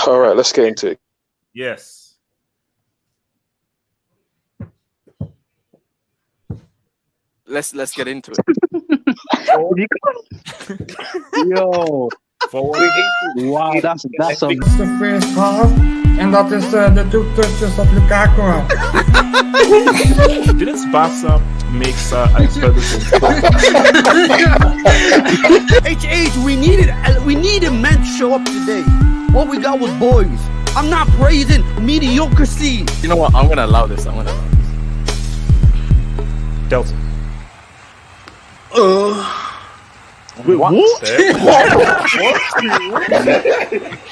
All right, let's get into it. Yes. Let's get into it. Yo. Wow, that's a... de first half. En dat is de toeters op Lukaku. Didn't Barca make Ferguson? HH, we needed men to show up today. What we got was boys. I'm not praising mediocrity. You know what? I'm gonna allow this. Delta. Wait, what?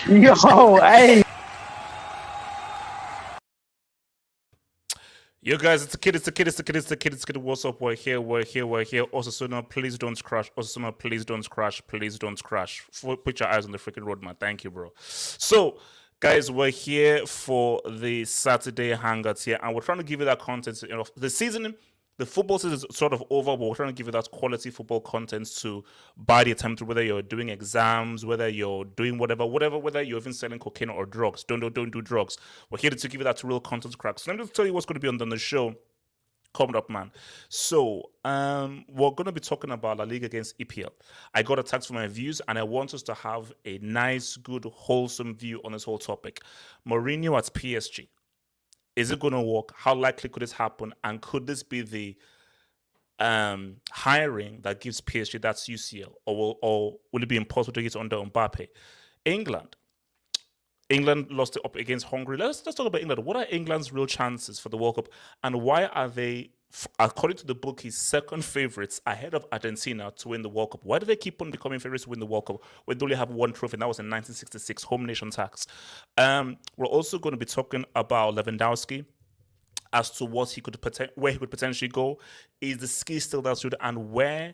Yo, hey. Yo guys, it's a kid. What's up? We're here. Osasuna, please don't crash. Osasuna, please don't crash. Put your eyes on the freaking road, man. Thank you, bro. So, guys, we're here for the Saturday Hangouts here, and we're trying to give you that content. You know, the season, the football season is sort of over, but we're trying to give you that quality football content to buy the time through, whether you're doing exams, whether you're doing whatever, whether you're even selling cocaine or drugs. Don't do drugs. We're here to give you that real content crack. So let me just tell you what's going to be on the show coming up, man. So we're going to be talking about La Liga against EPL. I got a text for my views, and I want us to have a nice, good, wholesome view on this whole topic. Mourinho at PSG. Is it going to work? How likely could this happen? And could this be the hiring that gives PSG that UCL? Or will it be impossible to get under Mbappe? England lost it up against Hungary. Let's talk about England. What are England's real chances for the World Cup? And why are they, according to the bookies, second favorites ahead of Argentina to win the World Cup? Why do they keep on becoming favorites to win the World Cup when they only have one trophy, and that was in 1966, home nation tax? We're also going to be talking about Lewandowski as to where he could potentially go. Is the ski still that good, and where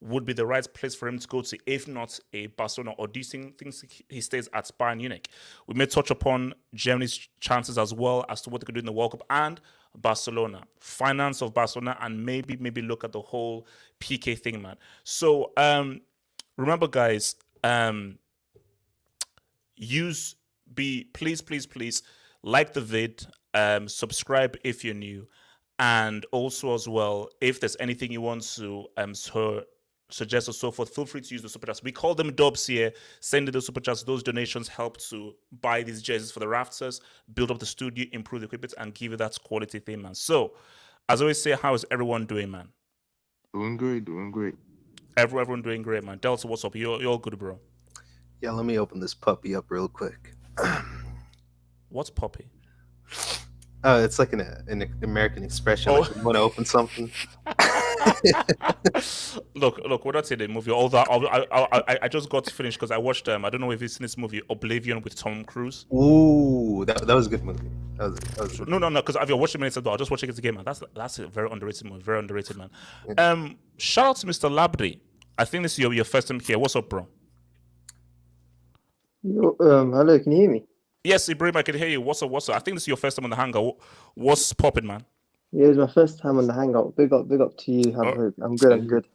would be the right place for him to go to, if not a Barcelona, or do you think he stays at Bayern Munich? We may touch upon Germany's chances as well as to what they could do in the World Cup, and Barcelona, finance of Barcelona, and maybe look at the whole PK thing, man. So remember, guys, please like the vid, subscribe if you're new, and also as well, if there's anything you want to suggest or so forth, feel free to use the super chats. We call them dubs here. Send in the super chats. Those donations help to buy these jerseys for the rafters, build up the studio, improve the equipment, and give you that quality thing, man. So, as I always say, how is everyone doing, man? Doing great. Everyone doing great, man. Delta, what's up? You're all good, bro. Yeah, let me open this puppy up real quick. What's puppy? It's like an American expression. Like you want to open something. Look, we're not saying the movie. Although I just got to finish because I watched I don't know if you've seen this movie, Oblivion, with Tom Cruise. Ooh, that was a good movie. That was no, because I've watched it many times, but I'll just watch it again, man. That's a very underrated movie. Very underrated, man. Yeah. Shout out to Mr. Labdi. I think this is your first time here. What's up, bro? Hello, can you hear me? Yes, Ibrahim, I can hear you. What's up? I think this is your first time on the Hangout. What's popping, man? Yeah, it's my first time on the Hangout. Big up to you. I'm good.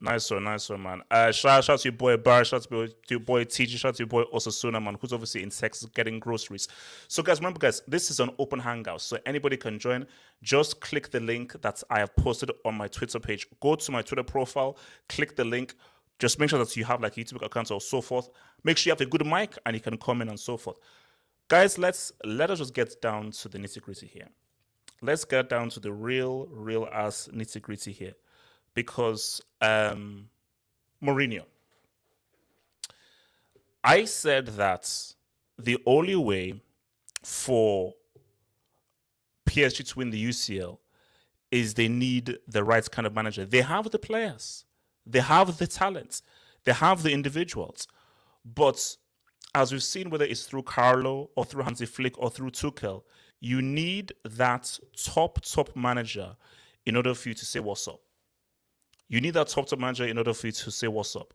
Nice one, man. Shout out to your boy Bar, shout out to your boy TG, shout out to your boy Osasuna, man, who's obviously in Texas getting groceries. So guys, remember guys, this is an open Hangout, so anybody can join. Just click the link that I have posted on my Twitter page. Go to my Twitter profile, click the link. Just make sure that you have like YouTube accounts or so forth. Make sure you have a good mic and you can comment and so forth. Guys, let us just get down to the nitty-gritty here. Let's get down to the real ass nitty-gritty here. Because Mourinho. I said that the only way for PSG to win the UCL is they need the right kind of manager. They have the players. They have the talent. They have the individuals. But as we've seen, whether it's through Carlo or through Hansi Flick or through Tuchel, you need that top manager in order for you to say what's up. You need that top manager in order for you to say what's up.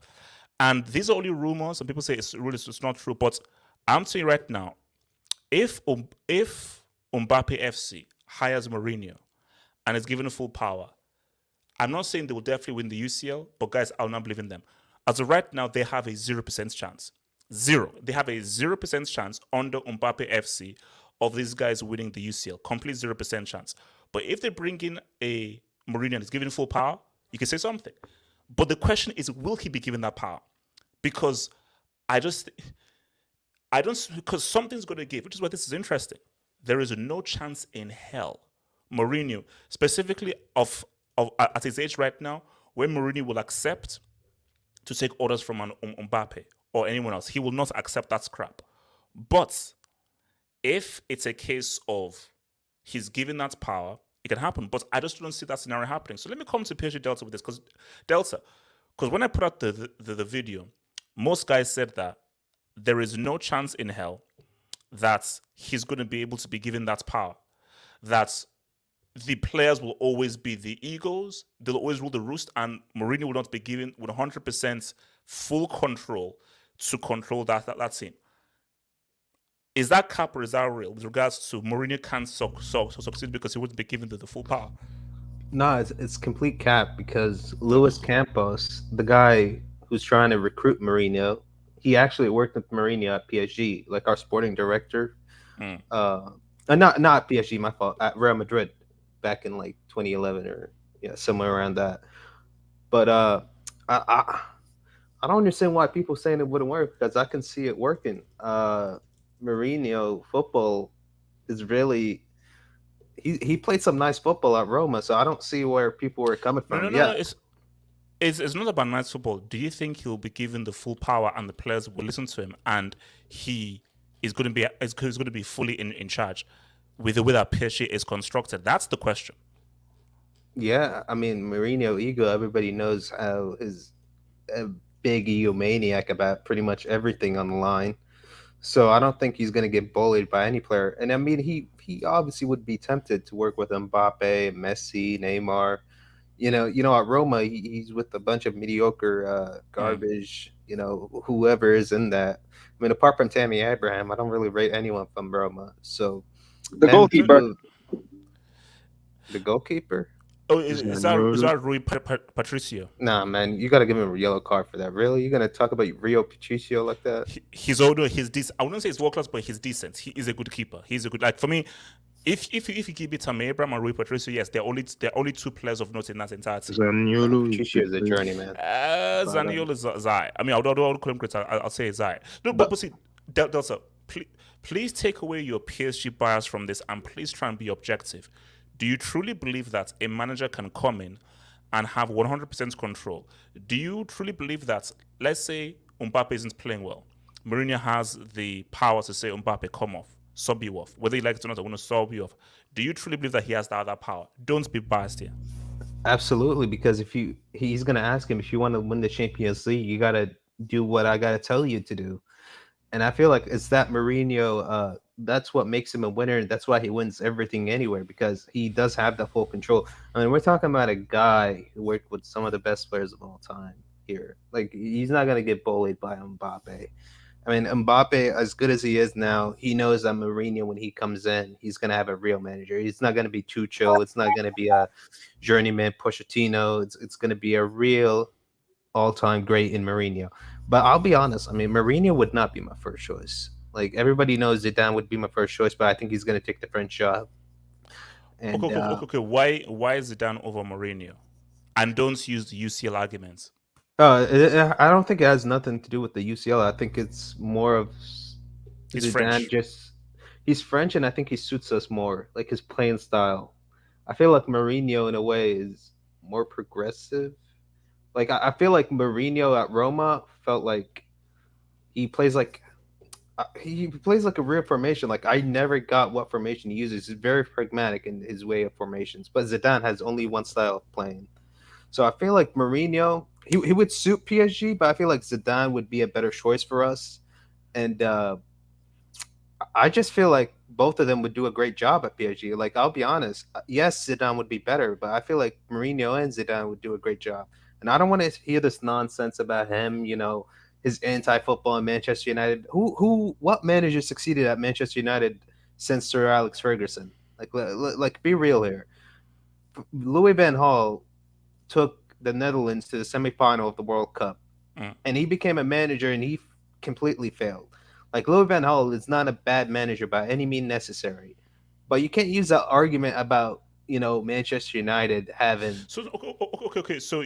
And these are only rumors, and people say it's not true. But I'm saying right now, if Mbappe FC hires Mourinho and is given full power, I'm not saying they will definitely win the UCL, but guys, I'll not believe in them. As of right now, they have a 0% chance. Zero. They have a 0% chance under Mbappe FC of these guys winning the UCL. Complete 0% chance. But if they bring in a Mourinho and is given full power, you can say something. But the question is, will he be given that power? Because because something's going to give, which is why this is interesting. There is no chance in hell Mourinho, specifically at his age right now, where Mourinho will accept to take orders from an Mbappe or anyone else. He will not accept that scrap. But if it's a case of he's given that power, it can happen. But I just don't see that scenario happening. So let me come to PSG Delta with this, because when I put out the video, most guys said that there is no chance in hell that he's going to be able to be given that power. That the players will always be the egos, they'll always rule the roost, and Mourinho will not be given 100% full control to control that team. Is that cap or is that real with regards to Mourinho can't succeed because he wouldn't be given the full power? No, it's complete cap because Luis Campos, the guy who's trying to recruit Mourinho, he actually worked with Mourinho at PSG, like our sporting director. Not PSG, my fault, at Real Madrid back in like 2011 or somewhere around that. But I don't understand why people saying it wouldn't work, because I can see it working. Mourinho football is really he played some nice football at Roma, so I don't see where people were coming from. No. It's not about nice football. Do you think he'll be given the full power and the players will listen to him and he is going to be fully in charge with the way that PSG is constructed? That's the question. Yeah, I mean Mourinho ego. Everybody knows how is a big egomaniac about pretty much everything on the line. So I don't think he's going to get bullied by any player. And I mean, he obviously would be tempted to work with Mbappe, Messi, Neymar. At Roma, he's with a bunch of mediocre garbage. Whoever is in that. I mean, apart from Tammy Abraham, I don't really rate anyone from Roma. So The goalkeeper. The goalkeeper. Oh, is that Rui Patricio? Nah, man, you got to give him a yellow card for that. Really? You're gonna talk about Rio Patricio like that? He's older. He's decent. I wouldn't say he's world class, but he's decent. He is a good keeper. He's a good, like, for me. If you give it to Abraham and Rui Patricio, yes, they're only two players of note in that entire team. Patricio is a journeyman. Zaniolo is Zai. I mean, I don't call him critical. I'll say Zai. No, but see, Delta, please take away your PSG bias from this and please try and be objective. Do you truly believe that a manager can come in and have 100% control? Do you truly believe that, let's say Mbappe isn't playing well, Mourinho has the power to say, Mbappe, come off, sub you off, whether you like it or not, I want to sub you off. Do you truly believe that he has that power? Don't be biased here. Absolutely, because he's going to ask him, if you want to win the Champions League, you got to do what I got to tell you to do. And I feel like it's that Mourinho, that's what makes him a winner. And that's why he wins everything anywhere, because he does have the full control. I mean, we're talking about a guy who worked with some of the best players of all time here. Like, he's not going to get bullied by Mbappe. I mean, Mbappe, as good as he is now, he knows that Mourinho, when he comes in, he's going to have a real manager. He's not going to be too chill. It's not going to be a journeyman Pochettino. It's going to be a real all-time great in Mourinho. But I'll be honest, I mean, Mourinho would not be my first choice. Like, everybody knows Zidane would be my first choice, but I think he's going to take the French job. And, okay. Why is Zidane over Mourinho? And don't use the UCL arguments. I don't think it has nothing to do with the UCL. I think it's more of He's Zidane French. He's French, and I think he suits us more, like his playing style. I feel like Mourinho, in a way, is more progressive. Like, I feel like Mourinho at Roma felt like he plays like a real formation. Like, I never got what formation he uses. He's very pragmatic in his way of formations. But Zidane has only one style of playing. So I feel like Mourinho, he would suit PSG, but I feel like Zidane would be a better choice for us. And I just feel like both of them would do a great job at PSG. Like, I'll be honest. Yes, Zidane would be better, but I feel like Mourinho and Zidane would do a great job. And I don't want to hear this nonsense about him, his anti-football in Manchester United. What manager succeeded at Manchester United since Sir Alex Ferguson? Like, be real here. Louis van Gaal took the Netherlands to the semifinal of the World Cup, and he became a manager, and he completely failed. Like Louis van Gaal is not a bad manager by any means necessary, but you can't use that argument about Manchester United having. So okay. So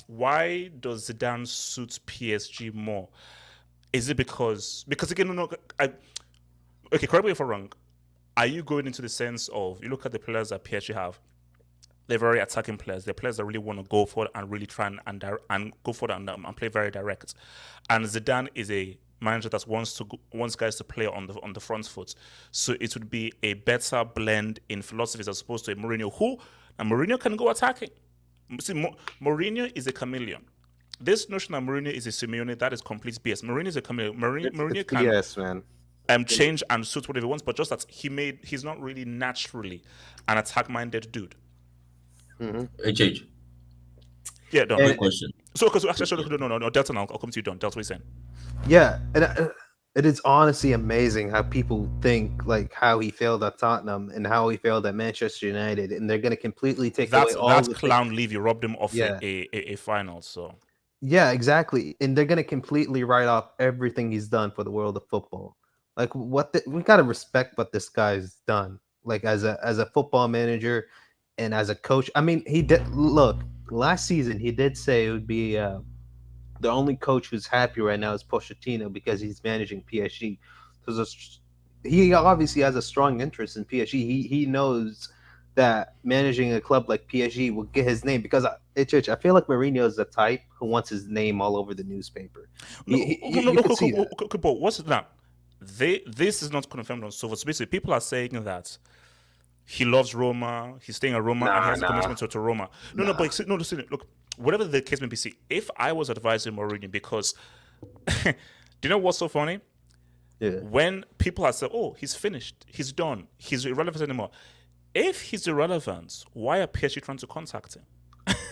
why does Zidane suit PSG more? Is it because again no okay, correct me if I'm wrong. Are you going into the sense of you look at the players that PSG have? They're very attacking players. They're players that really want to go for it and really try and go for it and play very direct. And Zidane is a manager that wants guys to play on the front foot. So it would be a better blend in philosophies as opposed to a Mourinho and Mourinho can go attacking. See, Mourinho is a chameleon. This notion that Mourinho is a Simeone, that is complete BS. Mourinho is a chameleon. Mourinho can BS, man. Change and suit whatever he wants, but just that he's not really naturally an attack-minded dude. HH. Yeah, no. Quick question. So, because actually, no, Delta. Now I'll come to you, Don. Delta, what are you saying? Yeah, and it is honestly amazing how people think like how he failed at Tottenham and how he failed at Manchester United, and they're going to completely take away all that's the clown leave. You robbed him of a final. So yeah, exactly, and they're going to completely write off everything he's done for the world of football. Like we got to respect what this guy's done, like as a football manager and as a coach. I mean, he did look last season. He did say it would be the only coach who's happy right now is Pochettino because he's managing PSG. So he obviously has a strong interest in PSG. He knows that managing a club like PSG will get his name because I feel like Mourinho is the type who wants his name all over the newspaper. But what's that? This is not confirmed on so basically people are saying that he loves Roma, he's staying at Roma and he has a commitment to Roma. Listen, look, whatever the case may be, see, if I was advising Mourinho, because do you know what's so funny? Yeah. When people have said, oh, he's finished, he's done, he's irrelevant anymore. If he's irrelevant, why are PSG trying to contact him?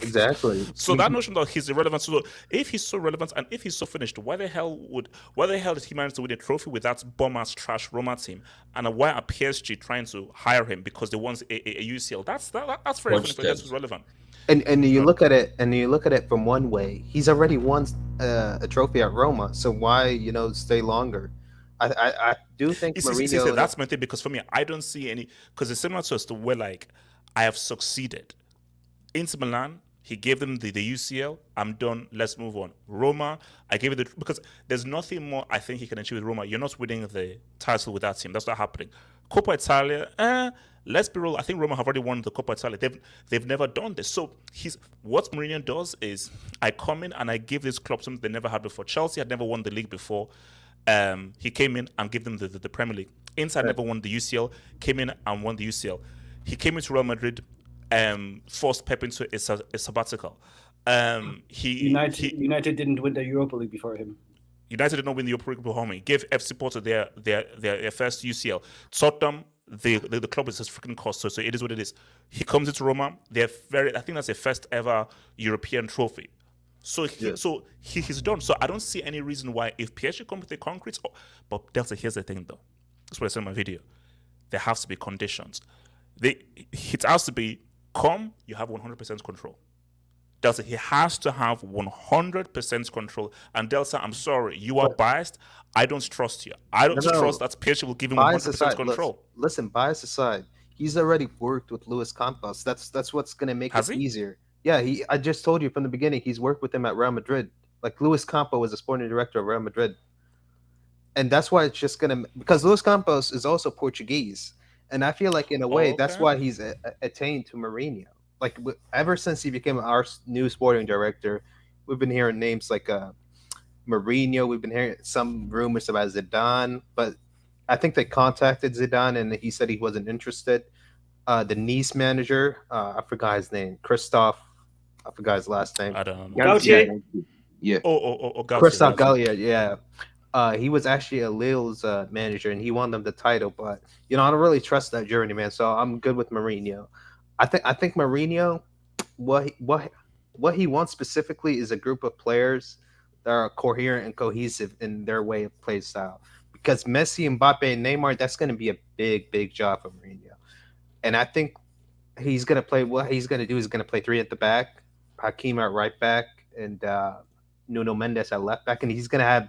Exactly. So that notion that he's irrelevant. So if he's so relevant and if he's so finished, why the hell did he manage to win a trophy with that bum-ass trash Roma team? And why are PSG trying to hire him because they want a UCL? That's very funny. That's relevant. And you look at it from one way. He's already won a trophy at Roma, so why stay longer? I do think Mourinho. That's my thing because for me, I don't see any because it's similar to us to where like I have succeeded. Inter Milan, he gave them the UCL. I'm done. Let's move on. Roma, I gave it because there's nothing more I think he can achieve with Roma. You're not winning the title with that team. That's not happening. Coppa Italia, let's be real. I think Roma have already won the Coppa Italia. They've never done this. So what Mourinho does is I come in and I give this club something they never had before. Chelsea had never won the league before. He came in and gave them the Premier League. Inter never won the UCL. Came in and won the UCL. He came into Real Madrid. Forced Pep into a sabbatical. United didn't win the Europa League before him. United did not win the Europa League before him. He gave FC Porto their first UCL. Tottenham, the club is just freaking cost, so it is what it is. He comes into Roma. I think that's the first ever European trophy. So he's done. So I don't see any reason why if PSG come with the concrete. But Delta, here's the thing though. That's what I said in my video. There has to be conditions. It has to be. You have 100% control. Delta, he has to have 100% control. And Delta, I'm sorry, you are biased. I don't trust you. I don't trust that PSG will give him 100% control. Listen, bias aside, he's already worked with Luis Campos. That's what's going to make it easier. Yeah, I just told you from the beginning, he's worked with him at Real Madrid. Like Luis Campos was a sporting director of Real Madrid. And that's why it's just going to, because Luis Campos is also Portuguese. And I feel like in a way, that's why he's attained to Mourinho. Like ever since he became our new sporting director, we've been hearing names like Mourinho. We've been hearing some rumors about Zidane, but I think they contacted Zidane and he said he wasn't interested. The Nice manager, I forgot his name, Christophe. I forgot his last name. I don't know. Gautier? Yeah. Gautier. Christophe Gallier, yeah. He was actually a Lille's manager, and he won them the title. But I don't really trust that journey, man. So I'm good with Mourinho. I think Mourinho, what he wants specifically is a group of players that are coherent and cohesive in their way of play style. Because Messi, Mbappe, and Neymar, that's going to be a big job for Mourinho. And I think he's going to play. What he's going to do is going to play three at the back, Hakim at right back, and Nuno Mendes at left back, and he's going to have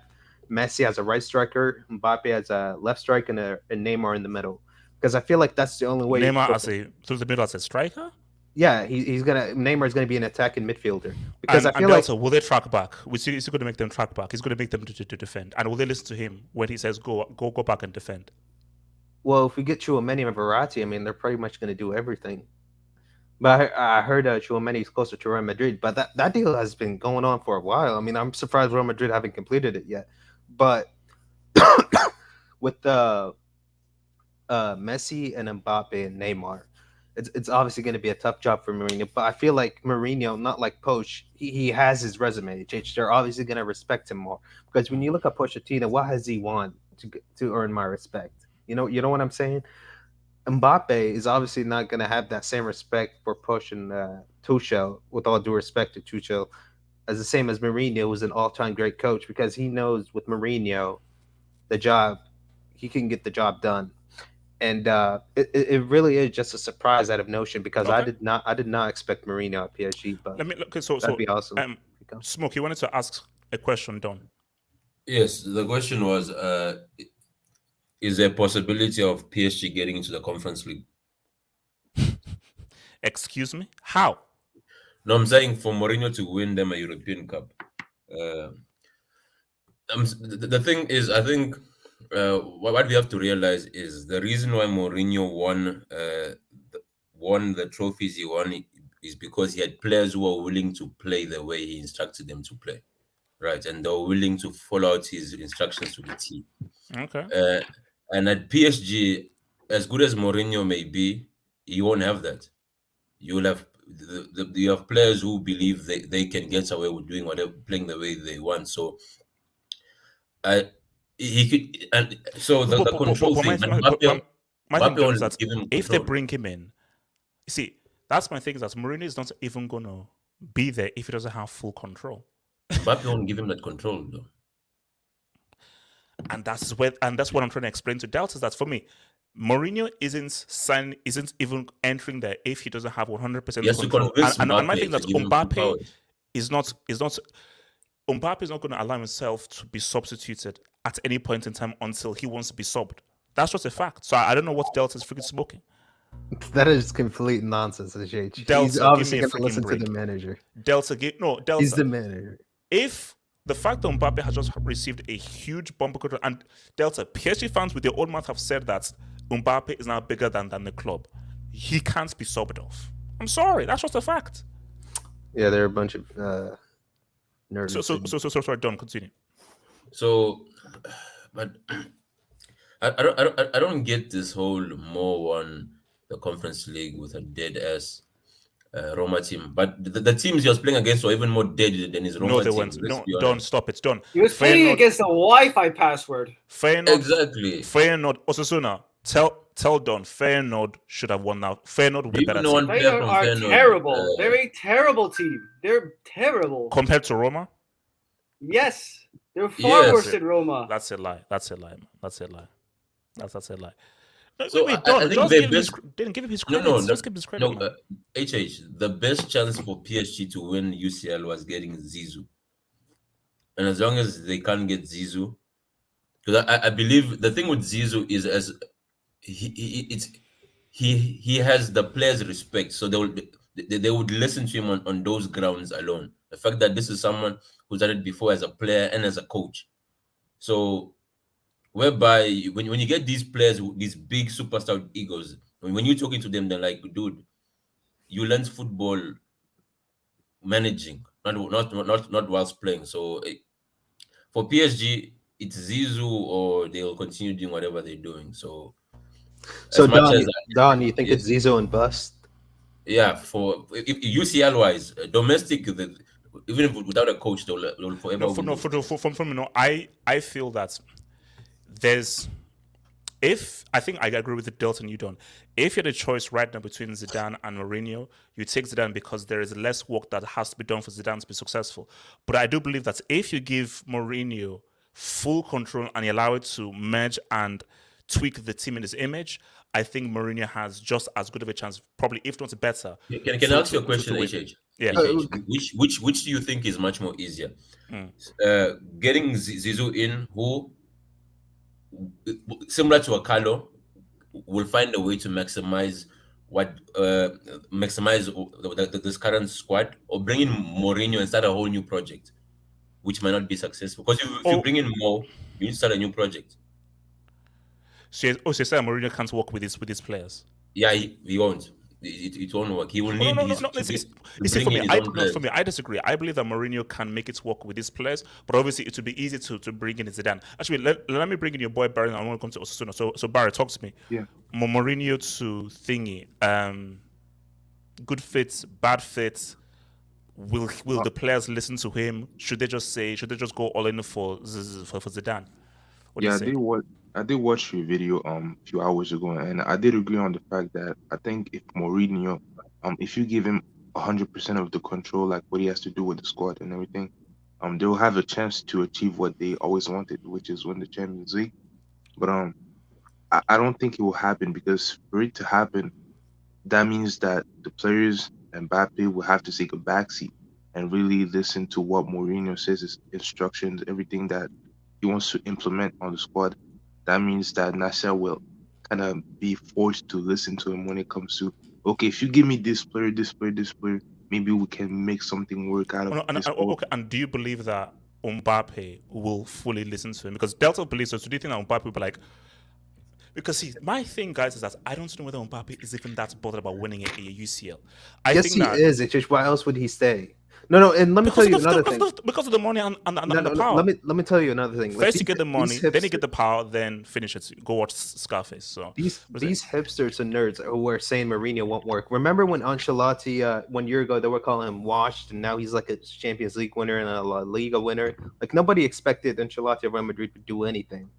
Messi as a right striker, Mbappe as a left striker, and Neymar in the middle. Because I feel like that's the only way. Neymar through the middle as a striker. Yeah, Neymar's gonna be an attacking midfielder. Because I feel Delta, like will they track back? Is he going to make them track back? He's going to make them to defend. And will they listen to him when he says go back and defend? well, if we get Chouameni and Verratti, I mean, they're pretty much gonna do everything. But I heard Chouameni is closer to Real Madrid, but that deal has been going on for a while. I mean, I'm surprised Real Madrid haven't completed it yet. But with the Messi and Mbappe and Neymar, it's obviously going to be a tough job for Mourinho. But I feel like Mourinho, not like Poch, he has his resume. They're obviously going to respect him more, because when you look at Pochettino, what has he won to earn my respect? You know what I'm saying? Mbappe is obviously not going to have that same respect for Poch and Tuchel, with all due respect to Tuchel, as the same as Mourinho was an all-time great coach, because he knows with Mourinho, he can get the job done. And it really is just a surprise out of notion, because I did not expect Mourinho at PSG, but Let me look. that'd be awesome. Smoke, you wanted to ask a question, Don? Yes, the question was, is there a possibility of PSG getting into the Conference League? Excuse me? How? No, I'm saying for Mourinho to win them a European Cup. The thing is, I think what we have to realize is the reason why Mourinho won the trophies he won is because he had players who were willing to play the way he instructed them to play, right? And they were willing to follow out his instructions to the T. Okay. And at PSG, as good as Mourinho may be, you won't have that. You'll have you have players who believe they can get away with doing whatever, playing the way they want. So he could, and so the control thing. My thing is that if they bring him in, see, that's my thing, is that Mourinho is not even going to be there if he doesn't have full control. Mbappe won't give him that control, though. And that's what I'm trying to explain to Delta, is that for me, Mourinho isn't even entering there if he doesn't have 100% control. And my thing is that Mbappe is not going to allow himself to be substituted at any point in time until he wants to be subbed. That's just a fact. So I don't know what Delta is freaking smoking. That is complete nonsense, JH. Delta, he's obviously going to listen to the manager. Delta, he's the manager. If the fact that Mbappe has just received a huge bumper control, and Delta, PSG fans with their own mouth have said that Mbappe is now bigger than the club, he can't be subbed off. I'm sorry, that's just a fact. Yeah, they're a bunch of nerds. So sorry, Don, continue. So, but I don't get this whole Mo won the Conference League with a dead ass Roma team, but the teams he was playing against were even more dead than his Roma team. No, they weren't. No, don't stop it. Don't. He was playing against a Wi-Fi password. Feyenoord, exactly. Feyenoord, Osasuna. Tell Don, Feyenoord should have won now. Feyenoord would be better. Feyenoord are terrible. They're a terrible team. They're terrible compared to Roma. Yes, they're far worse than Roma. That's a lie. That's a lie. That's a lie. That's a lie. So I think didn't give him his credit. Just give him his credit. No, the best chance for PSG to win UCL was getting Zizou, and as long as they can't get Zizou, because I believe the thing with Zizou is as he has the players' respect, so they would listen to him on those grounds alone. The fact that this is someone who's done it before as a player and as a coach, so. Whereby when you get these players, these big superstar egos, when you're talking to them, they're like, dude, you learned football managing, not whilst playing. So for PSG, it's Zizou or they'll continue doing whatever they're doing. So Don, you think it's Zizou and bust? Yeah, for if UCL wise, domestic, even without a coach, they'll forever. I feel that. I think I agree with the Delta and you don't. If you had a choice right now between Zidane and Mourinho, you take Zidane because there is less work that has to be done for Zidane to be successful. But I do believe that if you give Mourinho full control and you allow it to merge and tweak the team in his image, I think Mourinho has just as good of a chance, probably if not better. Can I ask you a question, HH? Yeah. Which do you think is much more easier? Getting Zizou in, who, similar to Akalo, will find a way to maximize this current squad, or bring in Mourinho and start a whole new project, which might not be successful. Because if you bring in Mo, you need to start a new project. So you say Mourinho can't work with his players? Yeah, he won't. It won't work. He will need for me, I disagree. I believe that Mourinho can make it work with his players, but obviously it would be easy to bring in Zidane. Actually, let me bring in your boy Barry. I want to come to Osasuna. So Barry, talk to me. Yeah. Mourinho to thingy. Good fits, bad fits. Will the players listen to him? Should they just go all in for Zidane? What do you say? I did watch your video a few hours ago, and I did agree on the fact that I think if Mourinho, if you give him 100% of the control, like what he has to do with the squad and everything, they'll have a chance to achieve what they always wanted, which is win the Champions League. But I don't think it will happen, because for it to happen, that means that the players and Mbappe will have to take a backseat and really listen to what Mourinho says, his instructions, everything that he wants to implement on the squad. That means that Nasser will kind of be forced to listen to him when it comes to, okay, if you give me this player, maybe we can make something work out of this. Okay, and do you believe that Mbappe will fully listen to him? Because Delta believes so. So do you think that Mbappe will be like... Because see, my thing, guys, is that I don't know whether Mbappe is even that bothered about winning a UCL. Yes, he is. It's just, why else would he stay? No, and let me tell you another thing. Because of the money and the power. Let me tell you another thing. First you get the money, then you get the power, then finish it. Go watch Scarface. So these hipsters and nerds who are saying Mourinho won't work. Remember when Ancelotti 1 year ago they were calling him washed, and now he's like a Champions League winner and a La Liga winner. Like nobody expected Ancelotti of Real Madrid to do anything.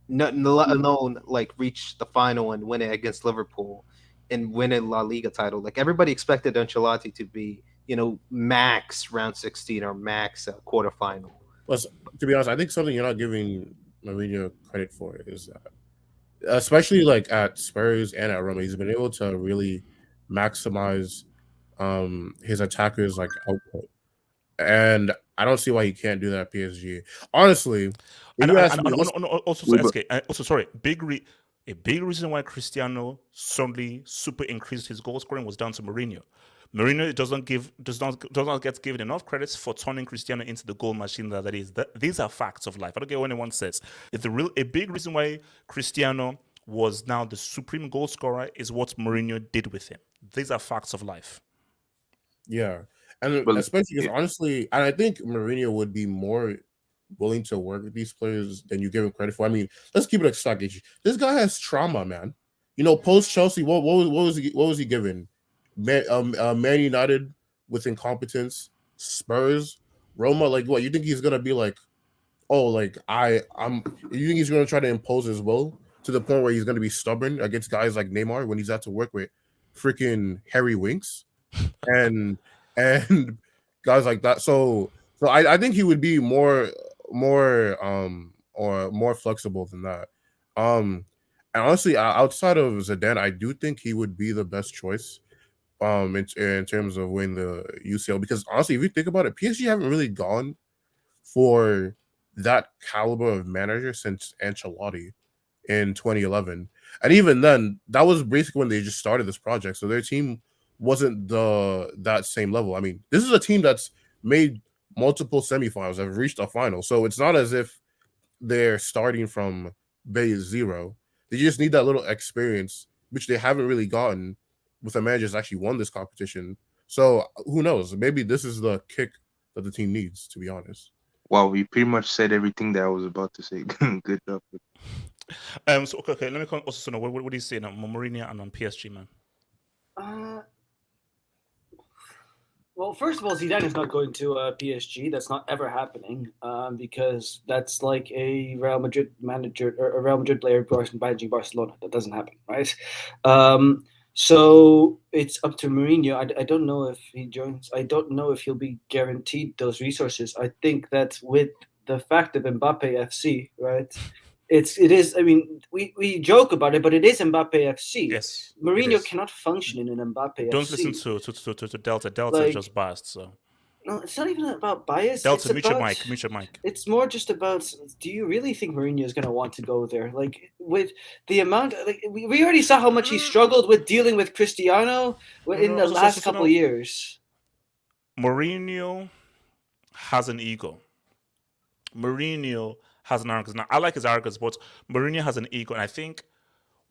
Let alone like reach the final and win it against Liverpool and win a La Liga title. Like everybody expected Ancelotti to be, max round 16 or max quarterfinal. Plus, to be honest, I think something you're not giving Mourinho credit for is that, especially like at Spurs and at Roma, he's been able to really maximize his attackers' like output, and I don't see why he can't do that at PSG. Honestly, a big reason why Cristiano suddenly super increased his goal scoring was down to Mourinho. Mourinho does not get given enough credits for turning Cristiano into the goal machine that is. These are facts of life. I don't care what anyone says. A big reason why Cristiano was now the supreme goal scorer is what Mourinho did with him. These are facts of life. Yeah, and especially because honestly, and I think Mourinho would be more willing to work with these players than you give him credit for. I mean, let's keep it a stack. This guy has trauma, man. Post Chelsea, what was he given? Man United with incompetence, Spurs, Roma. Like, what you think he's gonna be like? Oh, like I'm. You think he's gonna try to impose his will to the point where he's gonna be stubborn against guys like Neymar when he's had to work with freaking Harry Winks and guys like that? So I think he would be more flexible than that. And honestly, outside of Zidane, I do think he would be the best choice. In terms of winning the UCL, because honestly, if you think about it, PSG haven't really gone for that caliber of manager since Ancelotti in 2011, and even then, that was basically when they just started this project. So their team wasn't that same level. I mean, this is a team that's made multiple semifinals, have reached a final, so it's not as if they're starting from base zero. They just need that little experience, which they haven't really gotten with a manager that's actually won this competition. So who knows? Maybe this is the kick that the team needs, to be honest. Well, we pretty much said everything that I was about to say. Good job. So okay. Let me also know what do you say now, Mourinho and on PSG, man? Well, first of all, Zidane is not going to PSG. That's not ever happening because that's like a Real Madrid manager or a Real Madrid player managing Barcelona. That doesn't happen, right? So it's up to Mourinho. I don't know if he joins. I don't know if he'll be guaranteed those resources. I think that with the fact of Mbappe FC, right, it is. I mean, we joke about it, but it is Mbappe FC. Yes, it Mourinho is. cannot function in an Mbappe Don't FC. listen to Delta. Delta Like, is just biased. So no, it's not even about bias. Delta, It's mute your about, mic. Mute your mic. It's more just about, do you really think Mourinho is going to want to go there? Like, with the amount, like we already saw how much he struggled with dealing with Cristiano in the last couple of years. Mourinho has an ego. Mourinho has an arrogance. Now, I like his arrogance, but Mourinho has an ego, and I think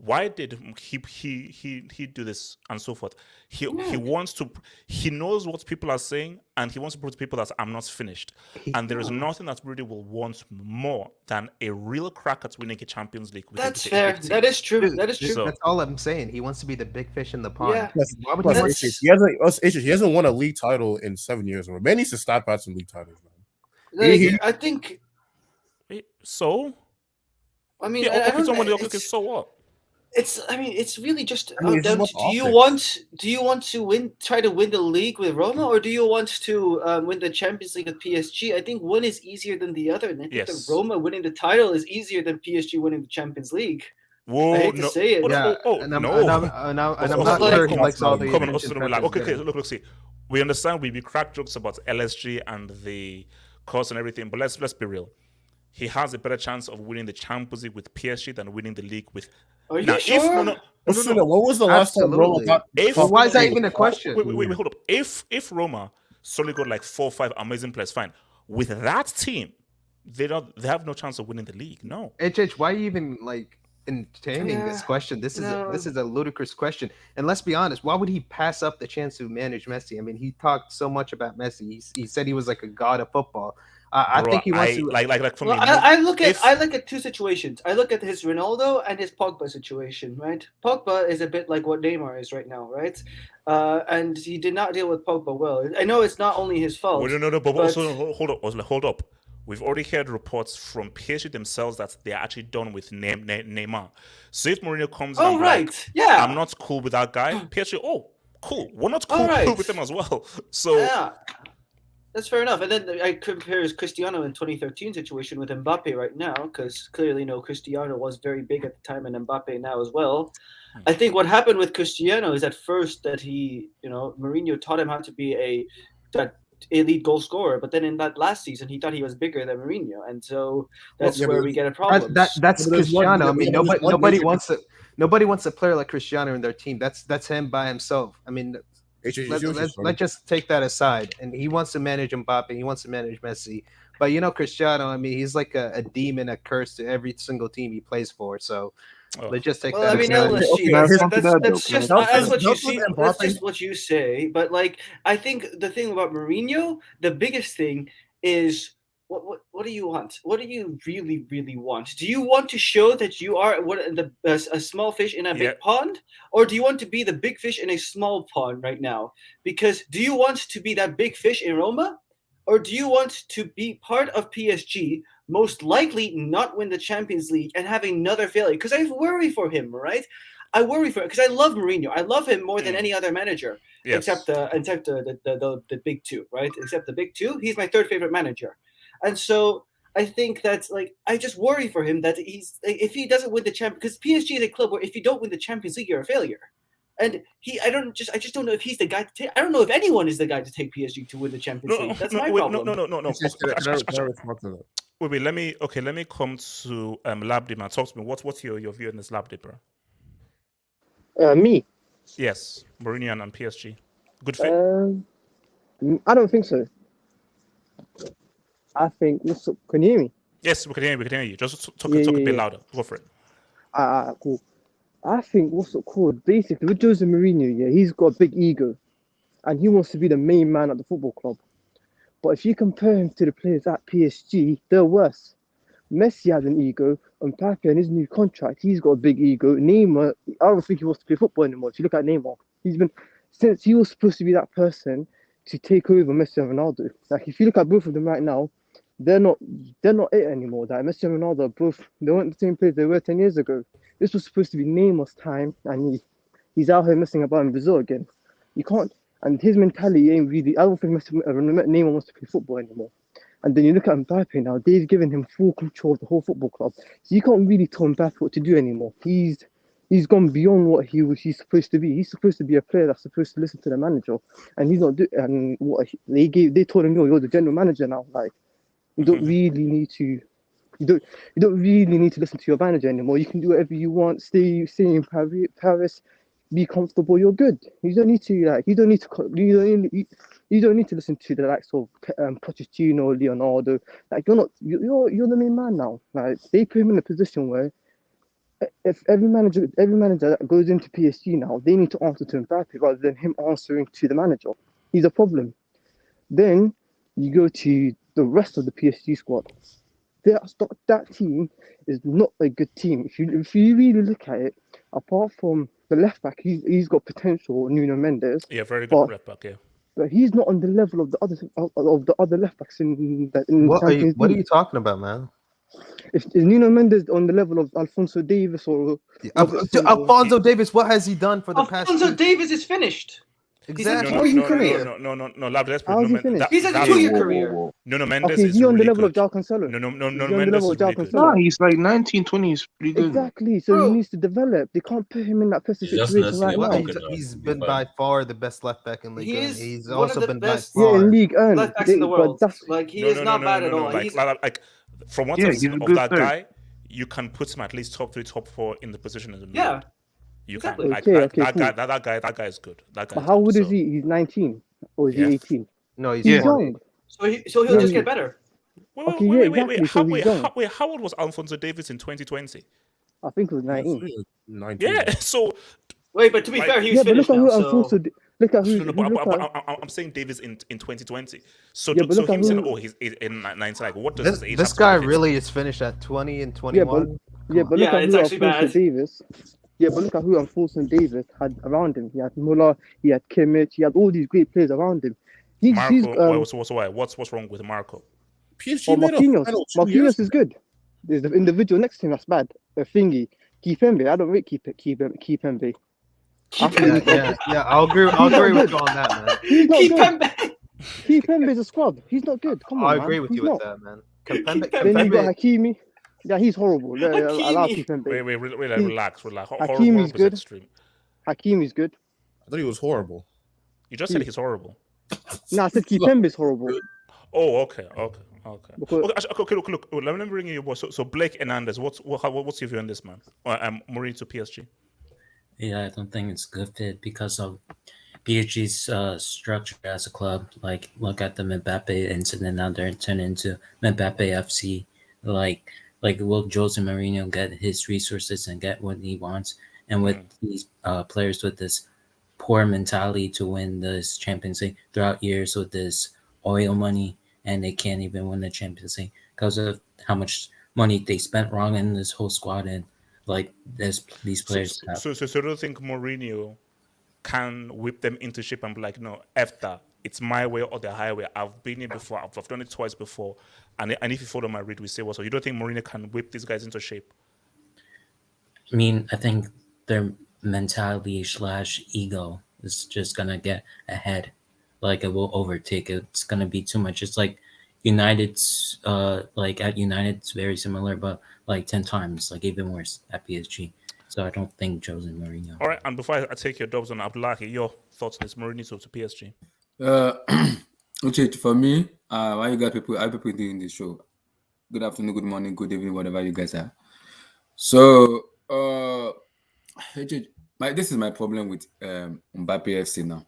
why did he do this and so forth? He wants to. He knows what people are saying, and he wants to prove to people that I'm not finished. And there is nothing that really will want more than a real crack at winning a Champions League. That's fair. That is true. That is true. So, that's all I'm saying. He wants to be the big fish in the pond. Yeah. Why would he want to? He hasn't won a league title in 7 years. Man needs to stop at some league titles, man. Like, I think. So. I mean, yeah, I don't know. So what? It's. I mean, it's really just mean, down to, do you want to try to win the league with Roma, or do you want to win the Champions League with PSG? I think one is easier than the other, and I think the Roma winning the title is easier than PSG winning the Champions League. Whoa, I hate to say it. Yeah, and I'm not sure he likes all the. Come on, okay, look, see. We understand we crack jokes about LSG and the cost and everything, but let's be real. He has a better chance of winning the Champions League with PSG than winning the league with. Are you sure? No. What was the last time Roma got? Why is that even a question? Wait, hold up. If Roma solely got like 4 or 5 amazing players, fine. With that team, they have no chance of winning the league. No. HH, why are you even like entertaining this question? This is a ludicrous question. And let's be honest, why would he pass up the chance to manage Messi? I mean, he talked so much about Messi. He said he was like a god of football. I think he wants to like for me. I look at two situations. I look at his Ronaldo and his Pogba situation, right? Pogba is a bit like what Neymar is right now, right? And he did not deal with Pogba well. I know it's not only his fault. Well, no, but also hold up. We've already heard reports from PSG themselves that they're actually done with Neymar. So if Mourinho comes in, I'm not cool with that guy. PSG, cool. We're not cool with him as well. So yeah. That's fair enough. And then I compare Cristiano in 2013 situation with Mbappe right now, because clearly, Cristiano was very big at the time and Mbappe now as well. I think what happened with Cristiano is at first that he, Mourinho taught him how to be that elite goal scorer, but then in that last season, he thought he was bigger than Mourinho, and so that's where we get a problem. That's Cristiano. I mean, nobody wants a player like Cristiano in their team. That's him by himself. I mean. Let's just take that aside. And he wants to manage Mbappe. He wants to manage Messi. But Cristiano, I mean, he's like a demon, a curse to every single team he plays for. So let's just take that aside. That's just what you say. But I think the thing about Mourinho, the biggest thing is what do you want? What do you really, really want? Do you want to show that you are a small fish in a big pond? Or do you want to be the big fish in a small pond right now? Because do you want to be that big fish in Roma? Or do you want to be part of PSG, most likely not win the Champions League and have another failure? Because I worry for him, right? I worry for it because I love Mourinho. I love him more than any other manager, except the big two, right? Except the big two, he's my third favorite manager. And so I think that's I just worry for him that if he doesn't win the Champions, because PSG is a club where if you don't win the Champions League, you're a failure. And I just don't know if he's the guy to take. I don't know if anyone is the guy to take PSG to win the Champions League. That's my problem. No. Wait. Let me come to Labdip and talk to me. What's your view on this Labdip, bro? Me? Yes, Mourinho and PSG. Good fit. I don't think so. I think. Can you hear me? Yes, we can hear you. Just talk a bit louder. Go for it. Cool. I think basically with Jose Mourinho, he's got a big ego, and he wants to be the main man at the football club. But if you compare him to the players at PSG, they're worse. Messi has an ego, and Mbappe and his new contract, he's got a big ego. Neymar, I don't think he wants to play football anymore. If you look at Neymar, since he was supposed to be that person to take over Messi and Ronaldo. If you look at both of them right now, they're not it anymore. Messi and Ronaldo they weren't the same players they were 10 years ago. This was supposed to be Neymar's time, and he's out here messing about in Brazil again. You can't, and his mentality ain't really. I don't think Neymar wants to play football anymore. And then you look at Mbappe now, they've given him full control of the whole football club. So you can't really tell Mbappe what to do anymore. He's gone beyond what he's supposed to be. He's supposed to be a player that's supposed to listen to the manager, and he's not doing. And what they told him, you're the general manager now. Like you don't really need to. You don't really need to listen to your manager anymore. You can do whatever you want. Stay in Paris, be comfortable. You're good. You don't need to You don't need to listen to the likes of Pochettino, Leonardo. Like you're the main man now. Like they put him in a position where if every manager that goes into PSG now, they need to answer to Mbappe rather than him answering to the manager. He's a problem. Then you go to the rest of the PSG squad. That team is not a good team. If you really look at it, apart from the left back, he's got potential. Nuno Mendes. Yeah, very good left back. Yeah. But he's not on the level of the other left backs in What Champions League. What are you talking about, man? Is Nuno Mendes on the level of Alphonso Davies or Alphonso Davies? What has he done for the past? Alphonso Davies is finished. Exactly. No, let's put He's had a 2-year career. Nuno Mendes okay, is he on the level of João Cancelo? No, Mendes is really good. No, he's like 19, 20. He's pretty good. Exactly. So he needs to develop. They can't put him in that pressing situation right now. He's been by far the best left back in Liga. He's also been best in League left backs in the world. Like he is not bad at all. Like from what I've seen of that guy, you can put him at least top 3, top 4 in the position as a yeah. You can. Okay, that guy is good. But how old is he? He's 19 or is he 18? No, he's young. So he'll just get better. Wait. How old was Alphonso Davies in 2020? I think it was 19. Yeah. So wait, but to be fair, he was finished now. Look at who. I'm saying Davies in 2020. So him saying, he's in 19. Like, what does this guy really is finished at 20 and 21? Yeah, but look at who Alphonso Davies. Yeah, but look at who Alphonso Davies had around him. He had Muller, he had Kimmich, he had all these great players around him. What's wrong with Marco? Marquinhos is good. There's the individual next to him that's bad. The thingy, Kipembe. I don't rate Kipembe. Yeah, I'll agree with you on that, man. He's not good. Kipembe is a scrub. He's not good. Come on, I agree with you with that, man. Then you got Hakimi. Yeah, he's horrible. I love Kipembe. Wait, relax. Hakimi's good. Hakimi's good. I thought he was horrible. You just said he's horrible. No, I said Kipembe is horrible. Oh, okay. Look. Let me bring in your boy. So Blake Hernandez, what's your view on this, man? Mourinho to PSG. Yeah, I don't think it's a good fit because of PSG's structure as a club. Like, look at the Mbappe incident now; they're turned into Mbappe FC. Like, will Jose Mourinho get his resources and get what he wants? And with these players with this poor mentality to win this Champions League throughout years with this oil money, and they can't even win the Champions League because of how much money they spent wrong in this whole squad. And like, there's these players. So do you think Mourinho can whip them into shape and be like, no, F that. It's my way or the highway. I've been here before. I've done it twice before. And if you follow my read, we say what. So you don't think Mourinho can whip these guys into shape? I mean, I think their mentality / ego is just gonna get ahead. Like, it will overtake it. It's gonna be too much. It's like United's like at United it's very similar, but like 10 times, like even worse at PSG. So I don't think Jose Mourinho. All right, and before I take your dubs on Abdullahi, your thoughts on this Mourinho to PSG? Okay, for me, why you guys people doing this show? Good afternoon, good morning, good evening, whatever you guys are. So, this is my problem with Mbappe FC now.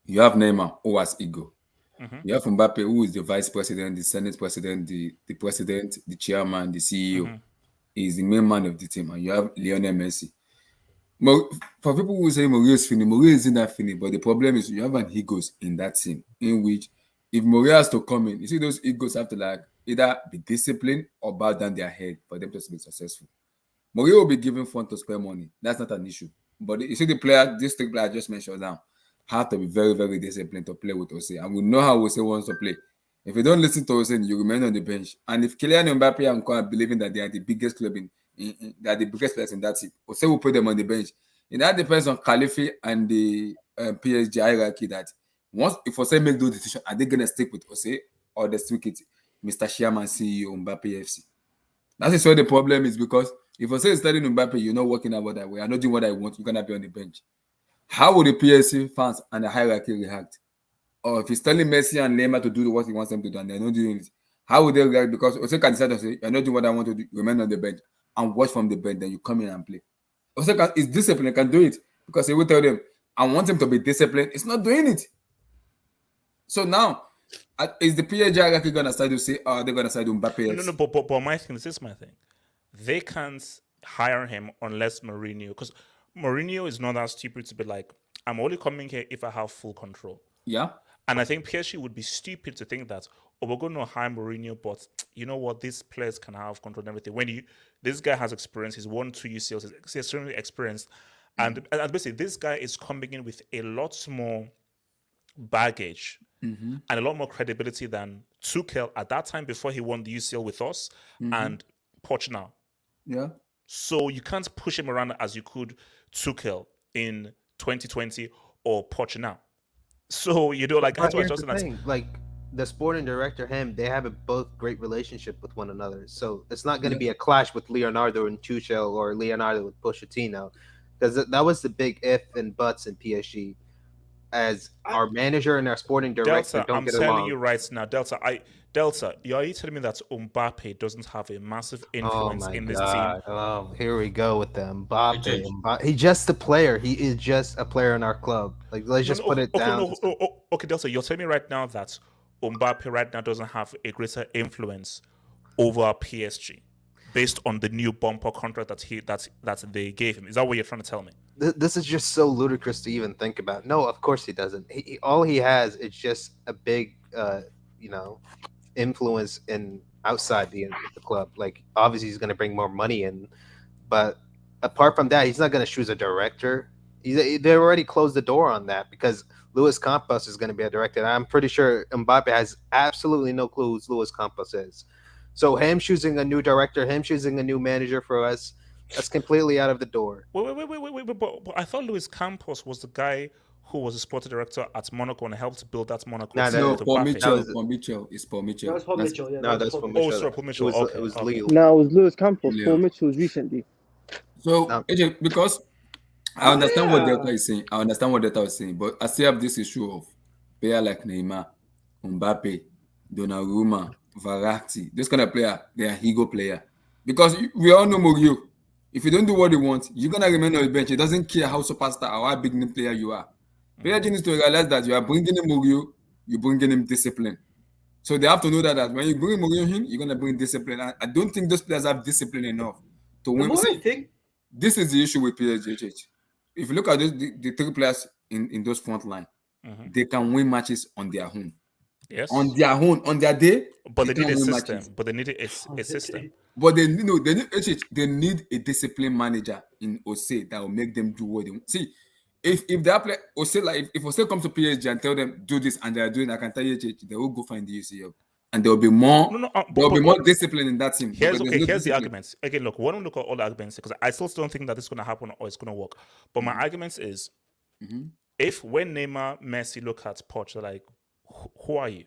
You have Neymar, who has ego. You have Mbappe, who is the vice president, the senate president, the president, the chairman, the CEO. He's the main man of the team. And you have Lionel Messi. For people who say Mourinho is finished, Mourinho isn't that finished. But the problem is you have an egos in that team, in which if Mourinho has to come in, you see those egos have to like either be disciplined or bow down their head for them to be successful. Mourinho will be given fund to spend money. That's not an issue. But you see the player, this three player I just mentioned now, have to be very, very disciplined to play with Jose. And we know how Jose wants to play. If you don't listen to Jose, you remain on the bench. And if Kylian Mbappe and Co are believing that they are the biggest club they are the biggest players in that team, Jose will put them on the bench. And that depends on Khalifi and the PSG hierarchy that once if Jose make those decisions, are they going to stick with Jose or they tweak it, Mr. Chairman CEO Mbappe FC. That is where the problem is, because if I say studying Mbappe, you're not working about that way. I'm not doing what I want. You're gonna be on the bench. How would the PSG fans and the hierarchy react? Or if he's telling Messi and Neymar to do what he wants them to do and they're not doing it, how would they react? Because Osaka decided to say, "You're not doing what I want to do. Remain on the bench and watch from the bench. Then you come in and play." Osaka is disciplined. He can do it because he will tell them, "I want him to be disciplined." It's not doing it. So now, is the PSG hierarchy gonna start to say, "Oh, they're gonna start to Mbappe"? No, but my thing, this is my thing. They can't hire him unless Mourinho, because Mourinho is not that stupid to be like, I'm only coming here if I have full control. Yeah. And I think PSG would be stupid to think that, oh, we're going to hire Mourinho, but you know what? These players can have control and everything. This guy has experience. He's won 2 UCLs. He's extremely experienced. And basically, this guy is coming in with a lot more baggage and a lot more credibility than Tuchel at that time before he won the UCL with us and Poch now. Yeah. So you can't push him around as you could Tuchel in 2020 or Poch now. So But here's the thing, like the sporting director, they have a both great relationship with one another. So it's not going to be a clash with Leonardo and Tuchel or Leonardo with Pochettino, because that was the big if and buts in PSG. As our manager and our sporting director Delta, don't I'm get telling along. you right now, Delta, are you telling me that Mbappe doesn't have a massive influence in this team? Oh, here we go with the Mbappe. He's just a player. He is just a player in our club. Like, let's just put it down. Okay, Delta, you're telling me right now that Mbappe right now doesn't have a greater influence over PSG based on the new bumper contract that they gave him. Is that what you're trying to tell me? This is just so ludicrous to even think about. No, of course he doesn't. All he has is just a big, influence in outside the club. Like, obviously he's going to bring more money in, but apart from that, he's not going to choose a director. They already closed the door on that because Luis Campos is going to be a director. I'm pretty sure Mbappe has absolutely no clue who Luis Campos is. So him choosing a new director, him choosing a new manager for us, that's completely out of the door. Wait, but I thought Luis Campos was the guy who was the sporting director at Monaco and helped build that Monaco. No, Paul Mitchell. It's Paul Mitchell. That was Paul Mitchell. Yeah, No, that's Paul Mitchell. Oh, sorry, Paul Mitchell. It was Lille. No, it was Luis Campos. Paul Mitchell was recently. So, AJ, because I understand what Delta is saying. But I still have this issue of player like Neymar, Mbappe, Donnarumma, Verratti. This kind of player, they are ego player. Because we all know Mourinho. If you don't do what he wants, you're gonna remain on the bench. He doesn't care how superstar or how big name player you are. PSG needs to realize that you are bringing him Mourinho, you're bringing him discipline. So they have to know that when you bring Mourinho in, you're gonna bring discipline. I don't think those players have discipline enough to win. This is the issue with PSG. If you look at the three players in those front line, they can win matches on their own. Yes. On their own, on their day. But they need a system. But they need a system. But they need a disciplined manager in Ose that will make them do what they want. See, if they play Ose, like if Ose comes to PSG and tell them do this and they are doing, I can tell you, they will go find the UCL. And there will be more. There will be more discipline in that team. Here's the arguments. Again, look, when we look at all the arguments, because I still don't think that this is going to happen or it's going to work. But my argument is, if when Neymar, Messi look at Poch, they're like, who are you?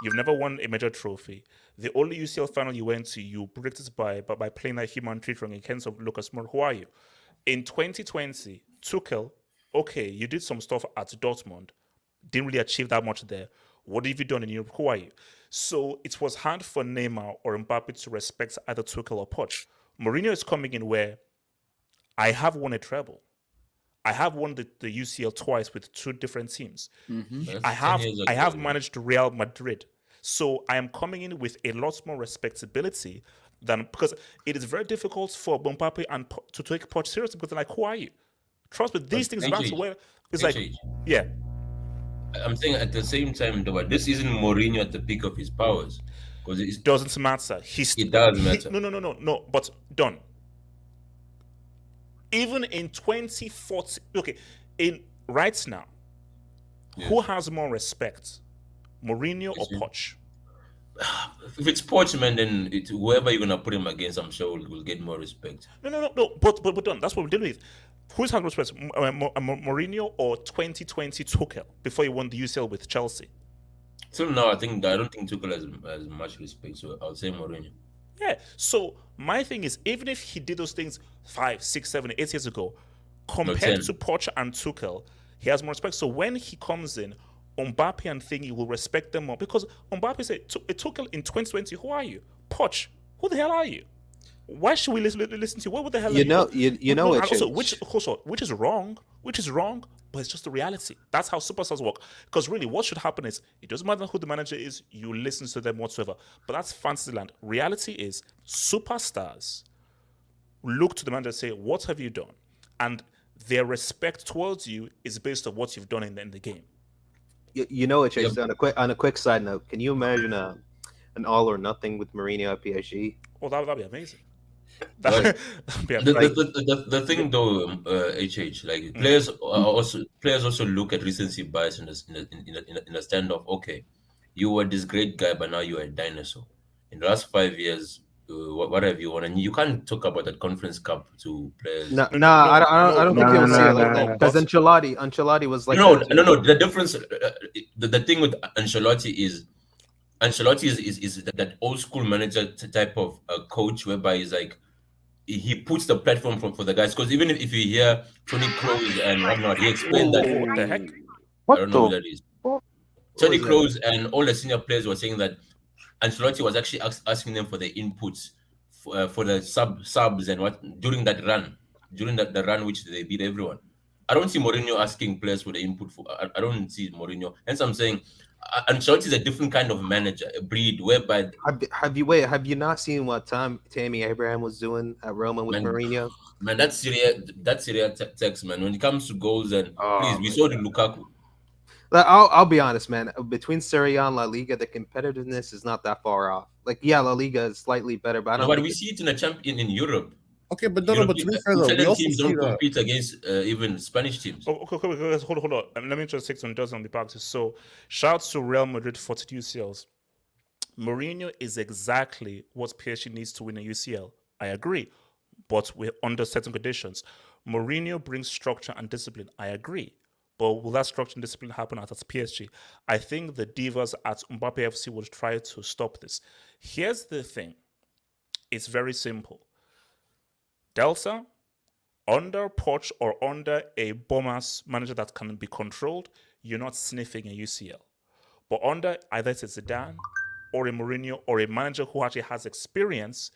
You've never won a major trophy. The only UCL final you went to, you predicted by playing that human trick against Lucas Moura. Who are you? In 2020, Tuchel, okay, you did some stuff at Dortmund, didn't really achieve that much there. What have you done in Europe? Who are you? So it was hard for Neymar or Mbappe to respect either Tuchel or Poch. Mourinho is coming in where I have won a treble. I have won the UCL twice with two different teams. I have managed Real Madrid. So I am coming in with a lot more respectability than, because it is very difficult for Mbappe and to take Poch seriously because they're like, who are you? Trust me, these things back to where it's like, yeah. I'm saying at the same time, though, this isn't Mourinho at the peak of his powers. Because it doesn't matter. It does matter. No. But done. Even in 2014, okay, right now, who has more respect, Mourinho or Poch? If it's Poch, man, then whoever you're gonna put him against, I'm sure will get more respect. No. But done. That's what we're dealing with. Who's has more respect, Mourinho or 2020 Tuchel before he won the UCL with Chelsea? Till now, I don't think Tuchel has much respect. So I'll say Mourinho. Yeah. So my thing is, even if he did those things 5, 6, 7, 8 years ago, compared 10. to Poch and Tuchel, he has more respect. So when he comes in, Mbappe and Thingy will respect them more because Mbappe said, Tuchel in 2020, who are you? Poch, who the hell are you? Why should we listen to you? What the hell? You are know, you know and it. also, which is wrong, but it's just the reality. That's how superstars work. Because really, what should happen is it doesn't matter who the manager is, you listen to them whatsoever. But that's fantasy land. Reality is superstars look to the manager and say, "What have you done?" And their respect towards you is based on what you've done in the game. You know it, Chase. On a quick side note, can you imagine an all or nothing with Mourinho at PSG? Oh, that'd be amazing. But the thing though, HH, like players also look at recency bias in a stand of, okay, you were this great guy, but now you're a dinosaur. In the last 5 years, what have you won? And you can't talk about that Conference Cup to players. I don't think he'll see it like that because Ancelotti was like no. The difference, the thing with Ancelotti is that old school manager type of coach, whereby he's like, he puts the platform for the guys. Because even if you hear Tony Kroos and whatnot, he explained that. What the heck? I don't know who that is. Tony Kroos and all the senior players were saying that Ancelotti was actually asking them for their inputs for the subs and what during that run, the run which they beat everyone. I don't see Mourinho asking players for the input. I don't see Mourinho. Hence, I'm saying Ancelotti is a different kind of manager, a breed whereby. Have you not seen what Tammy Abraham was doing at Roma with Mourinho? Man, that's Serie text, man. When it comes to goals and please, we saw the Lukaku. I'll be honest, man. Between Serie and La Liga, the competitiveness is not that far off. Like, yeah, La Liga is slightly better, but I don't. No, but we see it in a champion in Europe. Okay, but no, but to be fair though, we also teams see don't compete against even Spanish teams. Okay, hold on. Let me just take some dozen on the practice. So, shout out to Real Madrid for the UCLs. Mourinho is exactly what PSG needs to win a UCL. I agree, but we're under certain conditions. Mourinho brings structure and discipline. I agree. But will that structure and discipline happen at PSG? I think the divas at Mbappe FC will try to stop this. Here's the thing. It's very simple. Delta, under Poch or under a Bomas manager that can be controlled, you're not sniffing a UCL. But under either it's a Zidane or a Mourinho or a manager who actually has experience,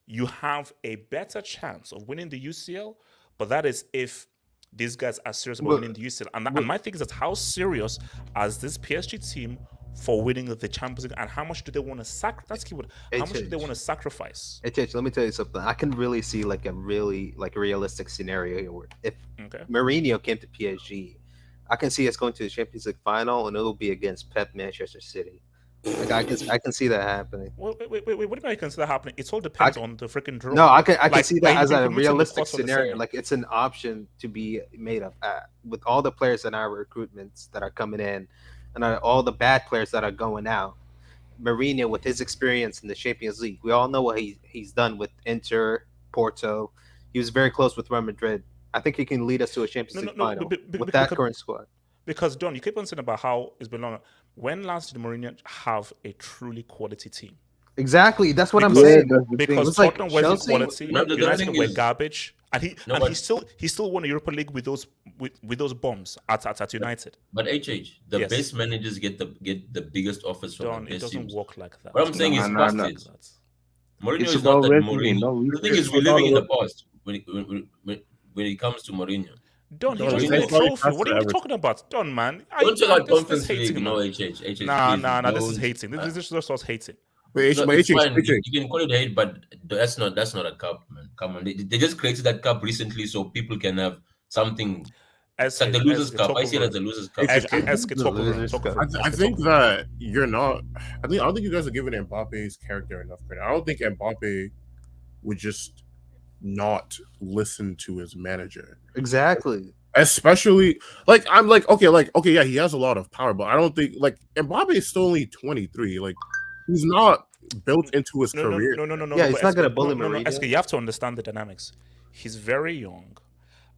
you have a better chance of winning the UCL. But that is if these guys are serious about winning the UCL. And my thing is that how serious is this PSG team for winning the Champions League, and how much do they want to sacrifice? That's keyword. How much do they want to sacrifice? Let me tell you something. I can really see like a really realistic scenario here where if Mourinho came to PSG, I can see us going to the Champions League final, and it'll be against Pep Manchester City. Like I can see that happening. Wait, what do you mean I can see that happening? It all depends on the freaking draw. No, I can see that as a realistic scenario. Like it's an option to be made of with all the players in our recruitments that are coming in, and all the bad players that are going out. Mourinho, with his experience in the Champions League, we all know what he's done with Inter, Porto. He was very close with Real Madrid. I think he can lead us to a Champions League final with that current squad. Because Don, you keep on saying about how it's been long. When last did Mourinho have a truly quality team? Exactly, that's what I'm saying. Because Tottenham were quality, United were garbage, and he still won a Europa League with those bombs at United. But the best managers get the biggest offers from Don, the best it doesn't teams. work like that. What I'm saying is past is Mourinho is about not that resume, Mourinho. no The thing is, we're living in the past when it comes to Mourinho. Don, he just won a trophy. What are you talking about, Don, man? Don't talk about Conference hating, League, no, Nah, this is hating. This is just us hating. Wait, no, it's fine. You can call it hate, but that's not a cup, man. Come on, they just created that cup recently so people can have something. It's like the losers' cup. I see it as the losers' cup. I think that you're not. I don't think you guys are giving Mbappe's character enough credit. I don't think Mbappe would just not listen to his manager. Exactly. Especially I'm okay, yeah, he has a lot of power, but I don't think Mbappe is still only 23. Like he's not built into his career. No. Yeah, he's not gonna bully Mourinho. You have to understand the dynamics. He's very young,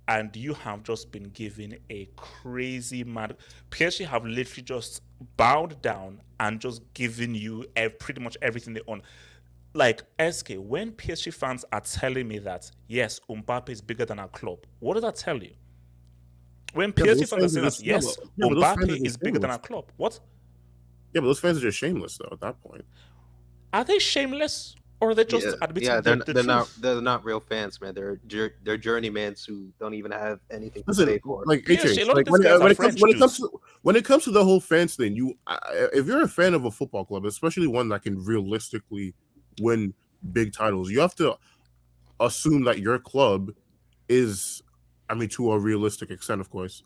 and you have just been given a crazy mad. PSG have literally just bowed down and just given you pretty much everything they own. Like SK, when PSG fans are telling me that yes, Mbappe is bigger than our club, what does that tell you? When PSG fans are saying that yes, Mbappe is bigger than our club, what? Yeah, but those fans are just shameless though. At that point, are they shameless? Or are they just admitting the truth? They're not real fans, man. They're journeymans who don't even have anything to Listen, say for. Like, when it comes to the whole fans thing, if you're a fan of a football club, especially one that can realistically win big titles, you have to assume that your club is, I mean, to a realistic extent, of course,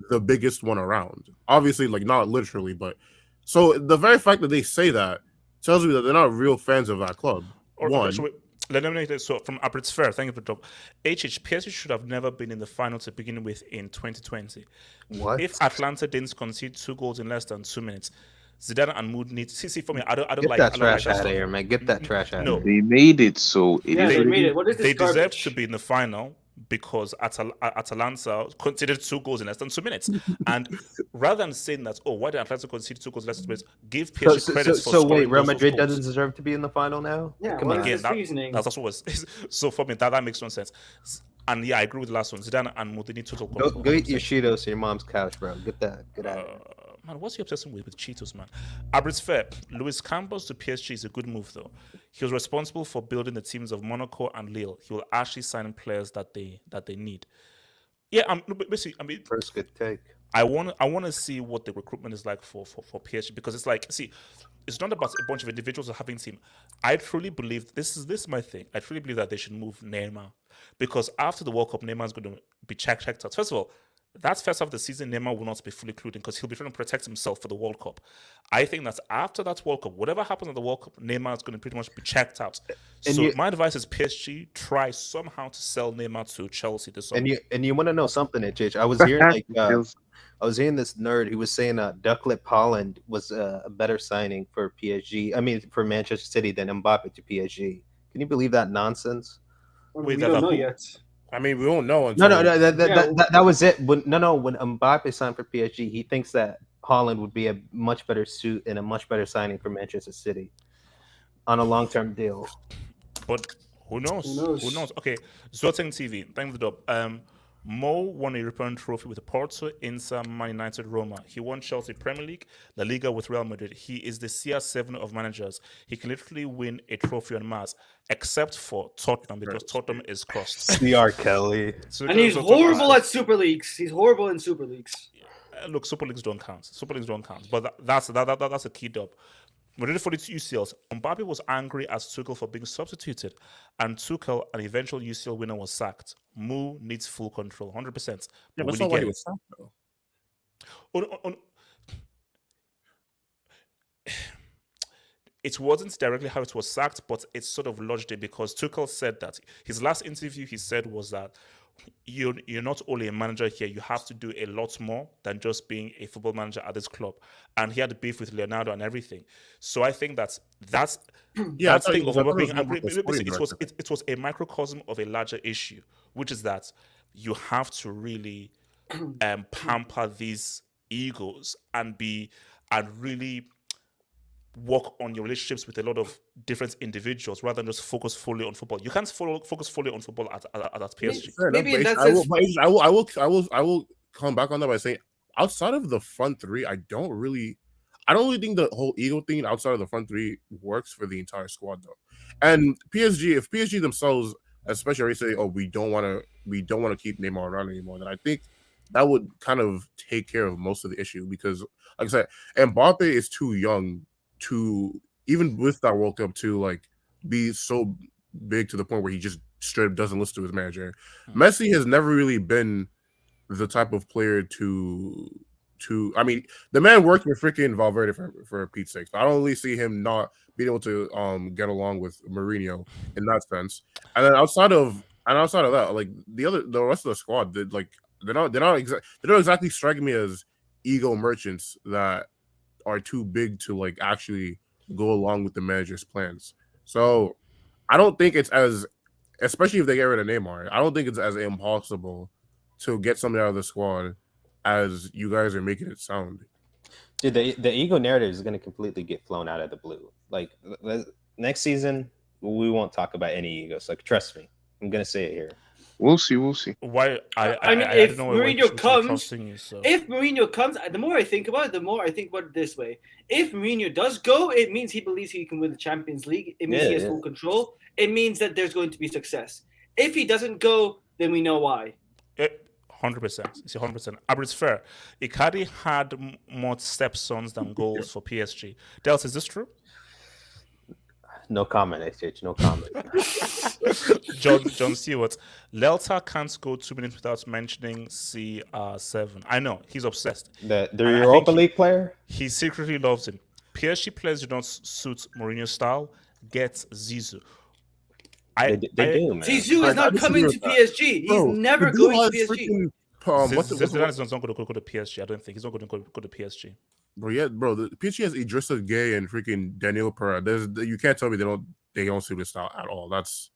the biggest one around. Obviously, like not literally, but so the very fact that they say that tells me that they're not real fans of that club. Let me make this. So from Abrit's Fair, thank you for the talk. PSG should have never been in the final to begin with in 2020. What? If Atlanta didn't concede 2 goals in less than 2 minutes, Zidane and Mood need to see for me. I don't Get like that trash out of here, man. Get that trash out. No, they made it so. They made it. What is this They deserve garbage? to be in the final because Atalanta conceded 2 goals in less than 2 minutes. And rather than saying that, why did Atlanta concede 2 goals in less than 2 minutes, give PSG credit for scoring wait, Real those Madrid goals. doesn't deserve to be in the final now? Yeah, come on. Again, reasoning? that's what was. So for me, that makes no sense. And yeah, I agree with the last one. Zidane and Mood, they need total control. Go eat your Cheetos in your mom's couch, bro. Get out of here. Man, what's your obsession with Cheetos, man? Abrit's Fair. Luis Campos to PSG is a good move, though. He was responsible for building the teams of Monaco and Lille. He will actually sign players that they need. Yeah, basically, I mean, first good take. I want to see what the recruitment is like for PSG, because it's like, see, it's not about a bunch of individuals or having team. I truly believe this is my thing. I truly believe that they should move Neymar, because after the World Cup, Neymar is going to be checked out. First of all, that's first half of the season, Neymar will not be fully clued in because he'll be trying to protect himself for the World Cup. I think that after that World Cup, whatever happens at the World Cup, Neymar is going to pretty much be checked out. My advice is PSG try somehow to sell Neymar to Chelsea this summer. And you want to know something, HH? I was hearing I was hearing this nerd. He was saying Ducklet Holland was a better signing for PSG. I mean, for Manchester City than Mbappe to PSG. Can you believe that nonsense? We don't know yet. I mean, we won't know until... No, that was it. When Mbappe signed for PSG, he thinks that Holland would be a much better suit and a much better signing for Manchester City on a long-term deal. But who knows? Who knows? Okay, Zoteng TV, thank you for the dub. Mo won a European trophy with Porto, Inter, Man United, Roma. He won Chelsea Premier League, La Liga with Real Madrid. He is the CR7 of managers. He can literally win a trophy on Mars, except for Tottenham, because Tottenham is crossed. CR Kelly. And he's horrible at Super Leagues. He's horrible in Super Leagues. Look, Super Leagues don't count. But that's a key dub. Madrid 42 UCLs. Mbappe was angry at Tuchel for being substituted, and Tuchel, an eventual UCL winner, was sacked. Mu needs full control, 100%. Yeah, that's not why he was sacked, though. It wasn't directly how it was sacked, but it's sort of lodged in because Tuchel said that his last interview he said was that you're not only a manager here, you have to do a lot more than just being a football manager at this club. And he had beef with Leonardo and everything. So I think that's thing of being angry. It was a microcosm of a larger issue, which is that you have to really pamper these egos and really work on your relationships with a lot of different individuals rather than just focus fully on football. You can't focus fully on football at PSG. Maybe that's I will come back on that by saying outside of the front three, I don't really think the whole ego thing outside of the front three works for the entire squad though. And PSG, if PSG themselves, especially say, we don't want to keep Neymar around anymore, then I think that would kind of take care of most of the issue because, like I said, Mbappe is too young to, even with that World Cup, to like be so big to the point where he just straight up doesn't listen to his manager. Messi has never really been the type of player to I mean, the man worked with freaking Valverde for Pete's sake. So I don't really see him not being able to get along with Mourinho in that sense. And then outside of that, like the rest of the squad, they're not exactly striking me as ego merchants that are too big to like actually go along with the manager's plans. So I don't think it's as, especially if they get rid of Neymar, I don't think it's as impossible to get something out of the squad as you guys are making it sound. Dude, the ego narrative is going to completely get flown out of the blue. Like next season, we won't talk about any egos. Like, trust me, I'm going to say it here. We'll see. We'll see. Why? I mean, I if don't know why Mourinho she's comes, trusting you, so. if Mourinho comes, the more I think about it, the more I think about it this way. If Mourinho does go, it means he believes he can win the Champions League. It means he has full control. It means that there's going to be success. If he doesn't go, then we know why. 100%. It's 100%. Aber it's fair. Icardi had more stepsons than goals for PSG. Dels, is this true? No comment, HH. No comment. John Stewart. Lelta can't go 2 minutes without mentioning CR7. I know. He's obsessed. The Europa League player? He secretly loves him. PSG players do not suit Mourinho's style. Get Zizou. They do, man. Zizou is not coming to PSG. He's never going to PSG. Zidane is not going to go to PSG. I don't think he's not going to go to PSG. Bro, the PSG has Idrissa Gueye and freaking Daniel Pereira. You can't tell me they don't see this style at all. That's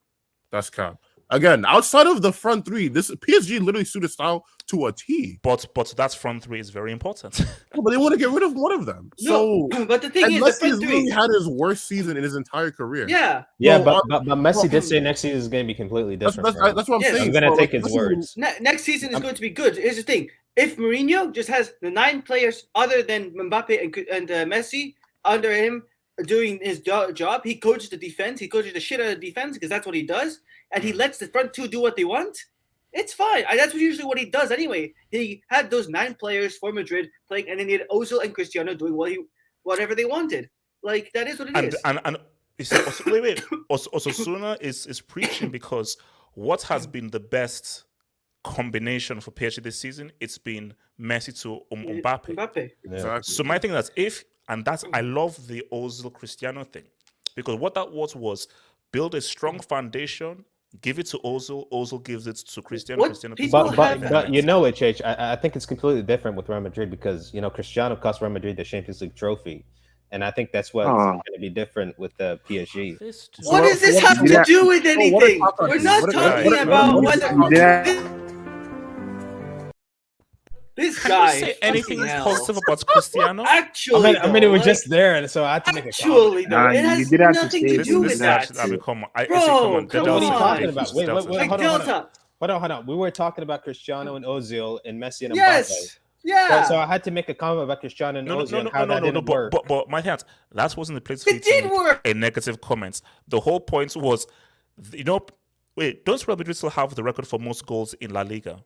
cap. Again, outside of the front three, this PSG literally suited style to a T. But that front three is very important. But they want to get rid of one of them. No, so, but the thing is, the front three really had his worst season in his entire career. Yeah, but Messi did say next season is going to be completely different. That's what I'm saying. I'm going to take his words. Next season is going to be good. Here's the thing: if Mourinho just has the 9 players other than Mbappe and Messi under him doing his job, he coaches the defense. He coaches the shit out of the defense because that's what he does, and he lets the front two do what they want. It's fine. That's usually what he does anyway. He had those 9 players for Madrid playing, and then he had Ozil and Cristiano doing whatever they wanted. Like, that is what it is. And wait. Osasuna is preaching because what has been the best combination for PSG this season? It's been Messi to Mbappe. Exactly. So my thing I love the Ozil Cristiano thing because what that was build a strong foundation. Give it to Ozil. Ozil gives it to Cristiano. But you know, HH, I think it's completely different with Real Madrid because Cristiano cost Real Madrid the Champions League trophy, and I think that's what's going to be different with the PSG. What does this have to do with anything? We're not talking about whether. This guy. Say anything positive about Cristiano? Actually, I mean, it was just there, and so I had to make a comment. Though, it has nothing to do with that. Come on. What are you talking about? Wait, hold on. We were talking about Cristiano and Ozil and Messi and Mbappe. Yeah. So I had to make a comment about Cristiano and Ozil and how that didn't work. But my hands, that wasn't the place for you to make a negative comment. The whole point was, don't Real Madrid still have the record for most goals in La Liga?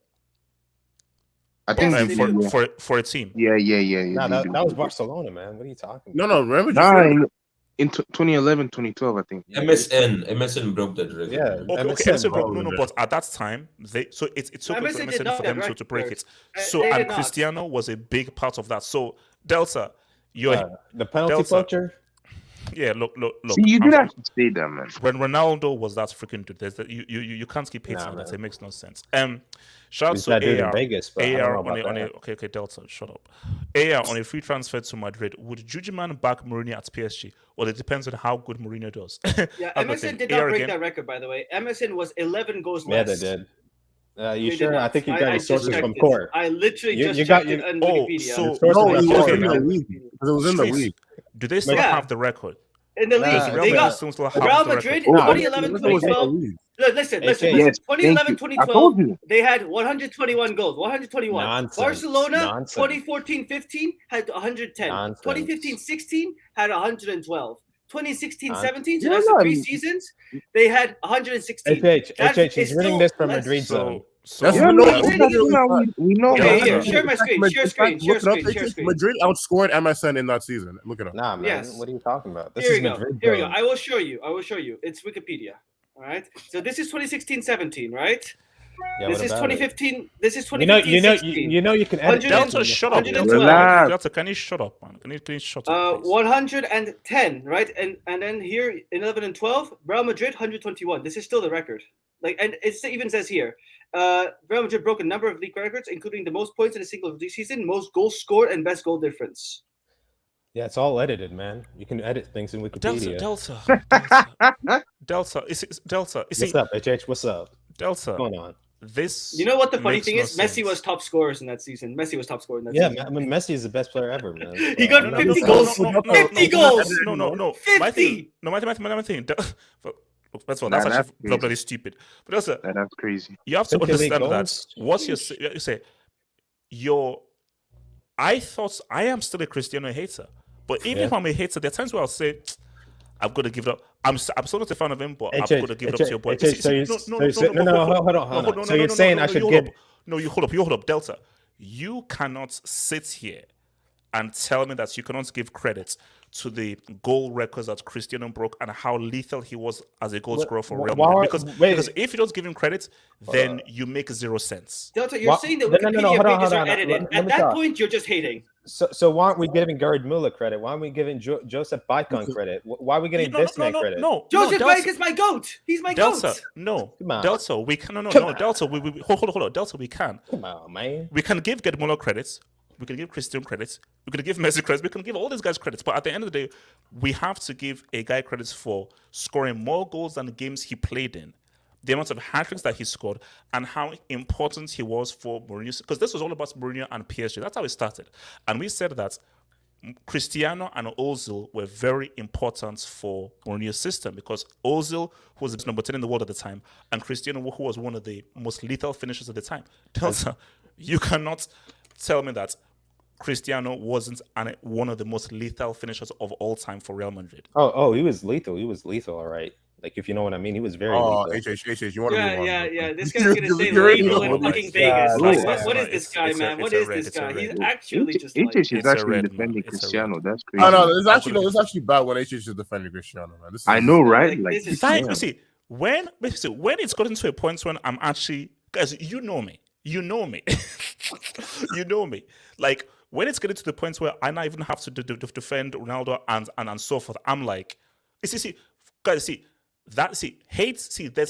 I think for a team. Yeah. Nah, that was Barcelona, man. What are you talking about? No, remember? In 2011, 2012, I think. MSN broke that record. Yeah. MSN broke. No, but at that time, it took for them to break it. So and Cristiano was a big part of that. So Delta, the penalty poacher. Yeah, look. See, you did have to say that, man. When Ronaldo was that freaking dude, you can't keep hating on that. It makes no sense. Shout out to AR. Vegas, AR okay, Delta, shut up. AR on a free transfer to Madrid. Would Jujuman back Mourinho at PSG? Well, it depends on how good Mourinho does. Yeah, MSN did not break that record, by the way. MSN was 11 goals less. Yeah, they did. You sure? I think you got your sources from Core. I literally just checked it on Wikipedia. It was in the league. Do they still have the record? In the league, they got Real Madrid 2011, 2012. Listen. 2011, 2012, they had 121 goals. 121. Nonsense. Barcelona 2014-15 had 110. 2015-16 had 112. 2016-17, so that's the 3 seasons. They had 116. HH, he's reading this from Madrid zone. We know. Share my screen. Share screen. Madrid outscored MSN in that season. Look it up. Nah, man. Yes. What are you talking about? Here we go. I will show you. It's Wikipedia. All right. So this is 2016-17, right? Yeah, this is 2015. This is 2015. You can edit. Delta, shut up. Delta, can you shut up, man? Can you shut up? 110, right? And then here 11 and 12, Real Madrid 121. This is still the record. And it even says here, Real Madrid broke a number of league records, including the most points in a single league season, most goals scored, and best goal difference. Yeah, it's all edited, man. You can edit things in Wikipedia. Delta. Delta. What's up, HH? What's up? Delta. What's going on? this. You know what the funny makes thing no is? Messi sense. was top scorers in that season. Messi was top scorer in that Yeah, season. I mean, Messi is the best player ever, man. He got 50 goals. 50 goals. No. 50. My thing. First of all, Nah, that's that's actually crazy. bloody stupid. But also, That's crazy. you have to 50 league understand that goals? what you say. I am still a Cristiano hater, but even if I'm a hater, there are times where I'll say, I've got to give it up. I'm still not a fan of him, but I've got to give it up to your boy. Hold on. So you're saying I should give? No, you hold up, Delta. You cannot sit here and tell me that you cannot give credit to the goal records that Cristiano broke and how lethal he was as a goal scorer for Real Madrid. Because if you don't give him credit, then you make 0 sense. Delta, you're saying that Wikipedia pages are edited. At that point, you're just hating. So why aren't we giving Gerd Muller credit? Why aren't we giving Joseph Baikon credit? Why are we getting this man credit? No, Joseph Baik is my goat. He's my Delta, goat. no. Come on. Delta, we can. No. Delta, hold on. Delta, we can. Come on, man. We can give Gerd Muller credits. We can give Christian credits. We can give Messi credits. We can give all these guys credits. But at the end of the day, we have to give a guy credits for scoring more goals than the games he played in, the amount of hat-tricks that he scored, and how important he was for Mourinho. Because this was all about Mourinho and PSG. That's how it started. And we said that Cristiano and Ozil were very important for Mourinho's system because Ozil was number 10 in the world at the time, and Cristiano, who was one of the most lethal finishers at the time. Delta, you cannot tell me that Cristiano wasn't one of the most lethal finishers of all time for Real Madrid. Oh, he was lethal. He was lethal, all right. Like, if you know what I mean, he was very lethal. HH, you want to move on? Yeah. This guy's gonna say lethal in fucking Vegas. What is this guy, man? What is this guy? He's actually just like... HH is actually defending Cristiano. That's crazy. No, it's actually bad when HH is defending Cristiano, man. I know, right? See, when it's gotten to a point when I'm actually... Guys, you know me. You know me. Like, when it's getting to the point where I not even have to defend Ronaldo and so forth, I'm like, there's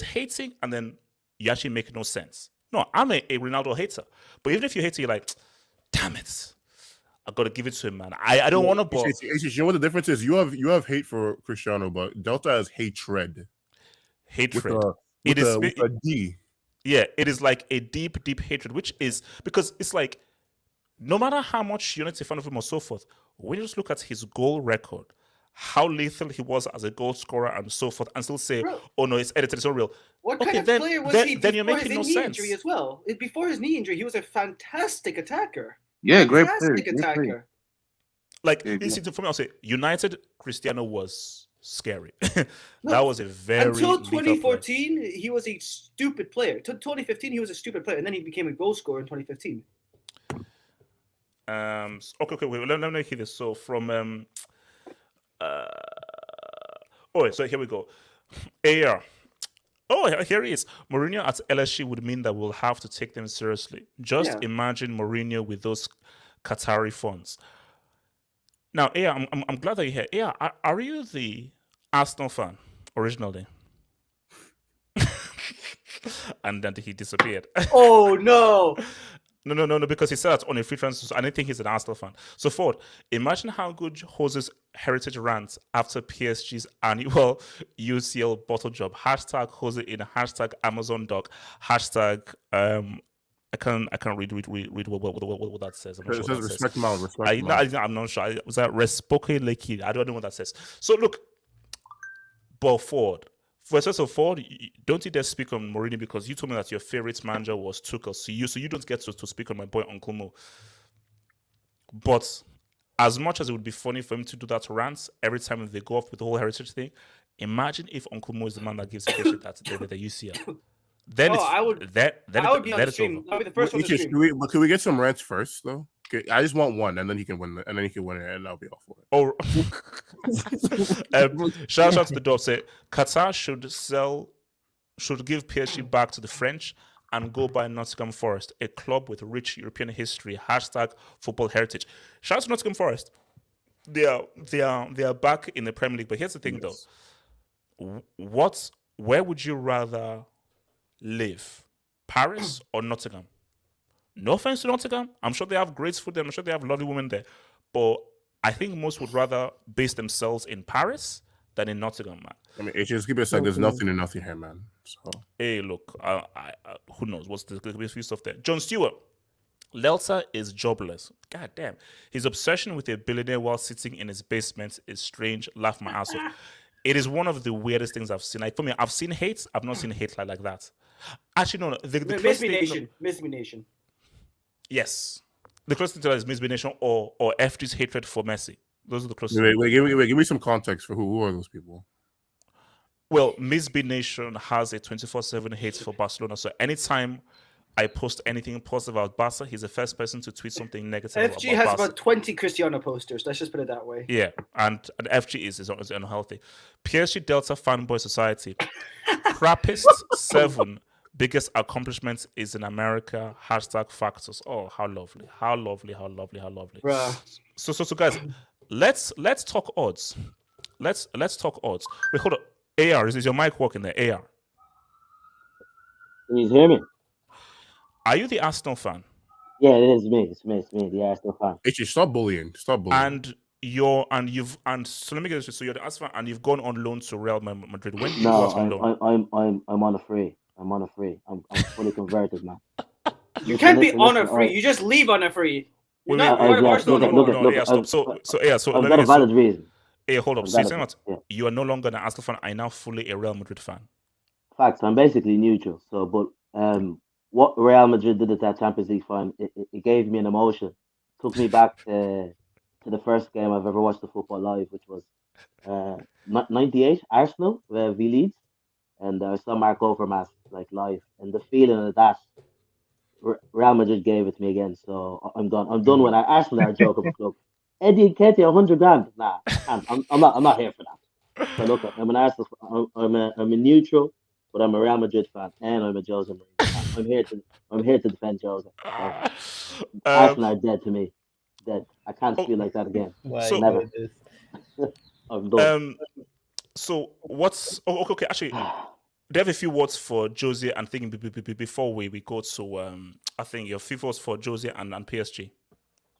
hating and then you actually make no sense. No, I'm a Ronaldo hater. But even if you hate it, you're like, damn it, I got to give it to him, man. I don't want to ball. You know what the difference is? You have hate for Cristiano, but Delta has hatred. Hatred. With a D. Yeah, it is like a deep, deep hatred, which is because it's like no matter how much you're not a fan of him or so forth, when you just look at his goal record, how lethal he was as a goal scorer and so forth, and still say, "Oh no, it's edited, it's not real." What kind of player was he then you're before his making no knee sense. injury as well? Before his knee injury, he was a fantastic attacker. Yeah, great attacker. Like, for me, I'll say United Cristiano was scary. That was a very until 2014 he was a stupid player. Till 2015 he was a stupid player, and then he became a goal scorer in 2015. Okay, wait, let me hear this. So from so here we go. AR. Oh, here he is. Mourinho at LSG would mean that we'll have to take them seriously. Just imagine Mourinho with those Qatari funds. Now, I'm glad that you're here. Are you the Arsenal fan originally? And then he disappeared. Oh no! No, because he said that on a free transfer. So I don't think he's an Arsenal fan. So Ford, imagine how good Jose's heritage rants after PSG's annual UCL bottle job. Hashtag Jose in hashtag Amazon doc. Hashtag I can't read what that says. I'm not sure it says respect Mount. I'm not sure. Was that Respoke Leki? I don't know what that says. So look, but Ford. First of all, don't you dare speak on Mourinho because you told me that your favorite manager was Tuchel. So you don't get to speak on my boy Uncle Mo. But as much as it would be funny for him to do that rant every time they go off with the whole heritage thing, imagine if Uncle Mo is the man that gives credit that the UCL. Then I would be on the stream. I'll be the first one to stream. Can we get some rants first though? Okay, I just want one, and then he can win, and then he can win it, and I'll be all for it. Shout out to the dog. Say Qatar should give PSG back to the French and go by Nottingham Forest, a club with rich European history. Hashtag football heritage. Shout out to Nottingham Forest. They are back in the Premier League. But here's the thing, though. Where would you rather live, Paris or Nottingham? No offense to Nottingham. I'm sure they have great food there. I'm sure they have lovely women there. But I think most would rather base themselves in Paris than in Nottingham, man. I mean, just keep it like there's nothing in nothing here, man. So Hey, look, who knows? What's the few stuff there? John Stewart. Lelsa is jobless. God damn. His obsession with a billionaire while sitting in his basement is strange. Laugh my ass off. It is one of the weirdest things I've seen. Like for me, I've seen hate. I've not seen hate like that. Actually, no. The Miss Me Nation. Miss Me Nation. Yes. The closest thing to that is Miss B Nation or FG's hatred for Messi. Those are the closest. wait, give me some context for who are those people? Well, Miss B Nation has a 24/7 hate for Barcelona. So anytime I post anything positive about Barca, he's the first person to tweet something negative FG about has Barca. about 20 Cristiano posters. Let's just put it that way. Yeah, and FG is unhealthy. PSG Delta Fanboy Society. Crapist 7. Biggest accomplishments is in America. #factors. Oh, how lovely. How lovely. How lovely. How lovely. Bruh. So guys, let's talk odds. Let's talk odds. Wait, hold on. AR, is your mic working there? AR. Can you hear me? Are you the Arsenal fan? Yeah, it is me. It's me, the Arsenal fan. H, stop bullying. Stop bullying. And so let me get this straight. So you're the Arsenal fan and you've gone on loan to Real Madrid. When did you go out on loan? I'm on a free. I'm on a free. I'm fully converted, man. You can't be on a free. You just leave on a free. You're not part of Arsenal. Yeah, stop. So I've got a valid reason. Hey, hold up. So you're saying what? You are no longer an Arsenal fan. I'm now fully a Real Madrid fan. Facts. I'm basically neutral. So, but what Real Madrid did at that Champions League final, it gave me an emotion. Took me back to the first game I've ever watched the football live, which was 98 Arsenal v Leeds, and I saw Mark Overmars like live, and the feeling of that. Real Madrid gave it to me again, so I'm done. I'm done with Arsenal are a joke of a club. Eddie Nketiah, 100 grand. Nah, I'm not here for that. So look, I'm an Arsenal. I'm a neutral, but I'm a Real Madrid fan, and I'm a Jose Mourinho fan. I'm here to defend Jose. So, Arsenal are dead to me. Dead. I can't feel like that again. Never. I'm done. So what's okay? Actually, they have a few words for Jose and thinking before we go to I think your few words for Jose and PSG.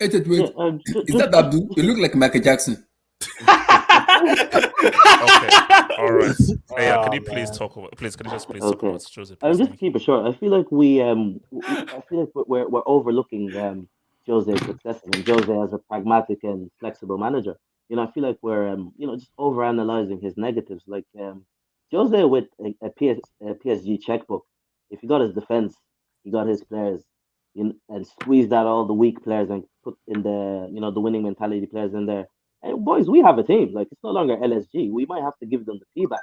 Wait. Is that Abdul? You look like Michael Jackson. Okay, all right. Yeah, can you please talk about? Please, can you just please talk about Jose? I'll just keep it short. I feel like we're overlooking Jose's success and Jose as a pragmatic and flexible manager. You know, I feel like we're just overanalyzing his negatives. Like Jose with a PSG checkbook. If he got his defense, he got his players, and squeezed out all the weak players and put in the winning mentality players in there. And boys, we have a team. Like it's no longer LSG. We might have to give them the feedback,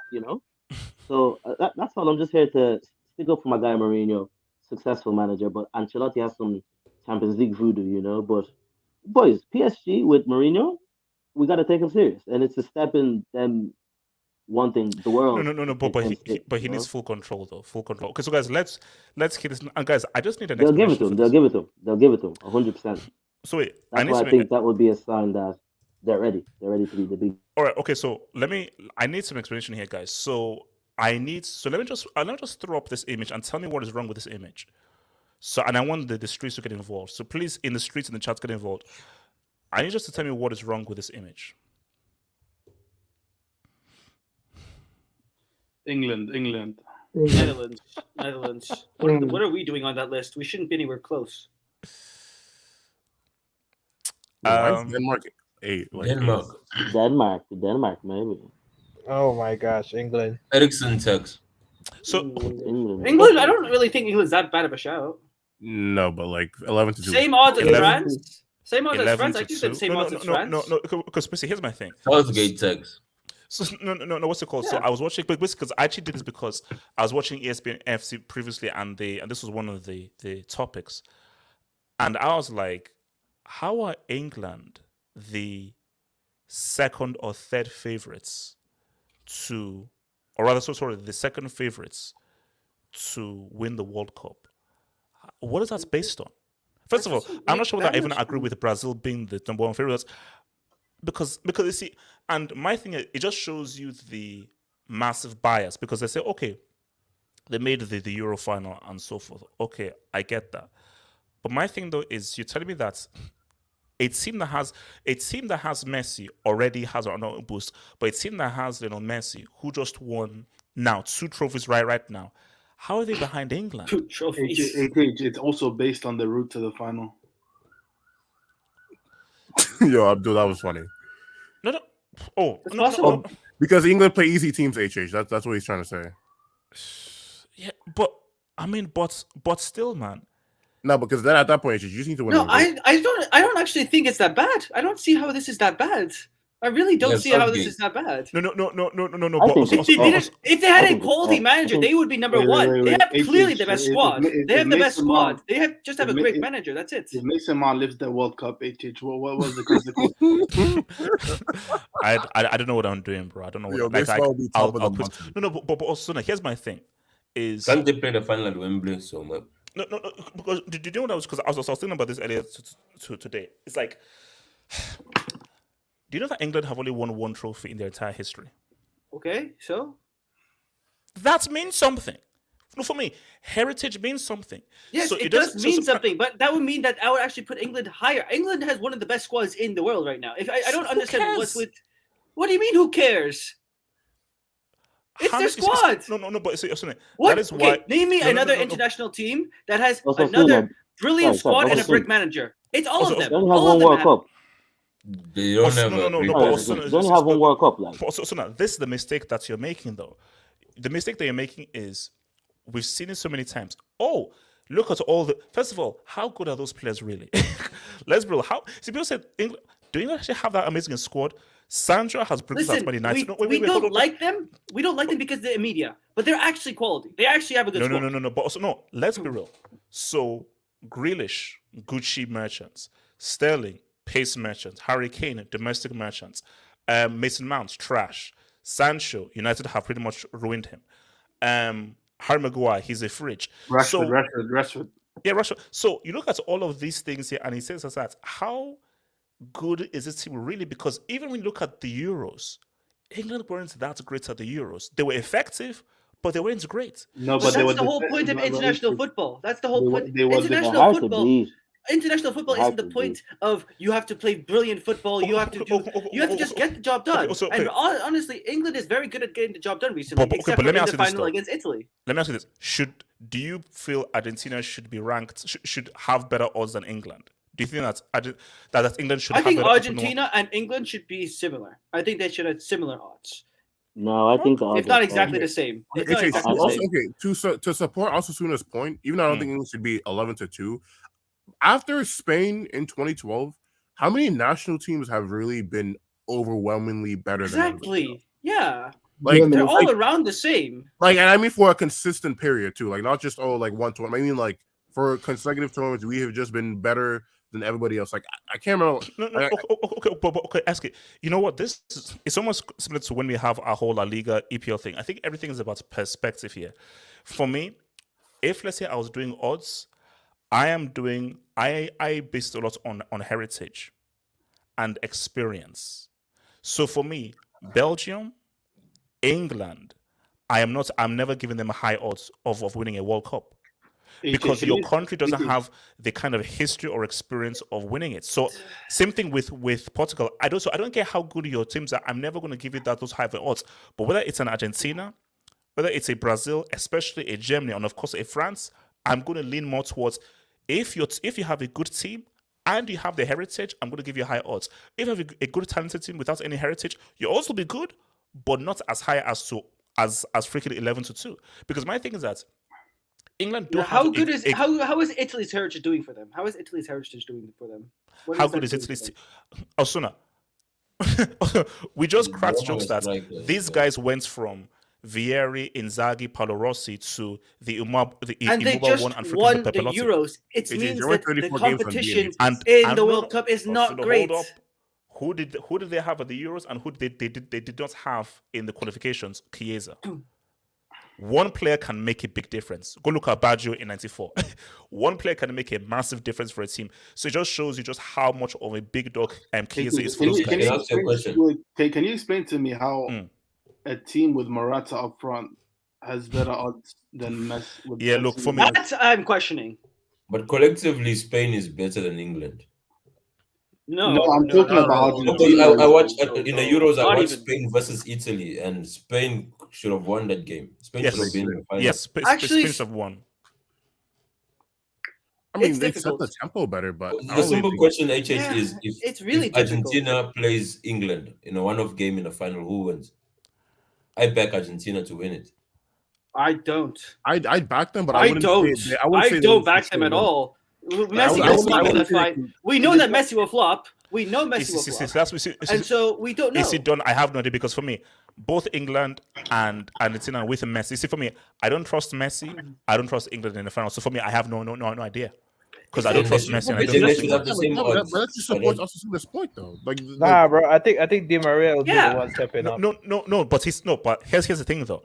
So that's all. I'm just here to stick up for my guy Mourinho, successful manager. But Ancelotti has some Champions League voodoo, But boys, PSG with Mourinho, we got to take him serious, and it's a step in them wanting the world. No. But he needs full control though. Full control. Okay, so guys, let's hit this. And guys, I just need an. They'll give it to him. They'll give it to him. They'll give it to him 100%. So wait, that's why I think that would be a sign that they're ready. They're ready to be the big. All right. Okay. So I need some explanation here, guys. So let me just throw up this image and tell me what is wrong with this image. So, and I want the streets to get involved. So please, in the streets, in the chat, get involved. I need just to tell me what is wrong with this image. England. Netherlands. What are we doing on that list? We shouldn't be anywhere close. Denmark. Denmark, maybe. Oh my gosh, England. Ericsson Turks. So England, I don't really think England's that bad of a shout. No, but like 11 to 2. Same odds as France. Same odds as France. I think the same odds as France. No. Because here's my thing. Southgate Turks. So no. What's it called? Yeah. So I was watching, because I actually did this because I was watching ESPN FC previously, and this was one of the topics, and I was like, how are England the second or third favorites the second favorites to win the World Cup? What is that based on? First of all, I'm not sure whether I even agree with Brazil being the number one favorites. Because you see, and my thing is, it just shows you the massive bias, because they say, okay, they made the Euro final and so forth. Okay, I get that. But my thing though is, you're telling me that a team that has Messi already has an boost, but a team that has Messi, who just won now, 2 trophies right now. How are they behind England? 2 trophies. It's also based on the route to the final. Yo, Abdul, that was funny. No. Oh, It's no, possible. no. Because England play easy teams, HH. That's what he's trying to say. Yeah, but I mean, but still, man. No, because then at that point, HH, you just need to win. No, I don't actually think it's that bad. I don't see how this is that bad. I really don't see how this is that bad. No. If they had a quality manager, they would be number one. They have clearly the best squad. They have the best squad. They have just have a great manager. That's it. If Mason Mount lifts the World Cup, what was the consequence? I don't know what I'm doing, bro. I don't know what. Yo, Like, I'll put. No, but also, here's my thing. Is can't they play the final at Wembley? So much. No. Because did you know what I was? Because I was thinking about this earlier today. It's like. Do you know that England have only won 1 trophy in their entire history? Okay, so? That means something. No, for me, heritage means something. Yes, so it does mean something, but that would mean that I would actually put England higher. England has one of the best squads in the world right now. If I don't understand what's with... What do you mean, who cares? It's their squad. No, but what? That is why... Name me another international team that has another brilliant squad and a brick manager. It's all of them. All of them have... They don't have they only have 1 World Cup. Like. So now, this is the mistake that you're making, though. The mistake that you're making is, we've seen it so many times. Oh, look at all the... First of all, how good are those players really? Let's be real. See, people said, do England actually have that amazing squad? Sandra has brought us Man United. We don't like them. We don't like them because they're media, but they're actually quality. They actually have a good squad. No. But also, no, let's be real. So, Grealish, Gucci merchants. Sterling, pace merchants. Harry Kane, domestic merchants. Mason Mount, trash. Sancho, United have pretty much ruined him. Harry Maguire, he's a fridge. Rashford. Yeah, Rashford. So you look at all of these things here, and he says that how good is this team really? Because even when you look at the Euros, England weren't that great at the Euros. They were effective, but they weren't great. No, but that's the whole point of international football. That's the whole point. International football. International football isn't the point of you have to play brilliant football. You have to just get the job done. And honestly, England is very good at getting the job done recently, except for in the final against Italy. Let me ask you this: do you feel Argentina should be ranked? Should have better odds than England? Do you think that England should? I think Argentina and England should be similar. I think they should have similar odds. No, I think the odds it's not exactly the same. Okay, to support Osasuna's point, even though I don't think England should be 11-2. After Spain in 2012, how many national teams have really been overwhelmingly better than England? Exactly. Yeah. Like they're all around the same. Like, and I mean for a consistent period too. Like not just like one tournament. I mean like for consecutive tournaments, we have just been better than everybody else. Like I can't remember. Okay, ask it. You know what? It's almost similar to when we have our whole La Liga EPL thing. I think everything is about perspective here. For me, if let's say I was doing odds, I based a lot on heritage and experience. So for me, Belgium, England, I'm never giving them a high odds of winning a World Cup. Because your country doesn't have the kind of history or experience of winning it. So same thing with Portugal. I don't care how good your teams are. I'm never going to give you those high odds. But whether it's an Argentina, whether it's a Brazil, especially a Germany, and of course a France, I'm going to lean more towards if you have a good team and you have the heritage, I'm going to give you high odds. If you have a good talented team without any heritage, you'll also be good, but not as high as freaking 11-2. Because my thing is that England don't how is Italy's heritage doing for them? How is Italy's heritage doing for them? How good is Italy's Osuna? We just cracked jokes that these guys went from Vieri, Inzaghi, Paolo Rossi to the and they just won the Euros. It means that the competition in the World Cup is not great. Who did they have at the Euros and who they did not have in the qualifications? Chiesa. One player can make a big difference. Go look at Baggio in '94. One player can make a massive difference for a team. So it just shows you just how much of a big dog Chiesa is for those guys. Can you explain to me how a team with Morata up front has better odds than Messi? Yeah, look, for me, that I'm questioning. But collectively, Spain is better than England. No, I'm talking about Okay, Argentina. I watched in the Euros. I Not watched even. Spain versus Italy, and Spain should have won that game. Spain Yes. should have been in the final. Yes, Actually, Spain should have won. I mean, It's they set difficult. the tempo better, but I The don't really simple think. question, HH, Yeah, is it's really if difficult. Argentina plays England in a one-off game in the final, who wins? I back Argentina to win it. I don't. I'd back them, but I I wouldn't don't. say. I wouldn't say they don't would back for them sure at win. all. I Messi would- I will would- flop I in would that say fight. they could- We know that Messi will flop. We know Messi will flop. That's what And so we don't know. Is it done? I have no idea because for me, both England and Argentina with Messi. See, for me, I don't trust Messi. I don't trust England in the final. So for me, I have no idea because I don't trust Messi and I don't trust England. But that's just supposed to also this point though. Nah, bro. I think Di Maria will be the one stepping up. No. But here's the thing though.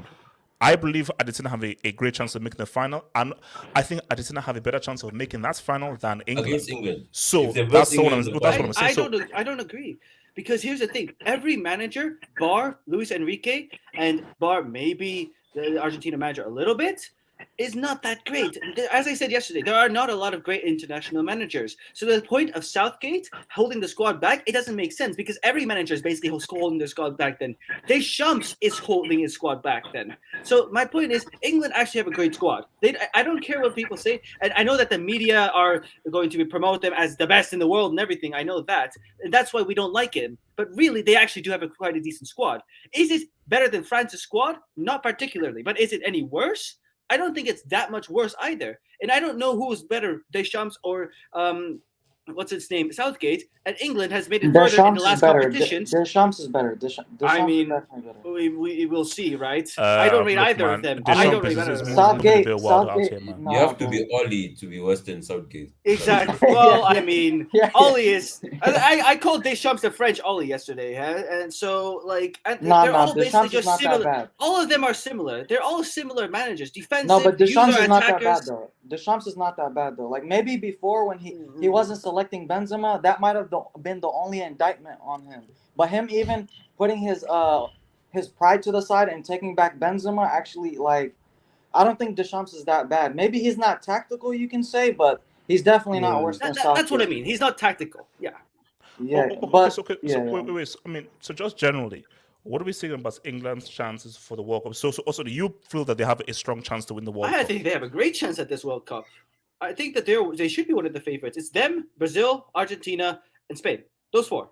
I believe Argentina have a great chance of making the final, and I think Argentina have a better chance of making that final than England. Against England. So If they that's verse what England in the I'm saying. So I don't agree. Because here's the thing. Every manager, bar Luis Enrique, and bar maybe the Argentina manager a little bit, is not that great. As I said yesterday, there are not a lot of great international managers. So the point of Southgate holding the squad back, it doesn't make sense because every manager is basically holding their squad back then. Deschamps is holding his squad back then. So my point is, England actually have a great squad. I don't care what people say. And I know that the media are going to promote them as the best in the world and everything. I know that. And that's why we don't like it. But really, they actually do have quite a decent squad. Is it better than France's squad? Not particularly. But is it any worse? I don't think it's that much worse either. And I don't know who's better, Deschamps or what's its name, Southgate. And England has made it further in the last competitions. Deschamps is better. Deschamps I mean, is definitely better. we will see, right? I don't rate either of them. I don't rate either of them. Southgate, You have to be Oli to be worse than Southgate. Exactly. Well, I mean, Oli is. I called Deschamps the French Oli yesterday, and so like they're all basically just similar. All of them are similar. They're all similar managers. Defensive. No, but Deschamps is not that attackers. bad though. Deschamps is not that bad though. Like maybe before when he wasn't selecting Benzema, that might have been the only indictment on him. But him even putting his pride to the side and taking back Benzema, actually, like, I don't think Deschamps is that bad. Maybe he's not tactical, you can say, but he's definitely not worse than Southgate. That's what I mean. He's not tactical. Yeah. Yeah, Wait. I mean, so just generally, what are we saying about England's chances for the World Cup? So also, do you feel that they have a strong chance to win the World Cup? I think they have a great chance at this World Cup. I think that they should be one of the favorites. It's them, Brazil, Argentina, and Spain. Those four.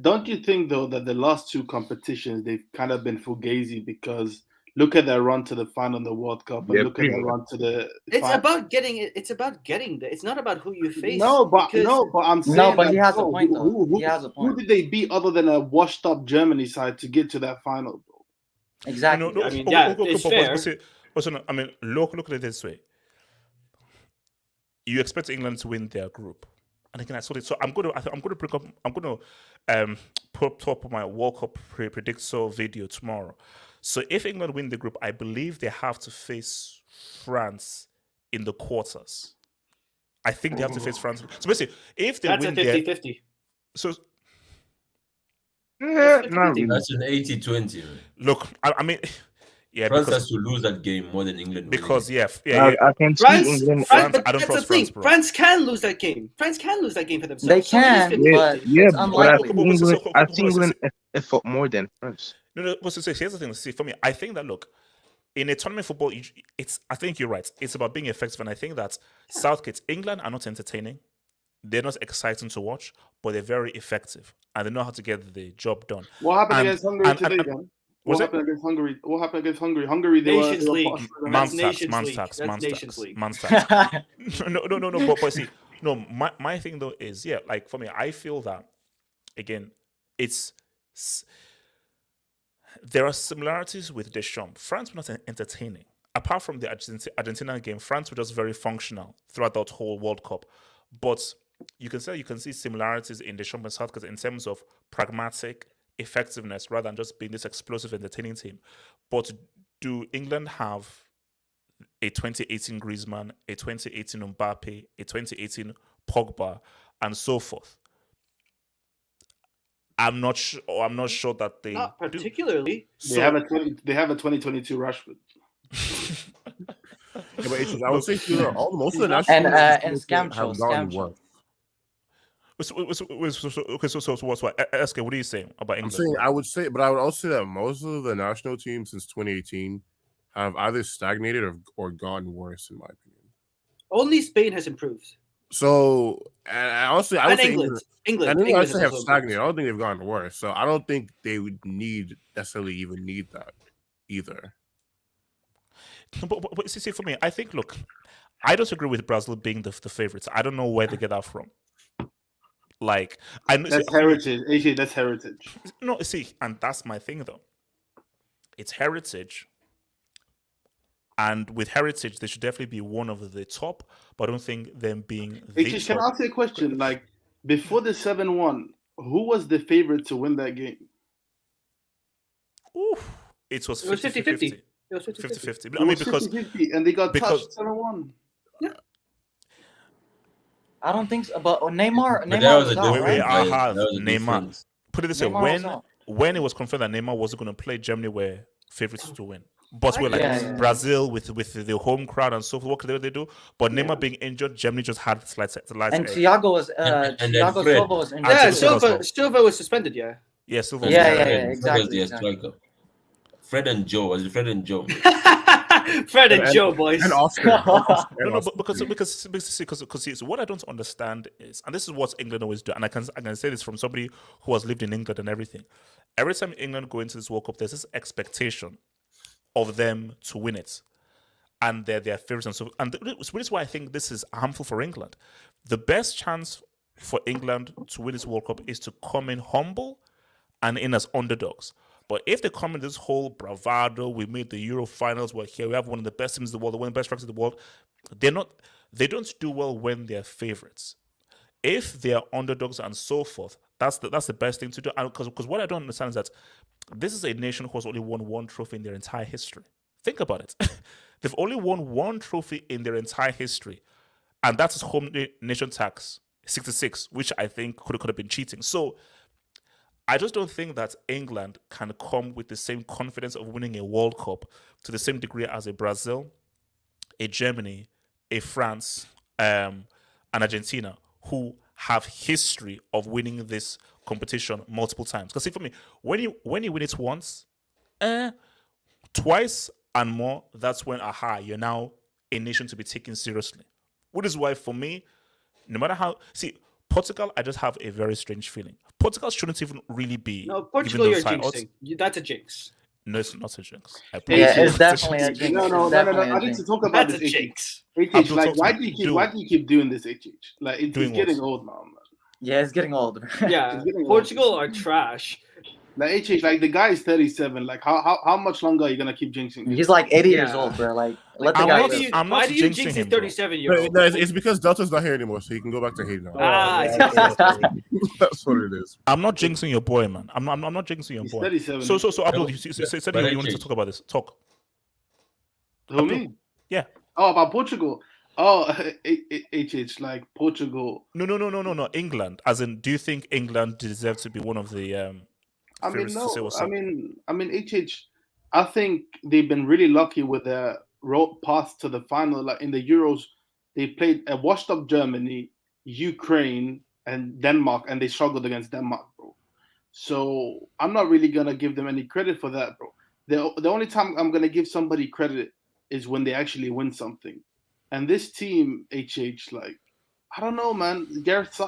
Don't you think though that the last two competitions they've kind of been fugazi because look at their run to the final in the World Cup and look at their run to the. It's about getting it. It's about getting there. It's not about who you face. But I'm saying. No, but he has a point though. He has a point. Who did they beat other than a washed-up Germany side to get to that final? Bro? Exactly. I mean, yeah, it's fair. Also, I mean, look at it this way. You expect England to win their group, and again, I saw it. So I'm going to put up my World Cup predictor video tomorrow. So if England win the group, I believe they have to face France in the quarters. I think they have to face France. So basically, if they That's win, a 50-50. So That's an 80-20. Look, I mean. Yeah, France has to lose that game more than England. Because yeah. I can see England. France, I don't trust France, bro. France can lose that game. France can lose that game for themselves. They can, but it's unlikely. I think England effort more than France. No. So here's the thing. See, for me, I think that look, in a tournament football, I think you're right. It's about being effective, and I think that Southgate, England are not entertaining. They're not exciting to watch, but they're very effective, and they know how to get the job done. What happened against Hungary today, then? What happened against Hungary? What happened against Hungary? Hungary, they Nations were League. Man's tax. No. But see, no. My thing though is like for me, I feel that again, there are similarities with Deschamps. France was not entertaining. Apart from the Argentina game, France were just very functional throughout that whole World Cup. But you can see similarities in Deschamps and Southgate in terms of pragmatic effectiveness rather than just being this explosive, entertaining team. But do England have a 2018 Griezmann, a 2018 Mbappe, a 2018 Pogba, and so forth? I'm not sure that they not particularly. They have a 2022 Rashford. I would say most of the national and Scamcho. Okay, so what's what? SK, what are you saying about England? I'm saying I would also say that most of the national teams since 2018 have either stagnated or gotten worse, in my opinion. Only Spain has improved. So, and honestly, I would say England I has say have also stagnated. improved. I don't think they've gotten worse. So I don't think they would necessarily even need that either. But see, for me, I think, look, I don't agree with Brazil being the favorites. I don't know where they get that from. Like, I know That's heritage. Actually, that's heritage. No, see, and that's my thing though. It's heritage, and with heritage, they should definitely be one of the top. But I don't think them being the Actually, top. can I ask you a question? Like before the 7-1, who was the favorite to win that game? Oof. It was 50-50. It was 50-50. I mean, because 50-50, and they got touched 7-1. Yeah. I don't think so, but Neymar was was out, right? I have Neymar. Put it this way: Neymar was out. when it was confirmed that Neymar wasn't going to play, Germany were favorites to win. But we're like Brazil with the home crowd and so forth. What could they do? But Neymar being injured, Germany just had slight And edge. Thiago was Thiago Silva was injured. Yeah, Silva was suspended. Yeah. Yeah, Silva. Yeah, exactly. Fred and Joe. Was it Fred and Joe? Fred and Joe, boys. And Oscar. No, but because what I don't understand is, and this is what England always do, and I can say this from somebody who has lived in England and everything. Every time England go into this World Cup, there's this expectation of them to win it, and they're their favorites, and so. And this is why I think this is harmful for England. The best chance for England to win this World Cup is to come in humble and in as underdogs. But if they come in this whole bravado, we made the Euro finals, we're here, we have one of the best teams in the world, one of the best strikers in the world, they don't do well when they're favorites. If they're underdogs and so forth, that's the best thing to do. Because what I don't understand is that this is a nation who has only won one trophy in their entire history. Think about it. They've only won one trophy in their entire history. And that's home nation tax, 66, which I think could have been cheating. So I just don't think that England can come with the same confidence of winning a World Cup to the same degree as a Brazil, a Germany, a France, and Argentina, who have history of winning this competition multiple times. Because see, for me, when you win it once, twice and more, that's when you're now a nation to be taken seriously. Which is why, for me, no matter how Portugal, I just have a very strange feeling. Portugal shouldn't even really be. No, Portugal, you're jinxing. That's a jinx. No, it's not a jinx. It's definitely a jinx. No. I need to talk about that's this. A jinx. HH, like, why do you keep doing this, HH? Like, it's getting old now, man. Yeah, it's getting old. Yeah, Portugal are trash. Like HH, like the guy is 37. Like, how much longer are you gonna keep jinxing him? He's like 80 years old, bro. Like, let the guy. Why do you jinx a 37-year-old? It's because Delta's not here anymore, so he can go back to Hayden now. That's what it is. I'm not jinxing your boy, man. I'm not jinxing your boy. 37. So Abdul, you said you wanted to talk about this. Talk. Who, me? Yeah. Oh, about Portugal. Oh, HH, like Portugal. No. England. As in, do you think England deserves to be one of the? I mean, no. I mean, HH. I think they've been really lucky with their road path to the final. Like in the Euros, they played a washed-up Germany, Ukraine, and Denmark, and they struggled against Denmark, bro. So I'm not really gonna give them any credit for that, bro. The only time I'm gonna give somebody credit is when they actually win something. And this team, HH, like, I don't know, man. Gareth,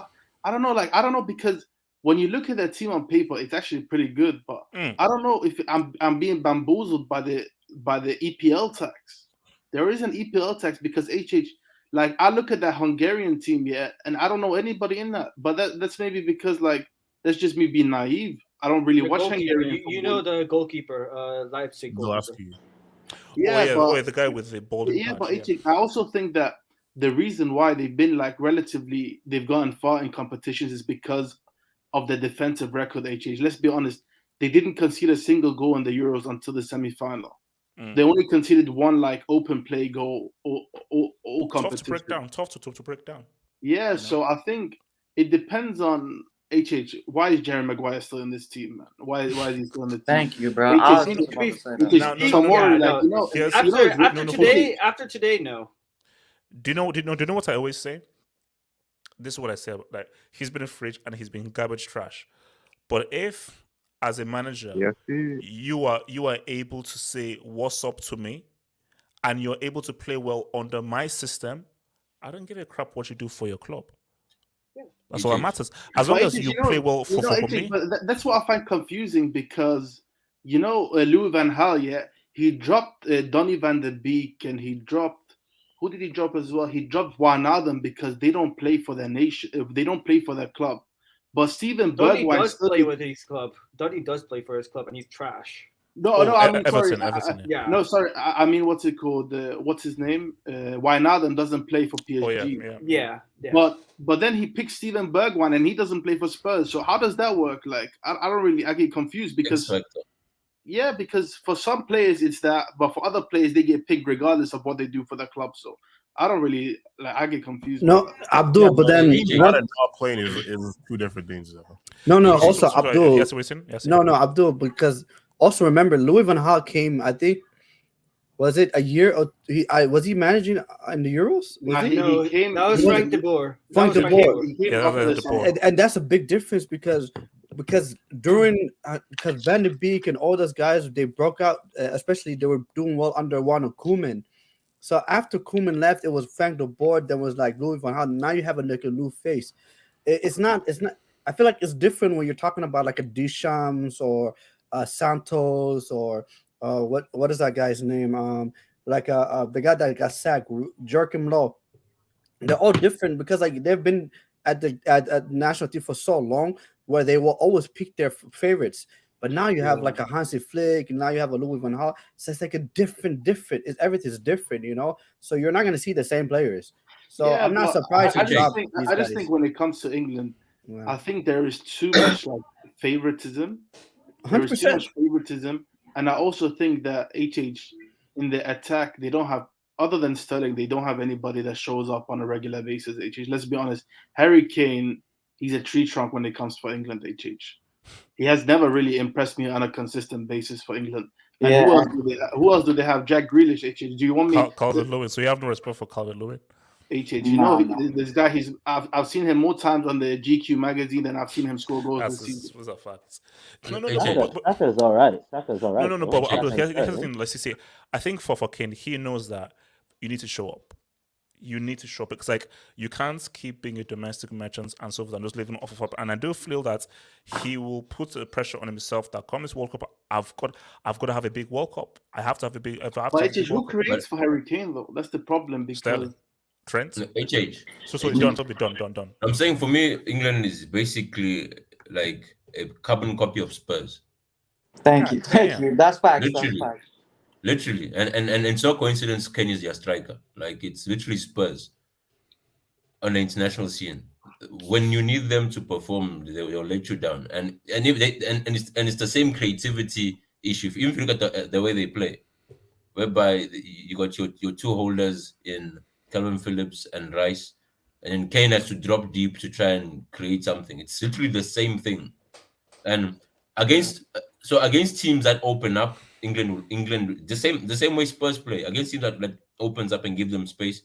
I don't know, because when you look at that team on paper, it's actually pretty good. But I don't know if I'm being bamboozled by the EPL tax. There is an EPL tax because HH, like, I look at that Hungarian team, and I don't know anybody in that. But that's maybe because, like, that's just me being naive. I don't really watch Hungarian. You know the goalkeeper, Leipzig goalkeeper. Yeah, the guy with the bald. Yeah, but I also think that the reason why they've been they've gone far in competitions is because of the defensive record. Let's be honest, they didn't concede a single goal in the Euros until the semi-final. They only conceded one open play goal all competition. Tough to break down. Yeah, so I think it depends on. Why is Jerry Maguire still in this team, man? Why is he still in the team? Thank you, bro. After today, no. Do you know what I always say? this is what I say about that. He's been a fridge and he's been garbage trash. But if, as a manager, you are able to say what's up to me, and you're able to play well under my system, I don't give a crap what you do for your club. That's all that matters. As long as you play well for me. But that's what I find confusing because Louis van Gaal, he dropped Donny van de Beek and he dropped. Who did he drop as well? He dropped Wijnaldum because they don't play for their nation. They don't play for their club. But Steven Donny Bergwijn does play with his club. Donny does play for his club, and he's trash. I mean, Everton, sorry. yeah. No, sorry. I mean, what's it called? What's his name? Wijnaldum doesn't play for PSG. Yeah. But then he picks Steven Bergwijn and he doesn't play for Spurs. So how does that work? Like, I get confused because because for some players it's that, but for other players they get picked regardless of what they do for their club. So I don't really I get confused. No, Abdul, but then not playing is two different things though. No. Also, Abdul. Yes, Wilson. Yes. No, Abdul, because also remember Louis van Gaal came. I think was it a year? Or was he managing in the Euros? He came. That was Frank de Boer. And that's a big difference because during because Van de Beek and all those guys they broke out, especially they were doing well under Ronald Koeman. So after Koeman left, it was Frank de Boer. Then was like Louis van Gaal. Now you have a new face. It's not. I feel like it's different when you're talking about like a Deschamps or Santos or what is that guy's name? The guy that got sacked, Joachim Low. They're all different because like they've been at the national team for so long where they will always pick their favorites. But now you have like a Hansi Flick, and now you have a Louis van Gaal. So it's like a different. Everything's different, So you're not going to see the same players. So I'm not surprised. I just think when it comes to England, I think there is too much like favoritism. There is too much favoritism, and I also think that HH in the attack they don't have, other than Sterling, they don't have anybody that shows up on a regular basis. HH, let's be honest, Harry Kane, he's a tree trunk when it comes for England. HH. He has never really impressed me on a consistent basis for England. And who else do they have? Jack Grealish. HH. Do you want me? Calvert-Lewin. So you have no respect for Calvert-Lewin. HH. This guy. I've seen him more times on the GQ magazine than I've seen him score goals this season. Those are facts. Saka's all right. No. But Abdul, here's the thing. Let's just say, I think for Kane, he knows that you need to show up. You need to show up because like you can't keep being a domestic merchant and so forth and just living off of up. And I do feel that he will put the pressure on himself that come this World Cup, I've got to have a big World Cup. I have to have a big. But who creates for Harry Kane though? That's the problem because Sterling. Trent. HH. So done. I'm saying for me, England is basically like a carbon copy of Spurs. Thank you. That's facts. Literally, and it's no coincidence Kane is their striker. Like it's literally Spurs on the international scene. When you need them to perform, they'll let you down. And if they and it's the same creativity issue. Even if you look at the way they play, whereby you got your two holders in Calvin Phillips and Rice, and then Kane has to drop deep to try and create something. It's literally the same thing. And against teams that open up. England the same way Spurs play against teams that opens up and give them space,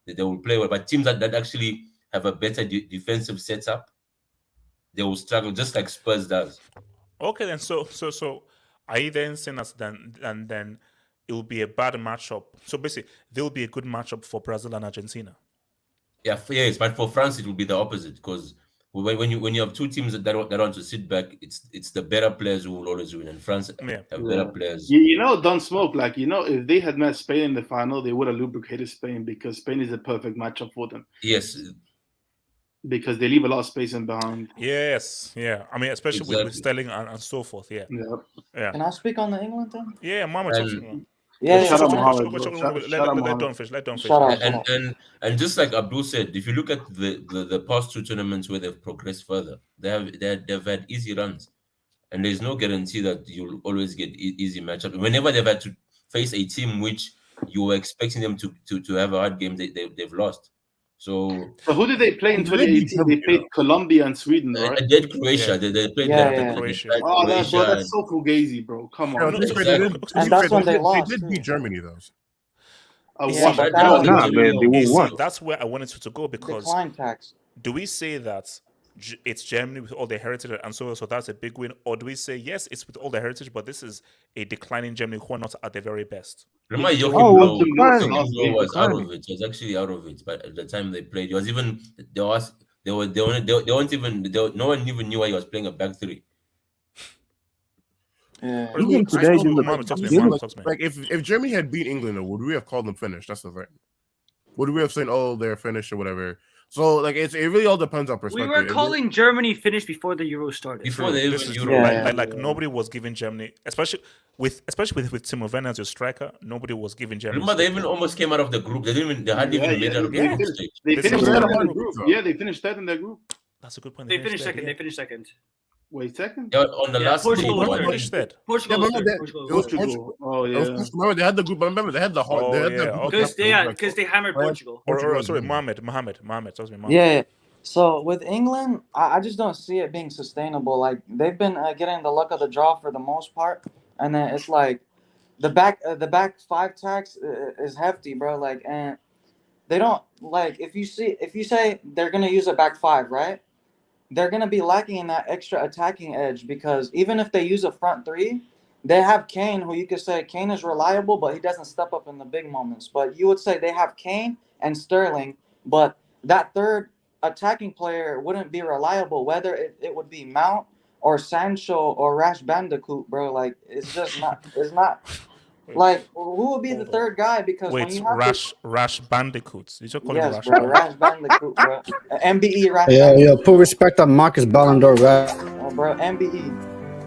they will play well. But teams that actually have a better defensive setup, they will struggle just like Spurs does. Okay, then so are you then saying that then it will be a bad matchup? So basically, there will be a good matchup for Brazil and Argentina. Yes, but for France it will be the opposite because when you have two teams that want to sit back, it's the better players who will always win, and France have better players. Don't smoke. Like if they had met Spain in the final, they would have lubricated Spain because Spain is a perfect matchup for them. Yes, because they leave a lot of space in behind. Yes, yeah. I mean, especially with Sterling and so forth. Yeah. Can I speak on the England thing? Yeah, Mama talking. Let Don fish. And just like Abdul said, if you look at the past two tournaments where they've progressed further, they've had easy runs, and there's no guarantee that you'll always get easy matchup. Whenever they've had to face a team which you were expecting them to have a hard game, they've lost. So who did they play in 2018? They played Colombia and Sweden, right? They did Croatia. They played Croatia. Oh, that's so fugazi, bro. Come on. And that's when they lost. They did beat Germany, though. That's where I wanted to go because decline tax. do we say that it's Germany with all the heritage and so that's a big win, or do we say yes, it's with all the heritage, but this is a declining Germany who are not at the very best? Remember, Oh, well, declining. Joachim Low was out of it. He was actually out of it. But at the time they played, he was even they weren't even no one even knew why he was playing a back three. Yeah. Even today, like if Germany had beat England, would we have called them finished? That's the thing. Would we have said, "Oh, they're finished" or whatever? So like it really all depends on perspective. We were calling Germany finished before the Euro started. Before the Euro, like nobody was giving Germany, especially with Timo Werner as your striker, nobody was giving Germany. Remember, they even almost came out of the group. They hadn't even made out of the group stage. They finished third in the group. Yeah, they finished third in their group. That's a good point. They finished second. They finished second. Wait, second? Yeah, on the last Portugal day, finished third. Portugal. Oh yeah. Remember they had the group. Remember they had the hard. Because they hammered Portugal. Sorry, Mohamed. Talk to me, Yeah. So with England, I just don't see it being sustainable. Like they've been getting the luck of the draw for the most part, and then it's like the back five tax is hefty, bro. Like, and they don't like if you say they're gonna use a back five, right? They're going to be lacking in that extra attacking edge because even if they use a front three, they have Kane, who you could say Kane is reliable, but he doesn't step up in the big moments. But you would say they have Kane and Sterling, but that third attacking player wouldn't be reliable, whether it would be Mount or Sancho or Rash Bandicoot, bro. Like, it's just not – it's not – like, who would be the third guy? Because when you have Rash Bandicoots. Did you call yes, him bro, Rash Bandicoot, bro. MBE Rash Yeah, Bandicoot. put respect on Marcus Ballon d'Or, right? Oh, bro, MBE.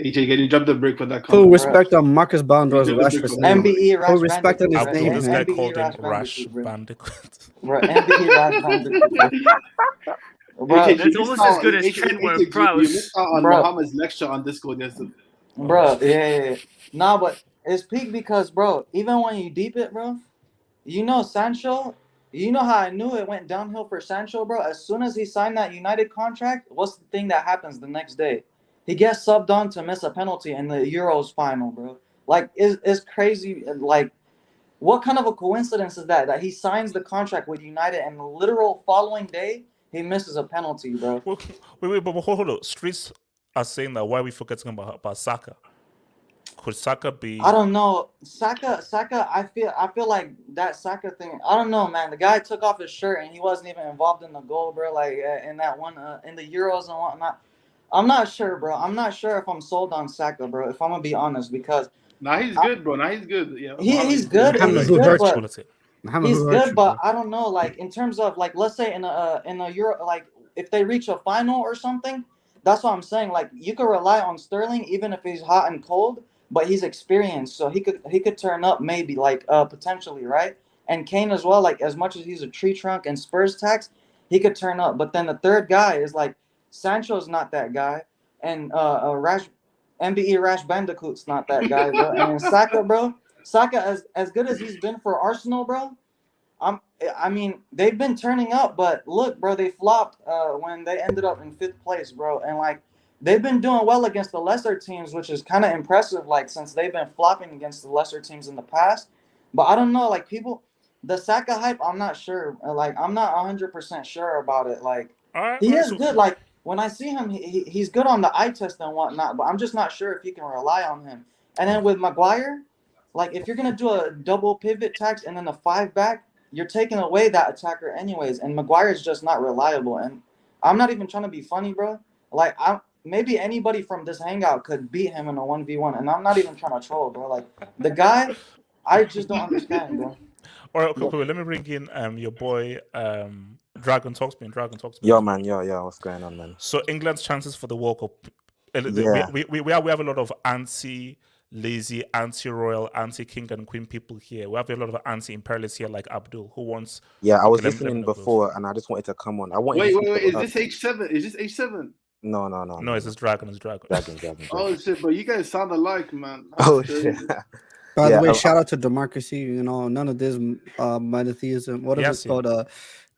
AJ, can you drop the break for that? Put respect on Marcus Ballon d'Or's Rash for MBE Rash Put respect on his name, This man. guy called him Rash Bandicoot. Bro, MBE Rash Bandicoot. Bro, that's almost as good as Trentware Prowse. You missed out on Mohammed's lecture on Discord yesterday. Bro, yeah. Nah, but it's peak because, bro, even when you deep it, bro, you know Sancho, you know how I knew it went downhill for Sancho, bro? As soon as he signed that United contract, what's the thing that happens the next day? He gets subbed on to miss a penalty in the Euros final, bro. Like, it's crazy. Like, what kind of a coincidence is that he signs the contract with United and the literal following day, he misses a penalty, bro? Wait, but hold on. Streets are saying that why are we forgetting about Saka? Could Saka be? I don't know. Saka. I feel like that Saka thing. I don't know, man. The guy took off his shirt and he wasn't even involved in the goal, bro. Like in that one in the Euros and whatnot. I'm not sure, bro. I'm not sure if I'm sold on Saka, bro. If I'm gonna be honest, because he's good, bro. He's good. Yeah, he's good. He's good, but I don't know. Like in terms of like, let's say in a Euro, like if they reach a final or something, that's what I'm saying. Like you could rely on Sterling even if he's hot and cold. But he's experienced, so he could turn up maybe, like potentially, right? And Kane as well, like as much as he's a tree trunk and Spurs tax, he could turn up. But then the third guy is like Sancho's not that guy, and MBE Rash Bandicoot's not that guy, bro. And Saka, as good as he's been for Arsenal, bro. I mean, they've been turning up, but look, bro, they flopped when they ended up in 5th place, bro, and like. They've been doing well against the lesser teams, which is kind of impressive, like, since they've been flopping against the lesser teams in the past. But I don't know, like, the Saka hype, I'm not sure. Like, I'm not 100% sure about it. Like, he is good. Like, when I see him, he's good on the eye test and whatnot, but I'm just not sure if you can rely on him. And then with Maguire, like, if you're going to do a double pivot tax and then a 5-back, you're taking away that attacker anyways. And Maguire is just not reliable. And I'm not even trying to be funny, bro. Like, maybe anybody from this hangout could beat him in a 1v1, and I'm not even trying to troll, bro. Like, the guy, I just don't understand, bro. All right, cool. Let me bring in your boy, Dragon Talks Me. Yo, man, what's going on, man? So, England's chances for the World Cup. Yeah. We have a lot of anti-lazy, anti-royal, anti-king and queen people here. We have a lot of anti-imperialists here, like Abdul, who wants... Yeah, I was listening before, and I just wanted to come on. Wait, is this H7? Is this H7? No. No, it's Dragon. Dragon. Oh shit, but you guys sound alike, man. Oh shit. By the way, shout out to democracy. You know, none of this monotheism. What is it called?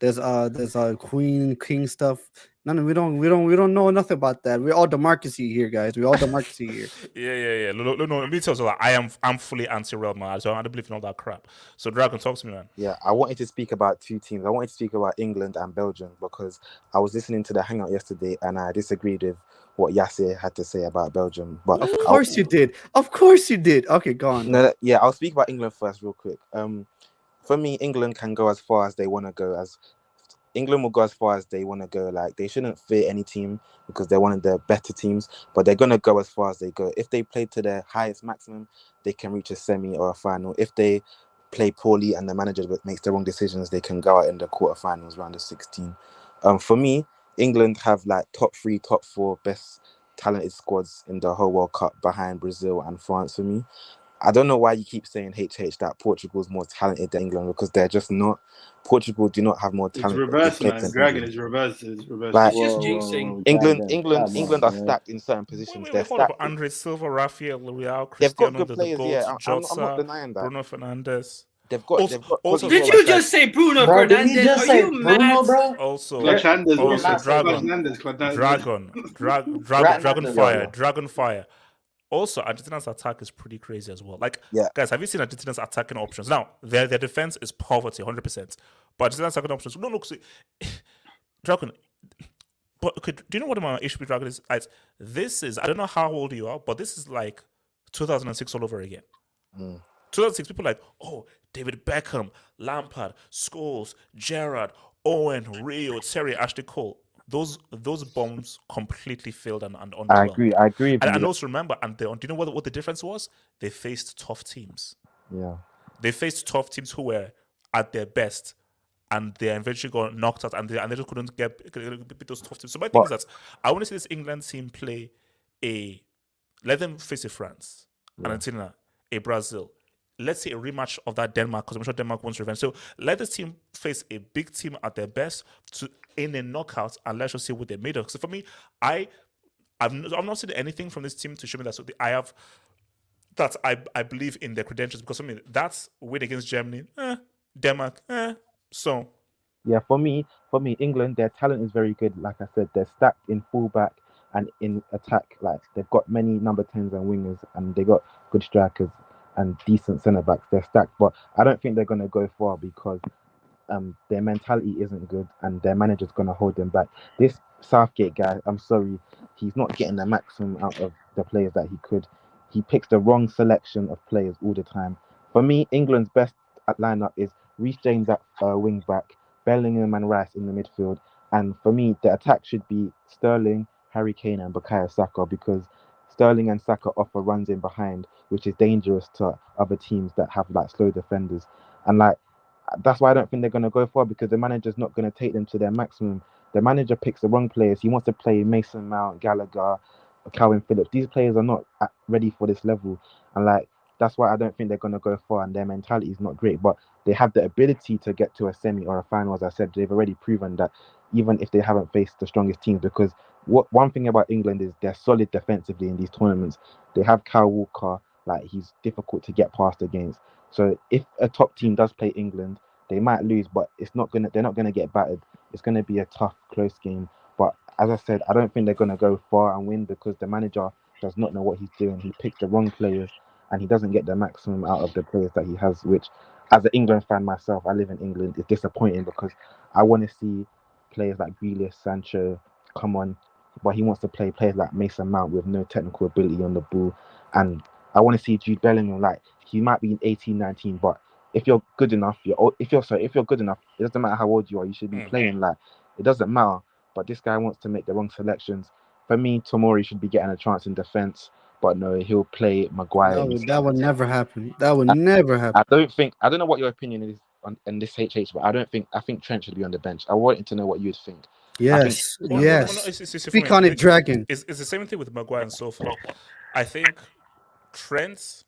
there's queen king stuff. None. We don't know nothing about that. We're all democracy here, guys. We're all democracy here. Yeah. No. Let me tell you, like, I'm fully anti-Real Madrid, so I don't believe in all that crap. So, Dragon, talk to me, man. Yeah, I wanted to speak about two teams. I wanted to speak about England and Belgium because I was listening to the Hangout yesterday and I disagreed with what Yasser had to say about Belgium. But Of course you did. Of course you did. Okay, go on. No, yeah, I'll speak about England first, real quick. For me, England can go as far as they want to go. As England will go as far as they want to go. Like, they shouldn't fear any team because they're one of the better teams, but they're gonna go as far as they go. If they play to their highest maximum, they can reach a semi or a final. If they play poorly and the manager makes the wrong decisions, they can go out in the quarterfinals, round of 16. For me, England have like top 3, top 4 best talented squads in the whole World Cup behind Brazil and France for me. I don't know why you keep saying HH that Portugal is more talented than England because they're just not. Portugal do not have more It's talented reverse, players man. than Dragon England. is reverse. It's reverse. Like, It's just jinxing. England are stacked in certain positions. They're Hold up. stacked. Andre Silva, Rafael, Leao, They've got Cristiano, good the players, GOAT, yeah. I'm not Jota, denying that. Bruno Fernandes. They've got Also, Did you just say Bruno Bro, did he Fernandes? just Are say you Bruno, mad? bro? Also, Fernandes, He did not say Dragon Fire. Also, Argentina's attack is pretty crazy as well. Like, yeah, guys, have you seen Argentina's attacking options? Now, their defense is poverty, 100%. But Argentina's attacking options, no, look, see, Dragon. But okay, do you know what my issue with Dragon is? This is, I don't know how old you are, but this is like 2006 all over again. 2006, people like, oh, David Beckham, Lampard, Scholes, Gerrard, Owen, Rio, Serie, Ashley Cole. Those bombs completely failed and underwhelmed. I agree with and you. also remember, do you know what the difference was? They faced tough teams. Yeah. They faced tough teams who were at their best, and they eventually got knocked out, and they just couldn't beat those tough teams. So my thing is that I want to see this England team play let them face a France, Argentina, a Brazil. Let's say a rematch of that Denmark, because I'm sure Denmark wants revenge. So let this team face a big team at their best in a knockout, and let's just see what they're made of. So for me, I've not seen anything from this team to show me that. So I believe in their credentials, because for me, that's win against Germany, Denmark, so. Yeah, for me, England, their talent is very good. Like I said, they're stacked in fullback and in attack. Like, they've got many number 10s and wingers, and they got good strikers and decent centre backs. They're stacked, but I don't think they're going to go far because their mentality isn't good and their manager's going to hold them back. This Southgate guy, I'm sorry, he's not getting the maximum out of the players that he could. He picks the wrong selection of players all the time. For me, England's best lineup is Reece James at wing back, Bellingham and Rice in the midfield, and for me, the attack should be Sterling, Harry Kane, and Bukayo Saka, because Sterling and Saka offer runs in behind, which is dangerous to other teams that have like slow defenders. And like, that's why I don't think they're going to go far, because the manager's not going to take them to their maximum. The manager picks the wrong players. He wants to play Mason Mount, Gallagher, Calvin Phillips. These players are not ready for this level, and like, that's why I don't think they're going to go far, and their mentality is not great. But they have the ability to get to a semi or a final. As I said, they've already proven that, even if they haven't faced the strongest teams. Because one thing about England is they're solid defensively in these tournaments. They have Kyle Walker, like, he's difficult to get past against. So if a top team does play England, they might lose, but they're not gonna get battered. It's gonna be a tough, close game. But as I said, I don't think they're gonna go far and win, because the manager does not know what he's doing. He picks the wrong players, and he doesn't get the maximum out of the players that he has, which, as an England fan myself, I live in England, is disappointing, because I want to see players like Grealish, Sancho come on, but he wants to play players like Mason Mount with no technical ability on the ball. And I want to see Jude Bellingham, like, he might be 18, 19, but if you're good enough, if you're good enough, it doesn't matter how old you are, you should be playing. Like, it doesn't matter. But this guy wants to make the wrong selections. For me, Tomori should be getting a chance in defense, but no, he'll play Maguire. That would never happen. That would never happen. I don't know what your opinion is on this HH, but I think Trent should be on the bench. I wanted to know what you'd think. Yes. Speak on it, Dragon. It's the same thing with Maguire and so forth. I think Trent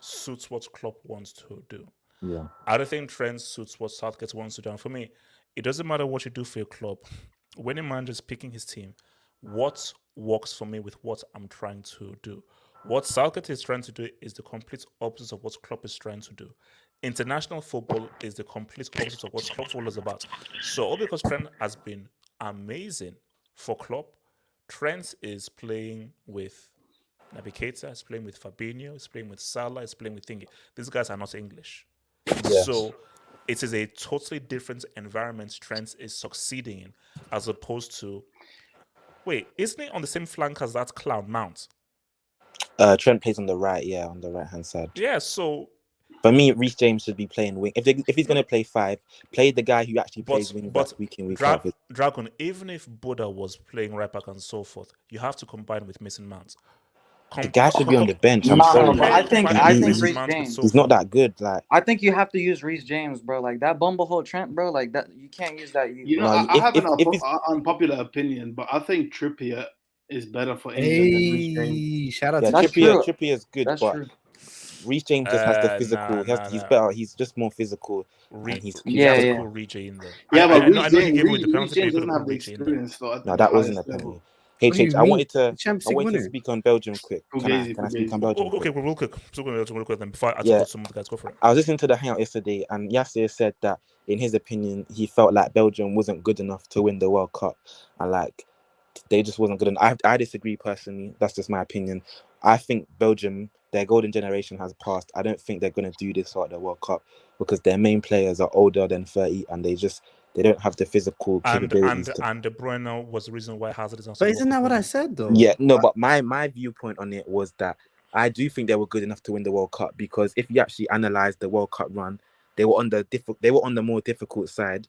suits what Klopp wants to do. Yeah. I don't think Trent suits what Southgate wants to do. And for me, it doesn't matter what you do for your club. When a manager is picking his team, what works for me with what I'm trying to do. What Southgate is trying to do is the complete opposite of what Klopp is trying to do. international football is the complete opposite of what club football is about. So all because Trent has been amazing for club, Trent is playing with Naby Keita, is playing with Fabinho, is playing with Salah, is playing with Thingy. These guys are not English. Yes. So it is a totally different environment Trent is succeeding in, as opposed to, wait, isn't it on the same flank as that clown Mount? Trent plays on the right, yeah, on the right hand side. Yeah, so for me, Reece James should be playing wing. If he's going to play 5, play the guy who actually plays wing back week in, week out. Dragon, even if Buddha was playing right back and so forth, you have to combine with Mason Mount. The guy should be on the bench. I'm No, sorry. but I think Reece James. He's not that good. Like, I think you have to use Reece James, bro. Like that bumblefoot Trent, bro. Like that, you can't use that. You know, I have an unpopular opinion, but I think Trippier is better for England than Reece James. Shout out to Trippier is good, That's but true. Reece James just has the physical. He's better. He's just more physical. He's physical in there. Yeah, but I know he gave away the Reece penalty. James doesn't have the experience. No, that wasn't a penalty. HH, I wanted to speak on Belgium quick. Can I speak on Belgium? Okay, real quick. Real quick. Then before I talk to some of the guys, go for it. I was listening to the Hangout yesterday, and Yasser said that in his opinion, he felt like Belgium wasn't good enough to win the World Cup, and like they just wasn't good enough. I disagree personally. That's just my opinion. I think Belgium, their golden generation has passed. I don't think they're going to do this at the World Cup because their main players are older than 30, and they don't have the physical capabilities. And De Bruyne was the reason why Hazard is on. But isn't that what I said though? Yeah, no, but my viewpoint on it was that I do think they were good enough to win the World Cup because if you actually analyze the World Cup run, they were on the more difficult side.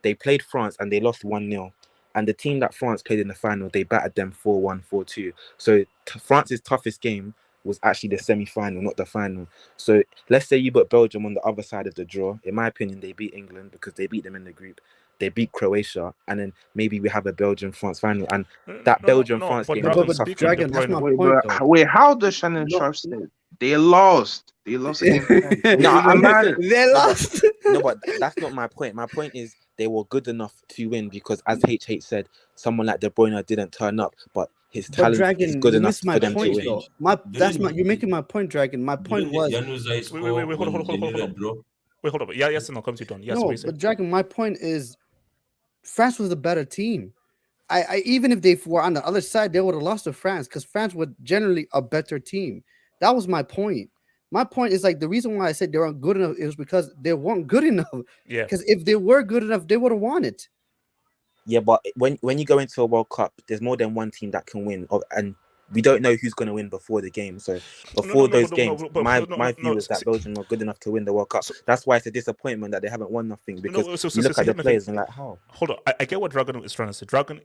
They played France and they lost 1-0. And the team that France played in the final, they battered them 4-1, 4-2. So France's toughest game was actually the semi-final, not the final. So let's say you put Belgium on the other side of the draw. In my opinion, they beat England because they beat them in the group. They beat Croatia, and then maybe we have a Belgium-France final. And that Belgium-France game was tough. Dragon, that's my point. Wait, how does Shannon Sharp say they lost? They lost against They lost. No, but that's not my point. My point is they were good enough to win because, as HH said, someone like De Bruyne didn't turn up, but his talent is good enough for them to win. You're making my point, Dragon. My point was. Wait, hold on. Yeah, yes, and I'll come to you, Don. Yes, no, but Dragon, my point is, France was the better team. I even if they were on the other side, they would have lost to France because France was generally a better team. That was my point. My point is like the reason why I said they weren't good enough is because they weren't good enough. Yeah. Because if they were good enough, they would have won it. Yeah, but when you go into a World Cup, there's more than one team that can win, and we don't know who's going to win before the game. So before those games, my view is that Belgium are good enough to win the World Cup. That's why it's a disappointment that they haven't won nothing because you look at the players and like, how? Hold on, I get what Dragon is trying to say. Dragon,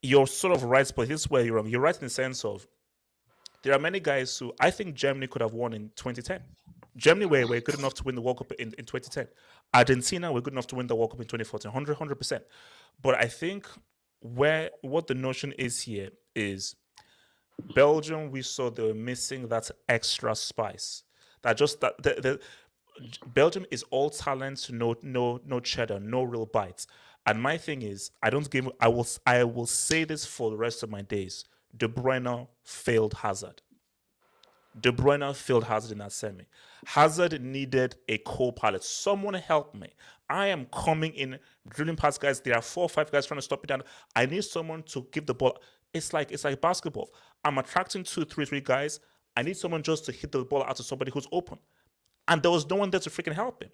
you're sort of right, but here's where you're wrong. You're right in the sense of there are many guys who I think Germany could have won in 2010. Germany were good enough to win the World Cup in 2010. Argentina were good enough to win the World Cup in 2014, 100%. But I think what the notion is here is Belgium, we saw they were missing that extra spice. Belgium is all talent, no cheddar, no real bites. And my thing is, I will say this for the rest of my days. De Bruyne failed Hazard. De Bruyne failed Hazard in that semi. Hazard needed a co-pilot. Someone help me. I am coming in, drilling past guys. There are 4 or 5 guys trying to stop it down. I need someone to give the ball. It's like basketball. I'm attracting 2, 3 guys. I need someone just to hit the ball out to somebody who's open. And there was no one there to freaking help him.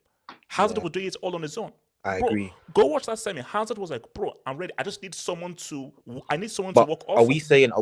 Hazard was doing it all on his own. I agree. Go watch that semi. Hazard was like, bro, I'm ready. I just need someone to walk off. Are we saying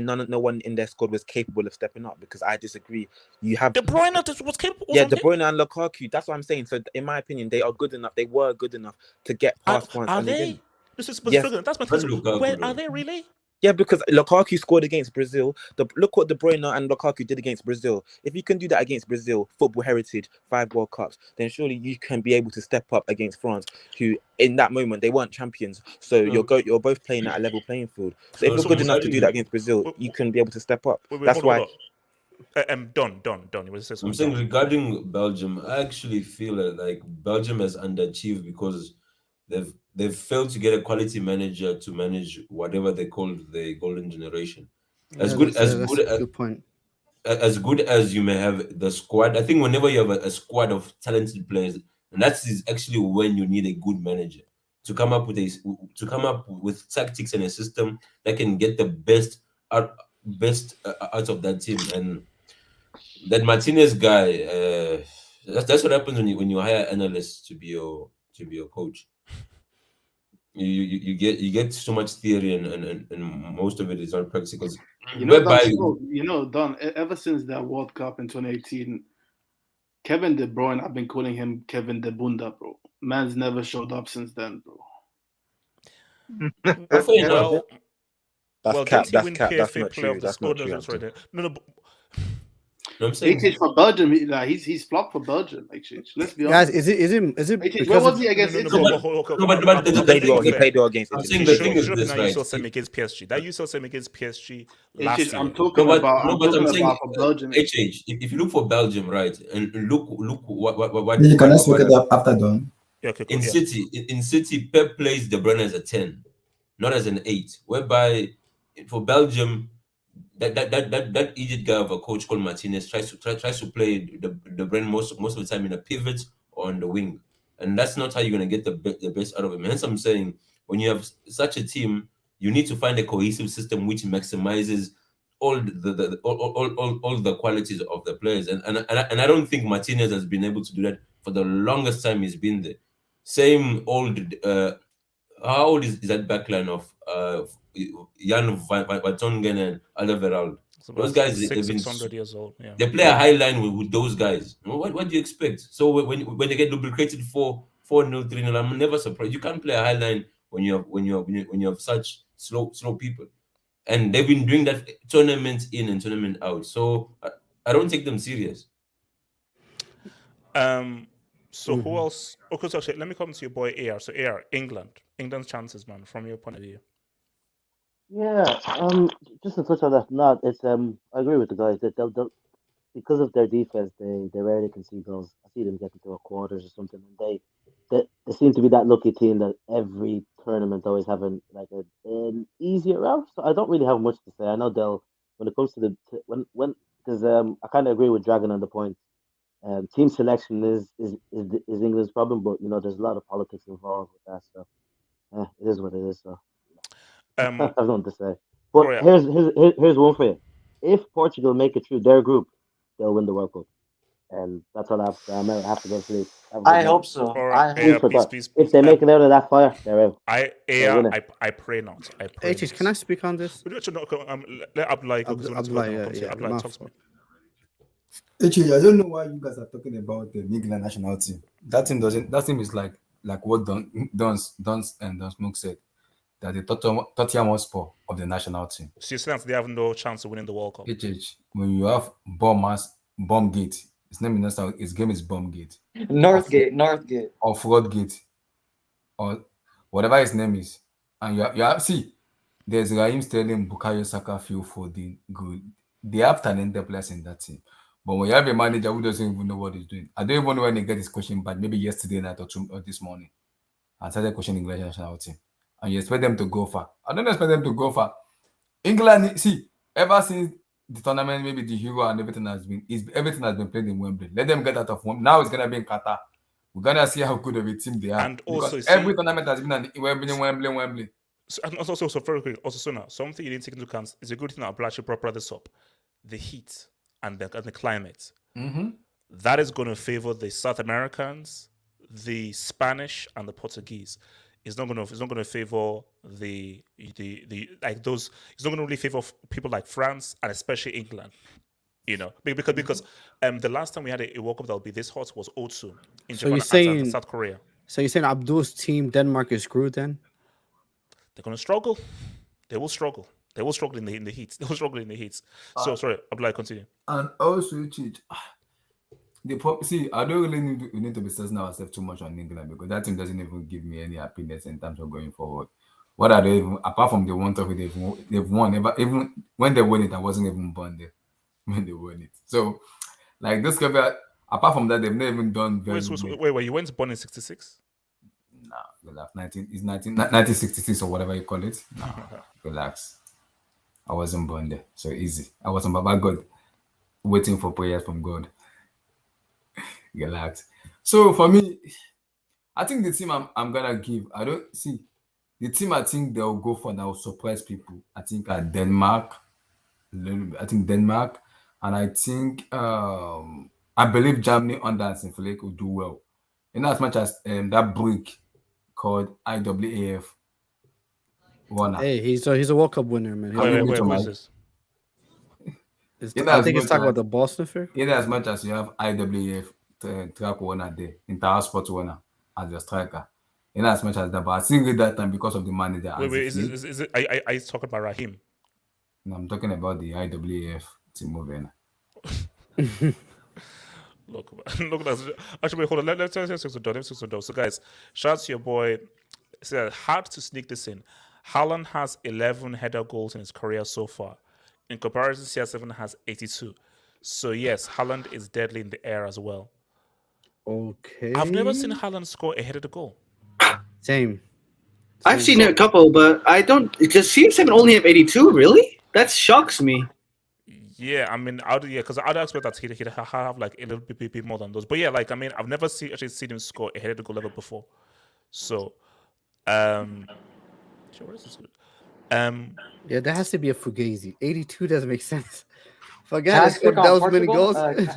no one in their squad was capable of stepping up? Because I disagree. You have De Bruyne was capable. Yeah, De Bruyne and Lukaku. That's what I'm saying. So in my opinion, they are good enough. They were good enough to get past France. Are they? That's my question. Where are they really? Yeah, because Lukaku scored against Brazil. Look what De Bruyne and Lukaku did against Brazil. If you can do that against Brazil, football heritage, 5 World Cups, then surely you can be able to step up against France, who in that moment they weren't champions. So you're both playing at a level playing field. So if you're good enough to do that against Brazil, you can be able to step up. That's why. Don, you want to say something? I'm saying regarding Belgium, I actually feel like Belgium has underachieved because they've failed to get a quality manager to manage whatever they call the golden generation. Good point. as good as you may have the squad, I think whenever you have a squad of talented players, and that is actually when you need a good manager to come up with tactics and a system that can get the best out of that team. And that Martinez guy, that's what happens when you hire analysts to be your coach. You get so much theory and most of it is not practical. You know, Whereby Don, ever since that World Cup in 2018, Kevin De Bruyne, I've been calling him Kevin De Bunda, bro. Man's never showed up since then, bro. Well, That's cap. That's cap. That's not true. That's not true. Sorry, no. I'm saying HH for Belgium, he's flopped for Belgium. HH, let's be Guys, honest. is it HH, because where was of- he against Italy? He played well against I'm Italy. saying the thing is Now this, you right? saw same against PSG. That you saw same against PSG last HH, year. I'm talking I'm about saying for Belgium. HH. If you look for Belgium, right, and look what Can I speak it up after Don? Yeah, okay, cool, in yeah. City, Pep plays De Bruyne as a 10, not as an 8. Whereby for Belgium, that idiot guy of a coach called Martinez tries to play De Bruyne most of the time in a pivot or on the wing, and that's not how you're gonna get the best out of him. Hence, I'm saying when you have such a team, you need to find a cohesive system which maximizes all all the qualities of the players, and I don't think Martinez has been able to do that for the longest time he's been there. Same old. How old is that backline of Jan Vertonghen and Alderweireld? Those guys, they've been 600 years old. Yeah. they play a high line with those guys. What do you expect? So when they get lubricated 4-0, 3-0, I'm never surprised. You can't play a high line when you have such slow people, and they've been doing that tournament in and tournament out. So I don't take them serious. So who else? Okay, so actually, let me come to your boy AR. So AR, England's chances, man, from your point of view. Yeah, just to touch on that, no, it's I agree with the guys that they'll because of their defense, they rarely concede goals. I see them getting to a quarters or something, and they seem to be that lucky team that every tournament always having like an easier route. So I don't really have much to say. I know they'll when it comes to when because I kind of agree with Dragon on the point. Team selection is England's problem, but you know there's a lot of politics involved with that. So it is what it is. So I have nothing to say. But here's one for you. If Portugal make it through their group, they'll win the World Cup. And that's all I have to say. I have to go to sleep. I hope so. Alright, I hope so. please, If they make it out of that fire, they're out. I pray not. I pray. HH, can I speak on this? Let Abdullah go because Abdullah talks to me. Actually, I don't know why you guys are talking about the England national team. That team doesn't. That team is like what Don Smoke said, that the Tottenham Hotspur of the national team. So you saying they have no chance of winning the World Cup? When you have Bombgate, his name is not. His game is Bombgate. Northgate. Or Floodgate, or whatever his name is, and you have see. There's Raheem Sterling, Bukayo Saka, Phil Foden, good. They have talented players in that team. But when you have a manager who doesn't even know what he's doing, I don't even know when they get this question back, maybe yesterday night or this morning, and started questioning English national team. And you expect them to go far. I don't expect them to go far. England, see, ever since the tournament, maybe the Euro and everything has been played in Wembley. Let them get out of Wembley. Now it's gonna be in Qatar. We're gonna see how good of a team they are. And also, because every tournament has been at Wembley. So, and also very quick, also Sona, something you didn't take into account is a good thing that Ablachi brought this up. The heat and the climate. Mm-hmm. That is going to favor the South Americans, the Spanish, and the Portuguese. It's not going to favor the like those. It's not going to really favor people like France and especially England. You know, because the last time we had a World Cup that would be this hot was 2002 in Japan and South Korea. So you're saying Abdul's team, Denmark, is screwed then? They're going to struggle. They will struggle. They will struggle in the heat. They will struggle in the heat. So sorry, Abdullah, continue. And also, see, I don't really need to be stressing ourselves too much on England because that team doesn't even give me any happiness in terms of going forward. What are they even apart from the one trophy they've won? Even when they won it, I wasn't even born there when they won it. So, like this guy, apart from that, they've never even done very well. Wait, you went born in 66? No, 1966 or whatever you call it. No, relax. I wasn't born there, so easy. I wasn't Baba God. waiting for prayers from God. Relax. So for me, I think the team I'm gonna give, I don't see the team I think they'll go for that will surprise people. I think Denmark, I think Denmark, and I think I believe Germany under Hansi Flick will do well. In as much as that break called IAAF winner. Hey, he's a World Cup winner, man. Wait, who is this? I think it's talking about the ball sniffer. In as much as you have IAAF track winner there, Inter Sport winner as your striker. In as much as that, but I think at that time because of the manager. Wait, is it? Are you talking about Raheem? No, I'm talking about the IAAF team moving. Look, actually, wait, hold on. Let's done. So, guys, shout out to your boy. It's hard to sneak this in. Haaland has 11 header goals in his career so far. In comparison, CR7 has 82. So, yes, Haaland is deadly in the air as well. Okay. I've never seen Haaland score a headed goal. Same. I've seen a couple, but I don't. Does CR7 only have 82? Really? That shocks me. Yeah, I mean, because I'd expect that he'd have like a little bit more than those. But yeah, like I mean, I've never actually seen him score a headed goal ever before. So, what is this? Yeah, that has to be a Fugazi. 82 doesn't make sense. Can I Forget speak it. on That was many Portugal? goals.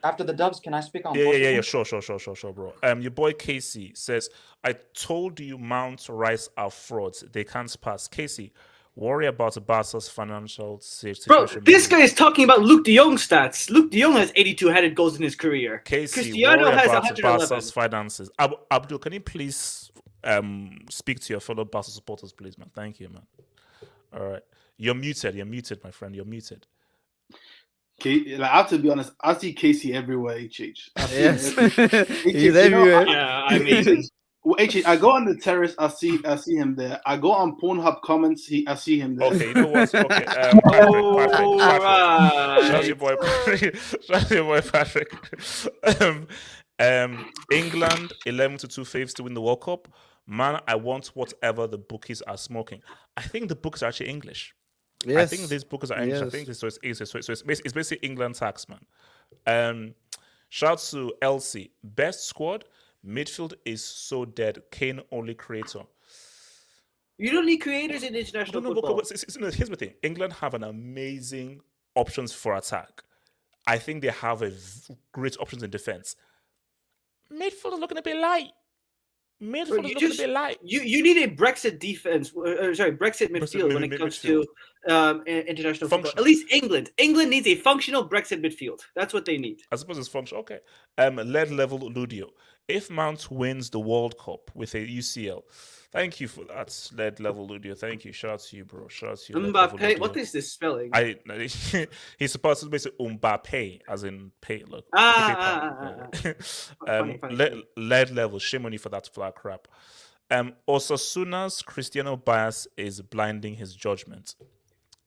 After the Dubs, can I speak on Yeah, Portugal? sure, bro. Your boy Casey says, I told you Mount, Rice are frauds. They can't pass. Casey, worry about Barca's financial situation. Bro, this guy is talking about Luke de Jong stats. Luke de Jong has 82 headed goals in his career. Casey, Cristiano worry has about 111. Barca's finances. Abdul, can you please speak to your fellow Barca supporters, please, man? Thank you, man. All right. You're muted, my friend. You're muted. Like, I have to be honest, I see Casey everywhere, HH. Yes. He's everywhere. Yeah, I mean, HH, I go on the terrace, I see him there. I go on Pornhub comments, I see him there. Okay, you know what? Okay, Patrick. Shout your boy Patrick. England 11-2 faves to win the World Cup. Man, I want whatever the bookies are smoking. I think the books are actually English. Yes. I think these books are English. Yes. I think so. It's basically England tax, man. Shout out to Elsie. Best squad. Midfield is so dead. Kane only creator. you don't need creators in international football. Here's the thing. England have an amazing options for attack. I think they have great options in defense. Midfield is looking a bit light. Midfield is looking a bit light. You need a Brexit defense. Brexit midfield when it comes to international football. At least England. England needs a functional Brexit midfield. That's what they need. I suppose it's functional. Okay. Lead level Ludio. If Mount wins the World Cup with a UCL, thank you for that. Lead level Ludio. Thank you. Shout out to you, bro. Shout out to you. Mbappe. What is this spelling? He's supposed to say Mbappe, as in pay. Look. Funny. Lead level. Shame on you for that flat crap. Osasuna's Cristiano bias is blinding his judgment.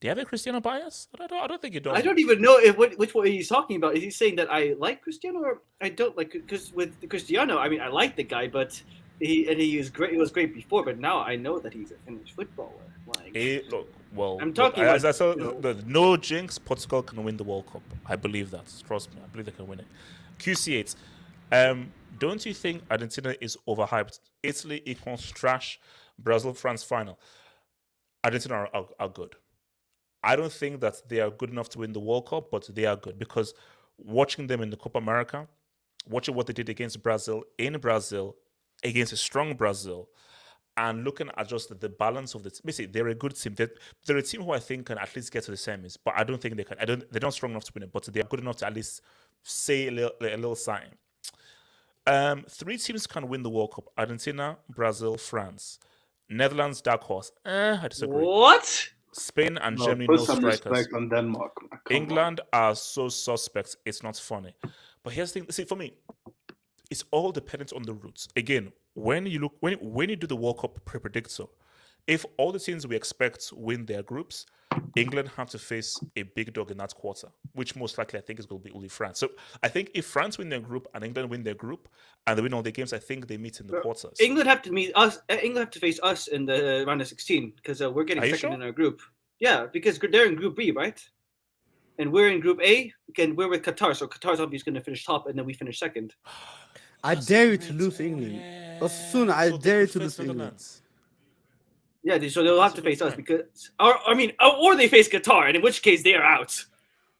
Do you have a Cristiano bias? I don't think you do. I don't even know which one he's talking about. Is he saying that I like Cristiano or I don't like? Because with Cristiano, I mean, I like the guy, but he was great. He was great before, but now I know that he's a finished footballer. I'm talking as I said, no jinx. Portugal can win the World Cup. I believe that. Trust me, I believe they can win it. QC8. Don't you think Argentina is overhyped? Italy equals trash. Brazil, France final. Argentina are good. I don't think that they are good enough to win the World Cup, but they are good because watching them in the Copa America, watching what they did against Brazil, in Brazil, against a strong Brazil, and looking at just the balance of the team. Basically, they're a good team. They're a team who I think can at least get to the semis, but I don't think they can. They're not strong enough to win it, but they are good enough to at least say a little sign. 3 teams can win the World Cup: Argentina, Brazil, France. Netherlands, dark horse. I disagree. What? Spain and Germany, put no some strikers. respect on Denmark. England are so suspect. It's not funny. But here's the thing. See, for me, it's all dependent on the routes. Again, when you do the World Cup predictor, if all the teams we expect win their groups, England have to face a big dog in that quarter, which most likely I think is going to be only France. So I think if France win their group and England win their group and they win all the games, I think they meet in the quarters. England have to meet us. England have to face us in the round of 16 because we're getting second in our group. Yeah, because they're in Group B, right? and we're in Group A. Again, we're with Qatar, so Qatar's obviously going to finish top, and then we finish second. I dare you to lose to England. Osuna, I dare you to lose to England. Yeah, so they'll have to face us because, or they face Qatar, and in which case they are out.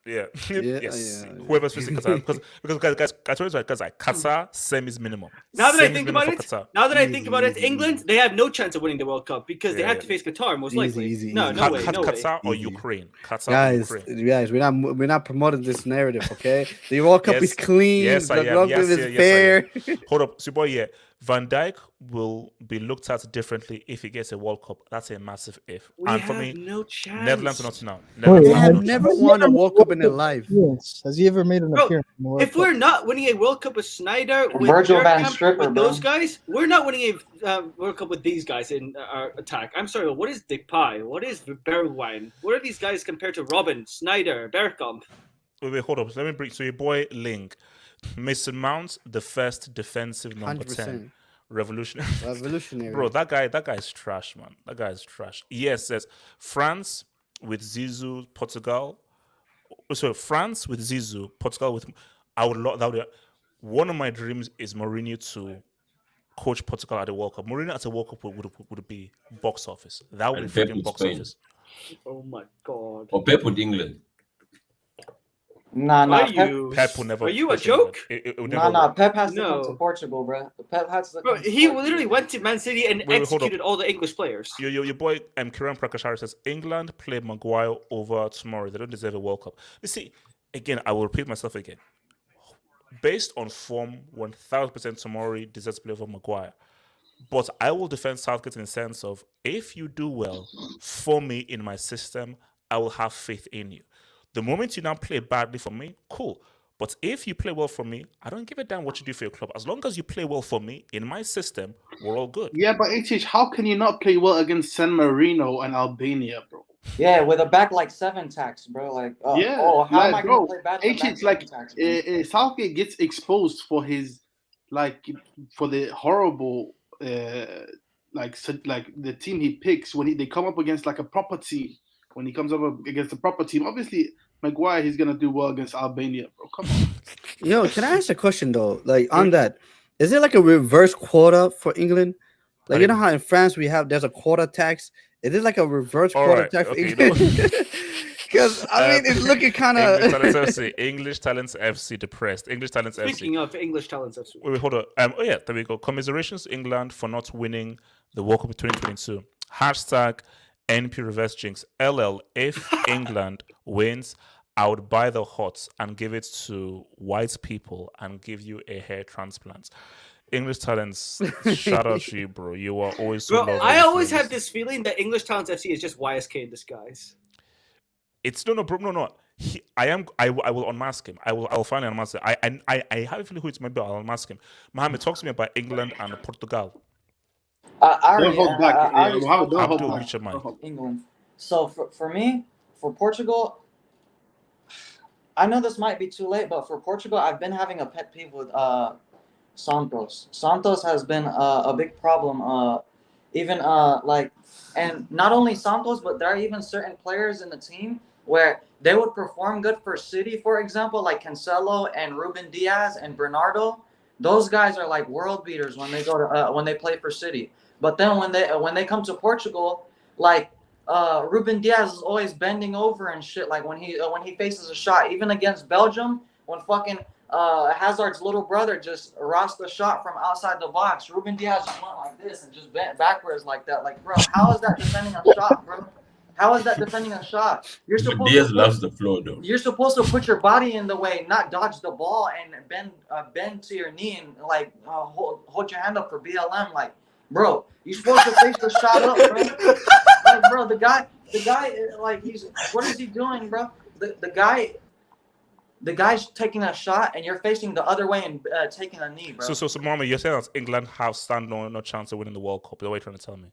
Yeah. Yes. Whoever's facing Qatar, because guys, Qatar semis minimum. Now that I Semis think minimum about for it, Qatar. England, they have no chance of winning the World Cup because they have to face Qatar most likely. No way. Qatar or Ukraine. Qatar or Ukraine. Guys, we're not promoting this narrative, okay? The World Cup is clean. Yes, the I am. World Cup is fair. Hold up, so boy, yeah. Van Dijk will be looked at differently if he gets a World Cup. That's a massive if. We and for have me, no chance. Netherlands are not now. They have never won a World Cup in their life. Yes. Has he ever made an appearance in the World If Cup? we're not winning a World Cup with Snyder, with Virgil van Bergkamp, Stripper, with those guys, we're not winning a World Cup with these guys in our attack. I'm sorry, but what is Depay? What is Bergwijn? What are these guys compared to Robin, Snyder, Bergkamp? Wait, hold up. Let me bring so your boy Link. Mason Mount, the first defensive number 10. 100%. Revolutionary. Bro, that guy is trash, man. That guy is trash. Yes, says France with Zizou, Portugal. So France with Zizou, Portugal with one of my dreams is Mourinho to coach Portugal at the World Cup. Mourinho at the World Cup would be box office. That would be Pep freaking with box Spain. office. Oh my god. Or Pep with England. Nah. Pep will never. Are you a joke? Nah. Pep has to come to Portugal, bro. Pep has to. Bro, he literally went to Man City and Wait, hold executed all the English players. Your boy Kiran Prakashara says England play Maguire over tomorrow. They don't deserve a World Cup. You see, again, I will repeat myself again. Based on form, 1000% tomorrow deserves to play over Maguire. But I will defend Southgate in the sense of if you do well for me in my system, I will have faith in you. The moment you now play badly for me, cool. But if you play well for me, I don't give a damn what you do for your club. As long as you play well for me in my system, we're all good. Yeah, but HH, how can you not play well against San Marino and Albania, bro? Yeah, with a back like 7 tacks, bro. Like, how am I going to play bad? HH, like, Southgate gets exposed for his, for the horrible, like the team he picks when they come up against like a proper team. When he comes up against a proper team, obviously Maguire, he's gonna do well against Albania, bro. Come on. Yo, can I ask a question though? Like on that, is there like a reverse quota for England? Like you know how in France there's a quota tax. Is it like a reverse quota tax for England? Because it's looking kind of English Talents FC depressed. English Talents FC. Speaking of English Talents FC. Wait, hold on. There we go. Commiserations to England for not winning the World Cup 2022. # NP reverse jinx. LL, if England wins, I would buy the hots and give it to white people and give you a hair transplant. English Talents, shout out to you, bro. You are always so lovely. I always have this feeling that English Talents FC is just YSK in disguise. It's no. I will unmask him. I will finally unmask him. I have a feeling who it's maybe. I'll unmask him. Mohammed, talk to me about England and Portugal. Don't hold back. England. So for me, for Portugal, I know this might be too late, but for Portugal, I've been having a pet peeve with Santos. Santos has been a big problem. And not only Santos, but there are even certain players in the team where they would perform good for City, for example, like Cancelo and Ruben Diaz and Bernardo. Those guys are like world beaters when they go to when they play for City. But then when they come to Portugal, like Ruben Diaz is always bending over and shit. Like when he faces a shot, even against Belgium, when fucking Hazard's little brother just rossed the shot from outside the box, Ruben Diaz just went like this and just bent backwards like that. Like, bro, how is that defending a shot, bro? How is that defending a shot? Diaz loves the floor, though. You're supposed to put your body in the way, not dodge the ball and bend to your knee and like hold your hand up for BLM. Like, bro, you're supposed to face the shot up, bro. Like, bro, the guy, like, what is he doing, bro? The guy's taking a shot and you're facing the other way and taking a knee, bro. So, Mohammed, you're saying that England have no chance of winning the World Cup? The way you're trying to tell me?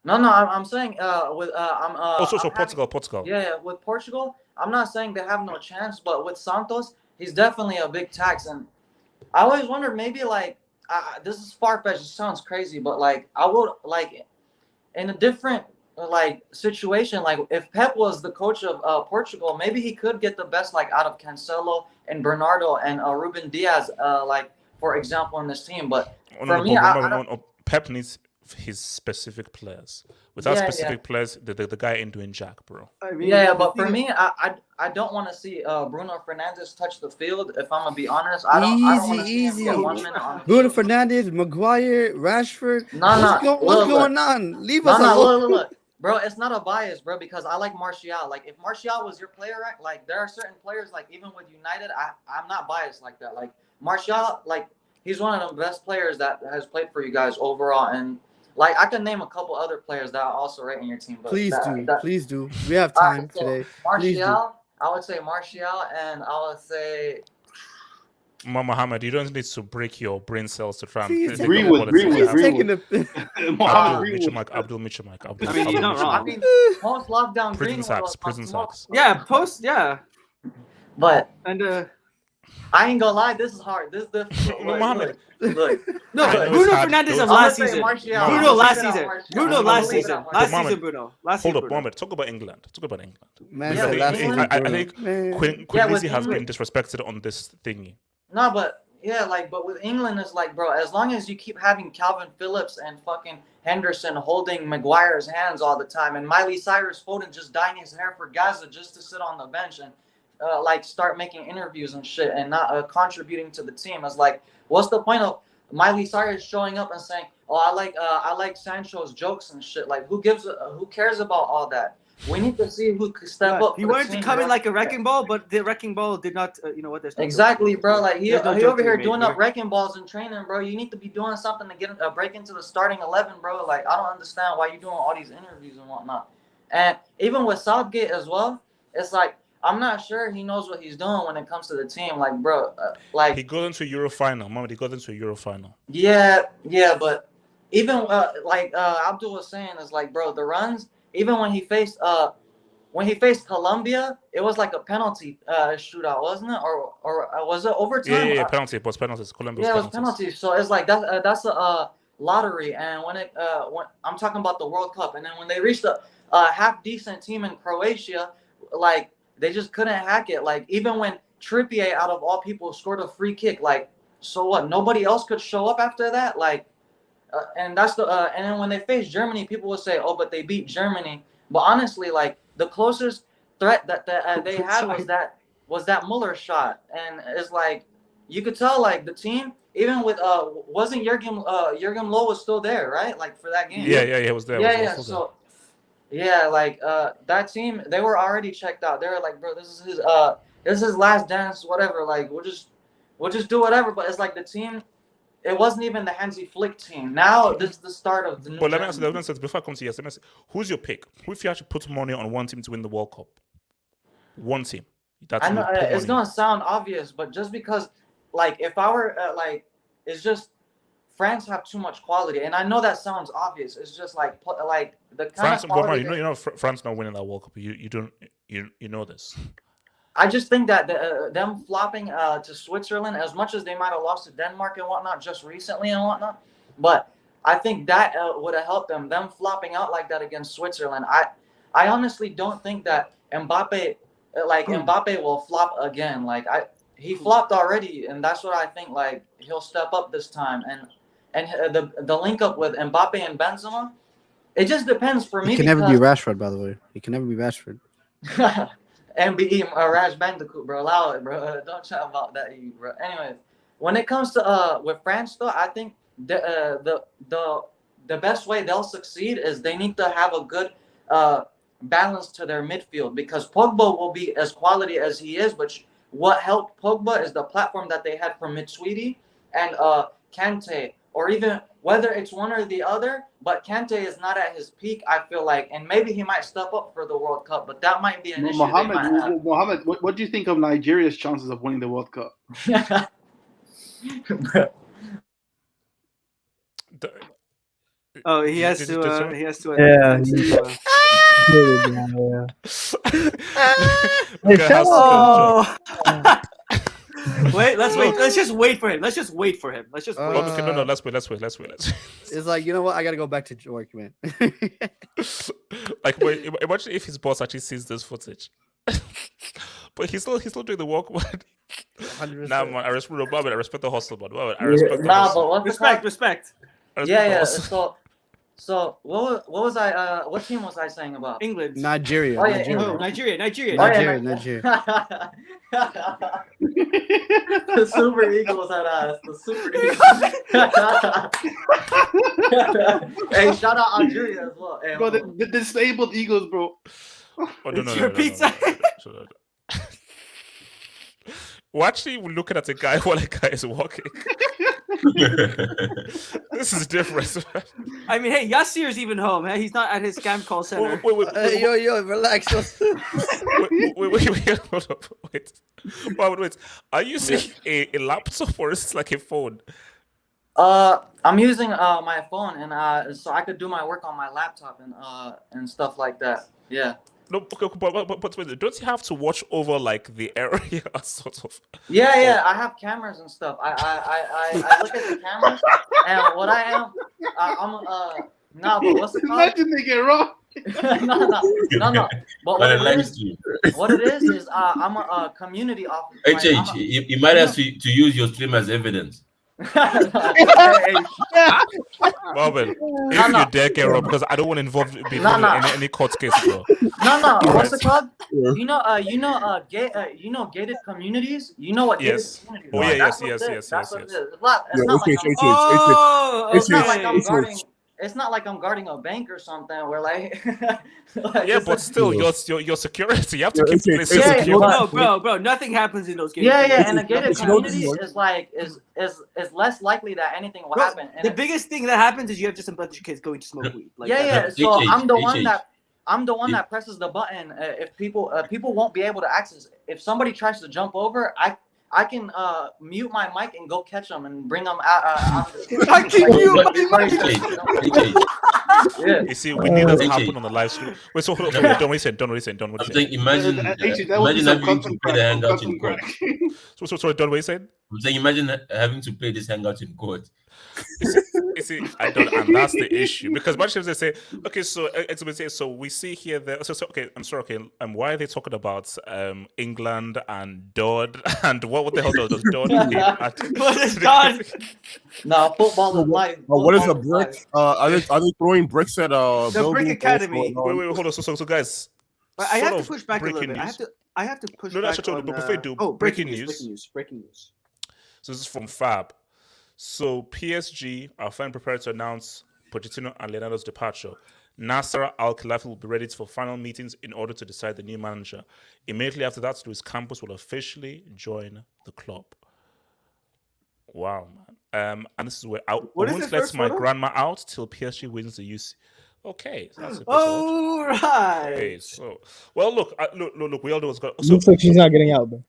No, I'm saying Portugal. Yeah, with Portugal, I'm not saying they have no chance, but with Santos, he's definitely a big tax. And I always wonder, maybe like this is far fetched. It sounds crazy, but like I would like in a different like situation. Like if Pep was the coach of Portugal, maybe he could get the best like out of Cancelo and Bernardo and Ruben Diaz, like for example, in this team. But for me, Pep needs his specific players. Without specific players, the guy ain't doing jack, bro. I mean, but for me, I don't want to see Bruno Fernandes touch the field. If I'm gonna be honest, I don't want to see him get 1 minute on. Bruno Fernandes, Maguire, Rashford. What's going on? Leave us alone. Look. Bro, it's not a bias, bro, because I like Martial. Like, if Martial was your player, right? Like, there are certain players, like, even with United, I'm not biased like that. Like, Martial, like, he's one of the best players that has played for you guys overall. And, like, I can name a couple other players that I also rate in your team. But Please do. We have time today. Martial, I would say Martial, and I would say... Mohammed, you don't need to break your brain cells to try and agree with Abdul Mitchell. I mean, you're not wrong. I mean, post lockdown prison sacks. Yeah. But and I ain't gonna lie, this is hard. This is difficult. Mohammed. Look. No, Bruno Fernandes of last season. Bruno last season. Bruno last season. Last season, Bruno. Hold up, Mohammed. Talk about England. Man, I think Quincy has been disrespected on this thingy. No, but but with England, it's like, bro, as long as you keep having Calvin Phillips and fucking Henderson holding Maguire's hands all the time, and Miley Cyrus Foden just dyeing his hair for Gaza just to sit on the bench and like start making interviews and shit and not contributing to the team, it's like, what's the point of Miley Cyrus showing up and saying, "Oh, I like Sancho's jokes and shit"? Like, who cares about all that? We need to see who could step up. He wanted to come in like a wrecking ball, but the wrecking ball did not. You know what? Exactly, bro. Like he over here doing up wrecking balls in training, bro. You need to be doing something to get a break into the starting 11, bro. Like I don't understand why you're doing all these interviews and whatnot. And even with Southgate as well, it's like I'm not sure he knows what he's doing when it comes to the team. Like, bro, like he got into Euro final. Mama, he got into Euro final. Yeah, but even like Abdul was saying, is like, bro, the runs. Even when he faced Colombia, it was like a penalty shootout, wasn't it? Or was it overtime? Yeah, penalty. It was penalties. Colombia. Yeah, it was penalties. So it's like that's a lottery. And when I'm talking about the World Cup, and then when they reached a half decent team in Croatia, like they just couldn't hack it. Like even when Trippier, out of all people, scored a free kick, like so what? Nobody else could show up after that, like. And that's and then when they faced Germany, people would say, "Oh, but they beat Germany." But honestly, like the closest threat that they had was that Muller shot, and it's like you could tell, like the team, even with wasn't Jurgen Loh was still there, right? Like for that game. Yeah, he was there. So like that team, they were already checked out. They were like, "Bro, this is his last dance, whatever." Like we'll just do whatever. But it's like the team. It wasn't even the Hansi Flick team. Now this is the start of the new. But let me ask you, before I come to you, who's your pick? Who, if you actually put money on one team to win the World Cup? One team. I know it's gonna sound obvious, but just because, like, if I were it's just France have too much quality, and I know that sounds obvious. It's just like the kind France, of quality. you know, France not winning that World Cup. You know this. I just think that them flopping to Switzerland, as much as they might have lost to Denmark and whatnot just recently and whatnot, but I think that would have helped them. Them flopping out like that against Switzerland, I honestly don't think that Mbappe will flop again. Like he flopped already, and that's what I think. Like he'll step up this time, and the link up with Mbappe and Benzema, it just depends for me. He can never be Rashford, by the way. He can never be Rashford. MBE Rash Bandicoot, bro. Allow it, bro. Don't chat about that, bro. Anyways, when it comes to with France, though, I think the best way they'll succeed is they need to have a good balance to their midfield, because Pogba will be as quality as he is, but what helped Pogba is the platform that they had from Mitswidi and Kante, or even whether it's one or the other, but Kante is not at his peak, I feel like, and maybe he might step up for the World Cup, but that might be an issue. Mohammed, what do you think of Nigeria's chances of winning the World Cup? Oh, he has to. Wait, let's wait. Let's just wait for him. Let's just wait for him. Let's just wait. Okay, no, let's wait. It's like, you know what? I gotta go back to work, man. Like, wait, imagine if his boss actually sees this footage. But he's still doing the work, man. 100%. Nah, man, I respect the hustle, man. I respect the hustle. But what's respect. I respect Yeah, the yeah. hustle. So what was I? What team was I saying about? England. Nigeria. Oh, yeah, Nigeria. England. Nigeria. The Super Eagles had us. The Super Eagles. Hey, shout out Algeria as well. Hey, Bro, the disabled Eagles, bro. Oh, It's your pizza. We're actually looking at a guy while a guy is walking. This is different. I mean, hey, Yassir's even home. Hey? He's not at his scam call center. Wait, yo, relax. Wait, hold up. Wait. Are you using a laptop or is it like a phone? I'm using my phone, and so I could do my work on my laptop and stuff like that. Yeah. No, but wait, don't you have to watch over like the area, sort of? Yeah. I have cameras and stuff. I look at the cameras, and what I am, but what's it called? Imagine they get wrong. no. But what it is I'm a community officer. You might have to use your stream as evidence. Marvin, if you dare get wrong, because I don't want to involve in any court case, bro. No. What's it called? You know, gated communities. You know what gated communities? Oh are. Yes. That's what it is. It's not like I'm guarding. It's not like I'm guarding a bank or something. Where like, yeah, but still, your security. You have to keep the place secure. No, bro. Nothing happens in those gated. Yeah. And a gated community is less likely that anything will happen. And the biggest thing that happens is you have just a bunch of kids going to smoke weed. Like So I'm the one that presses the button. If people won't be able to access. If somebody tries to jump over, I can mute my mic and go catch them and bring them out. I can mute my mic. Yeah. You see, we need that to happen on the live stream. Wait, so hold on, don't listen. I'm saying, imagine having to play the Hangout in court. So sorry, don't wait, said. I'm saying, imagine having to play this Hangout in court. You see, I don't, and that's the issue because much times they say, okay, so we see here that okay, I'm sorry, okay, why are they talking about England and Dodd and what the hell does Dodd mean? What is Dodd? No, football is life. What is a brick? Are they throwing bricks at the Brick Academy? Wait, hold on. So guys, I have to push back a little bit. I have to push back. But before you do, breaking news. So this is from Fab. So PSG are finally prepared to announce Pochettino and Leonardo's departure. Nasser Al-Khelaifi will be ready for final meetings in order to decide the new manager. Immediately after that, Luis Campos will officially join the club. Wow, man. And this is where I won't let my grandma out till PSG wins the UC. Okay, so that's a all right. Okay, so look, we all know what's going on. Looks like she's not getting out, though.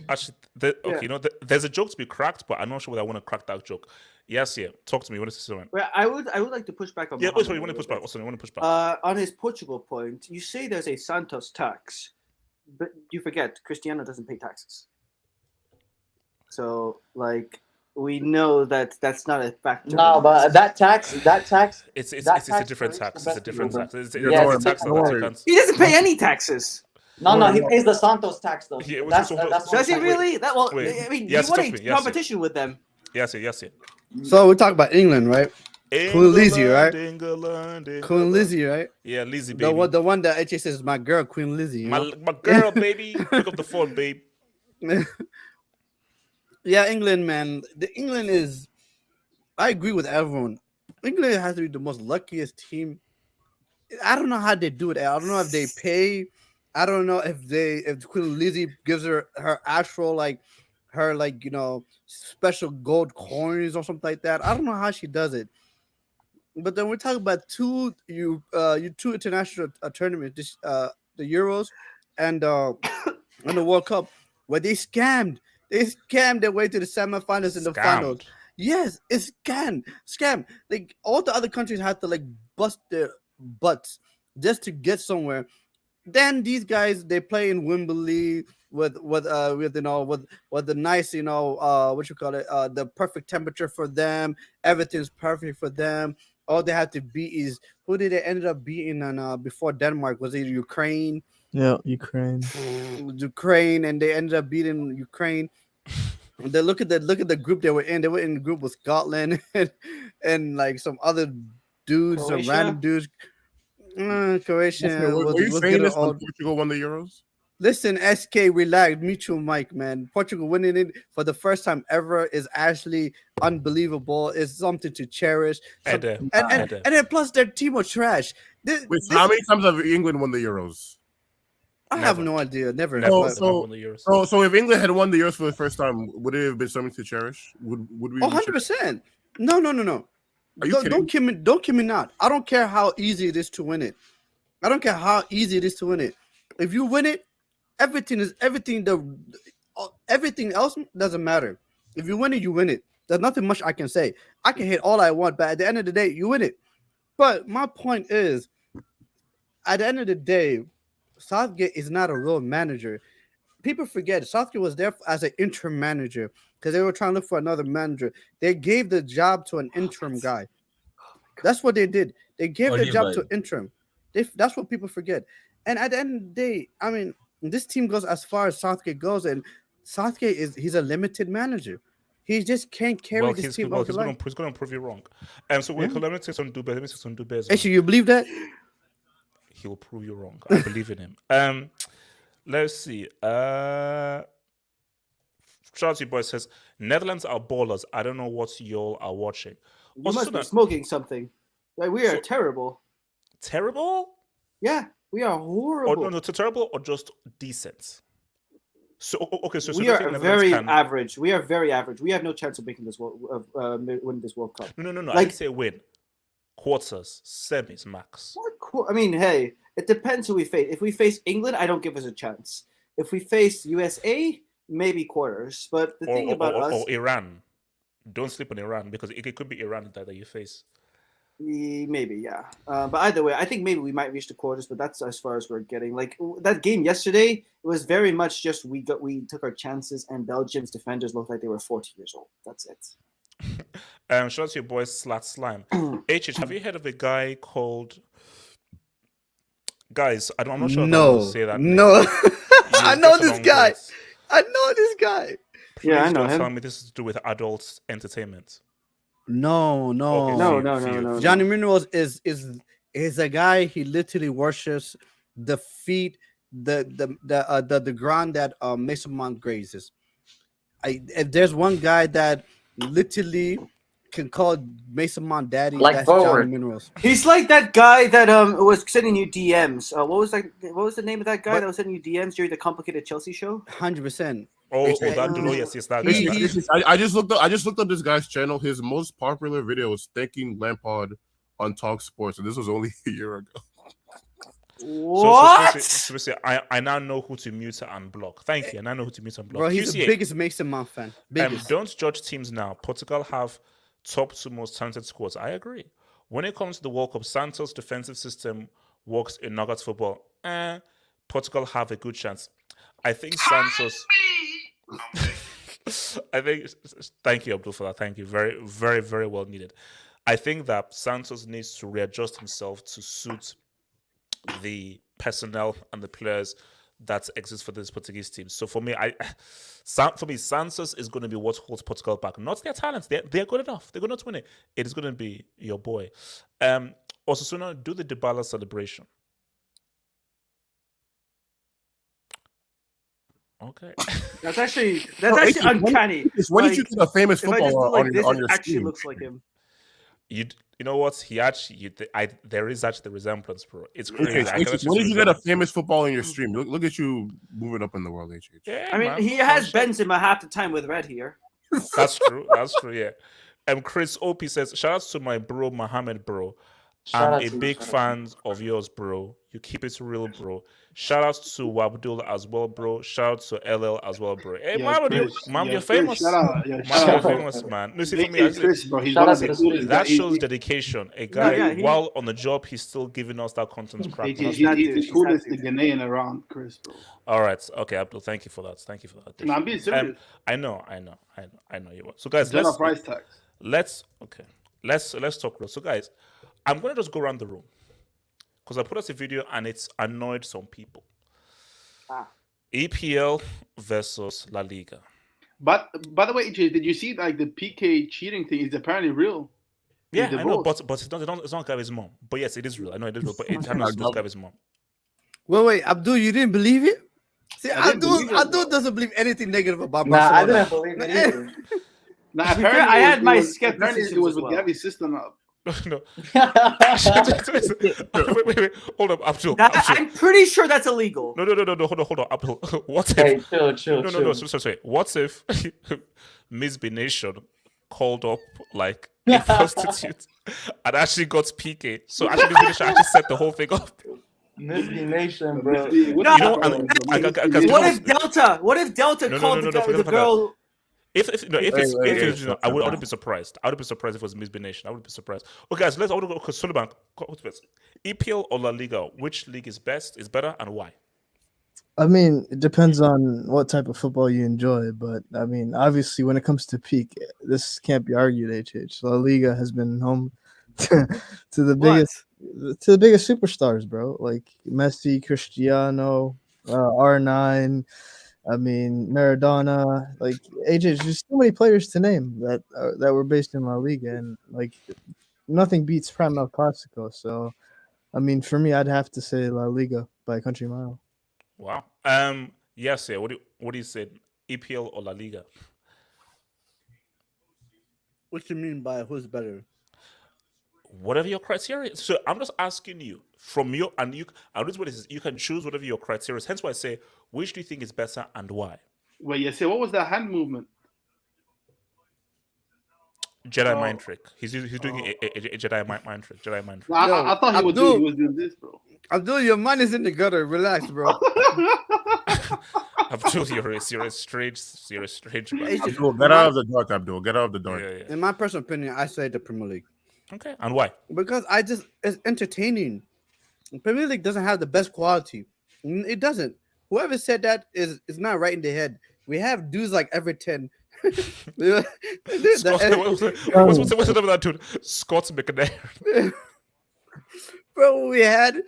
Actually, there's a joke to be cracked, but I'm not sure whether I want to crack that joke. Yes, talk to me. What is this one? Well, I would like to push back on. Yeah, sorry, you want to push back? Also, you want to push back? On his Portugal point, you say there's a Santos tax, but you forget Cristiano doesn't pay taxes. So, like, we know that that's not a factor. No, but that tax. It's a different tax. It's a different tax. He doesn't pay any taxes. No, he pays the Santos tax though. Yeah, that's does he really? Wait. I mean, Yes, you want a competition with them. Yes. So we talk about England, right? Queen Lizzie, right? England. Queen Lizzie, right? Yeah, Lizzie, baby. The one that HA says is my girl, Queen Lizzie. You know? My girl, baby. Pick up the phone, babe. Yeah, England, man. England is. I agree with everyone. England has to be the most luckiest team. I don't know how they do it. I don't know if they pay. I don't know if Queen Lizzie gives her actual special gold coins or something like that. I don't know how she does it. But then we're talking about two international tournaments, the Euros and the World Cup, where they scammed. They scammed their way to the semifinals and the finals. Yes, it's scam. Like all the other countries had to bust their butts just to get somewhere. then these guys they play in Wembley with with the nice what you call it the perfect temperature for them. Everything's perfect for them. All they have to beat is who did they end up beating on before Denmark? Was it Ukraine? Yeah, Ukraine. Ukraine, and they ended up beating Ukraine. They look at the group they were in. They were in the group with Scotland and like some other dudes, some Croatia? random dudes. Croatia Okay, were you was saying getting this when all. Portugal won the Euros? Listen, SK, relax, mutual mic, man. Portugal winning it for the first time ever is actually unbelievable. It's something to cherish. And then plus their team was trash. Wait, so how many times have England won the Euros? I have no idea. Never. So if England had won the Euros for the first time, would it have been something to cherish? Would we? 100%. No. Are you kidding? Don't kid me not. I don't care how easy it is to win it. I don't care how easy it is to win it. If you win it, everything else doesn't matter. If you win it, you win it. There's nothing much I can say. I can hate all I want, but at the end of the day, you win it. But my point is, at the end of the day, Southgate is not a real manager. People forget Southgate was there as an interim manager because they were trying to look for another manager. They gave the job to an interim guy. That's what they did. They gave the job to interim. That's what people forget. And at the end of the day, I mean, this team goes as far as Southgate goes, and Southgate he's a limited manager. He just can't carry this team. He's going to prove you wrong. So wait, let me take some Dubé. Actually, you believe that? He will prove you wrong. I believe in him. Let's see. Charlie Boy says Netherlands are ballers. I don't know what y'all are watching. You must be smoking something. Like, we are terrible. Terrible? Yeah, we are horrible. No, terrible or just decent. So okay, so we are very average. We are very average. We have no chance of making this winning this World Cup. No. Like, I didn't say win. Quarters, semis, max. I mean, hey, it depends who we face. If we face England, I don't give us a chance. If we face USA, maybe quarters. But the thing about us, or Iran, don't sleep on Iran because it could be Iran that you face. Maybe, yeah. But either way, I think maybe we might reach the quarters, but that's as far as we're getting. Like that game yesterday, it was very much just we took our chances, and Belgium's defenders looked like they were 40 years old. That's it. Shout out to your boy Slat Slime. HH, have you heard of a guy called? Guys, I'm not sure if I want to say that. No, I know this guy. I know this guy. Please yeah, I know him. Tell me this is to do with adult entertainment. No. No. Johnny Minerals is a guy. He literally worships the feet, the ground that Mason Mount grazes. If there's one guy that literally can call Mason Mount daddy, that's Johnny Minerals. He's like that guy that was sending you DMs. What was the name of that guy that was sending you DMs during the complicated Chelsea show? 100%. Yes, that. I just looked up this guy's channel. His most popular video was thanking Lampard on Talk Sports, and this was only a year ago. What? So I now know who to mute and block. Thank you. And I know who to mute and block. Bro, he's the biggest Mason Mount fan. Don't judge teams now. Portugal have top two most talented squads. I agree. When it comes to the World Cup, Santos' defensive system works in knockout football. Portugal have a good chance. I think Santos. Thank you, Abdul, for that. Thank you. Very, very, very well needed. I think that Santos needs to readjust himself to suit the personnel and the players that exist for this Portuguese team. So for me, Santos is going to be what holds Portugal back. Not their talents. They're good enough. They're going to win it. It is going to be your boy. Osasuna, do the Dybala celebration. Okay. That's actually uncanny. When did you get a famous footballer on your actually stream? Looks like him. You know what? There is actually the resemblance, bro. It's crazy. When did you get a famous footballer on your stream? Look at you moving up in the world, HH. Yeah, I mean, man, he has Benzema half the time with red here. That's true. Yeah. Chris OP says, shout out to my bro Mohammed, bro. Shout I'm out a to you, big shout out to fan of yours, bro. You keep it real, bro. Shout out to Wabdul as well, bro. Shout out to LL as well, bro. Hey, Yo, Chris, you're Chris, famous. shout out, yo, Man, shout you're out, bro. famous, man. No, see, for me, I Hey, say, Chris, bro, he's Shout one out of to the the coolest streets. that guys. shows dedication. A No, guy, yeah, he- while on the job, he's still giving us that content crap. He's She's had to, the she's had coolest to. Ghanaian around, Chris, bro. All right, okay, Abdul. Thank you for that. Thank you for that. No, I'm being serious. I know you were. So, guys, General price tax. let's talk real. So, guys, I'm gonna just go around the room because I put us a video and it's annoyed some people. EPL versus La Liga. But by the way, AJ, did you see like the PK cheating thing is apparently real? Yeah, I know, but it's not Gavi's mom. But yes, it is real. I know it is real, but it's not Gavi's mom. Wait, Abdul, you didn't believe it? See, I didn't believe it, Abdul doesn't believe anything negative about Nah, I Barcelona. didn't believe it either. Nah, To be fair, apparently I had my apparently skepticism it was as with well. Gavi's sister now. No. wait. Hold up, Abdul. I'm pretty sure that's illegal. No. Hold on, Abdul. What if? Hey, chill. No. Sorry. What if Miss B Nation called up like a prostitute and actually got PK? So actually, Miss B Nation actually set the whole thing up. Miss B Nation, bro. You know, What if Delta called the girl? If I wouldn't be surprised. I would be surprised if it was Miss B Nation. I would be surprised. Okay, guys, I want to go because Sullivan. EPL or La Liga? Which league is better, and why? I mean, it depends on what type of football you enjoy, but I mean, obviously, when it comes to peak, this can't be argued. La Liga has been home to the biggest superstars, bro. Like Messi, Cristiano, R9. I mean, Maradona. Like there's just so many players to name that were based in La Liga, and like nothing beats Prime El Clasico. So, I mean, for me, I'd have to say La Liga by a country mile. Wow. Yes, yeah. What do you say? EPL or La Liga? What you mean by who's better? Whatever your criteria is. So I'm just asking you from your and this is what it is. You can choose whatever your criteria is. Hence why I say, which do you think is better and why? Wait, you say what was that hand movement? Jedi mind trick. He's doing a Jedi mind trick. Jedi mind trick. No, I thought he was doing this, bro. Abdul, your mind is in the gutter. Relax, bro. Abdul, you're a strange man. Abdul, get out of the dark, Abdul. Get out of the dark. Yeah. In my personal opinion, I say the Premier League. Okay, and why? Because it's entertaining. The Premier League doesn't have the best quality. It doesn't. Whoever said that is not right in the head. We have dudes like Everton. What's the name of that dude? Scott McNair. Bro, we had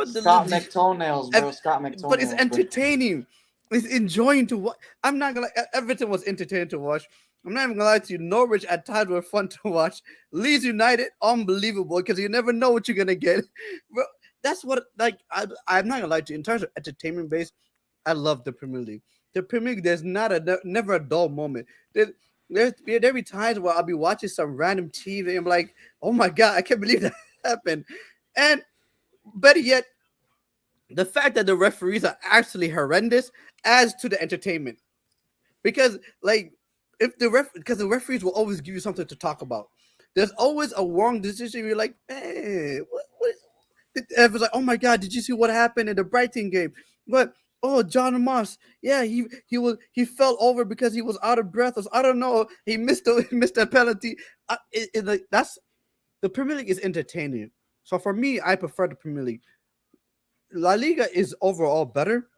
Scott McToenails, bro. Scott McToenails. But it's entertaining. It's enjoying to watch. I'm not gonna. Everton was entertaining to watch. I'm not even gonna lie to you. Norwich at times were fun to watch. Leeds United, unbelievable because you never know what you're gonna get. Bro, that's what I'm not gonna lie to you. In terms of entertainment base, I love the Premier League. The Premier League, there's never a dull moment. There be times where I'll be watching some random TV and I'm like, oh my god, I can't believe that happened. And better yet, the fact that the referees are actually horrendous adds to the entertainment. Because the referees will always give you something to talk about. There's always a wrong decision. You're like, hey, what is it? Was like, oh my god, did you see what happened in the Brighton game? But John Moss, yeah, he fell over because he was out of breath. I don't know. He missed a penalty. That's the Premier League is entertaining. So for me, I prefer the Premier League. La Liga is overall better,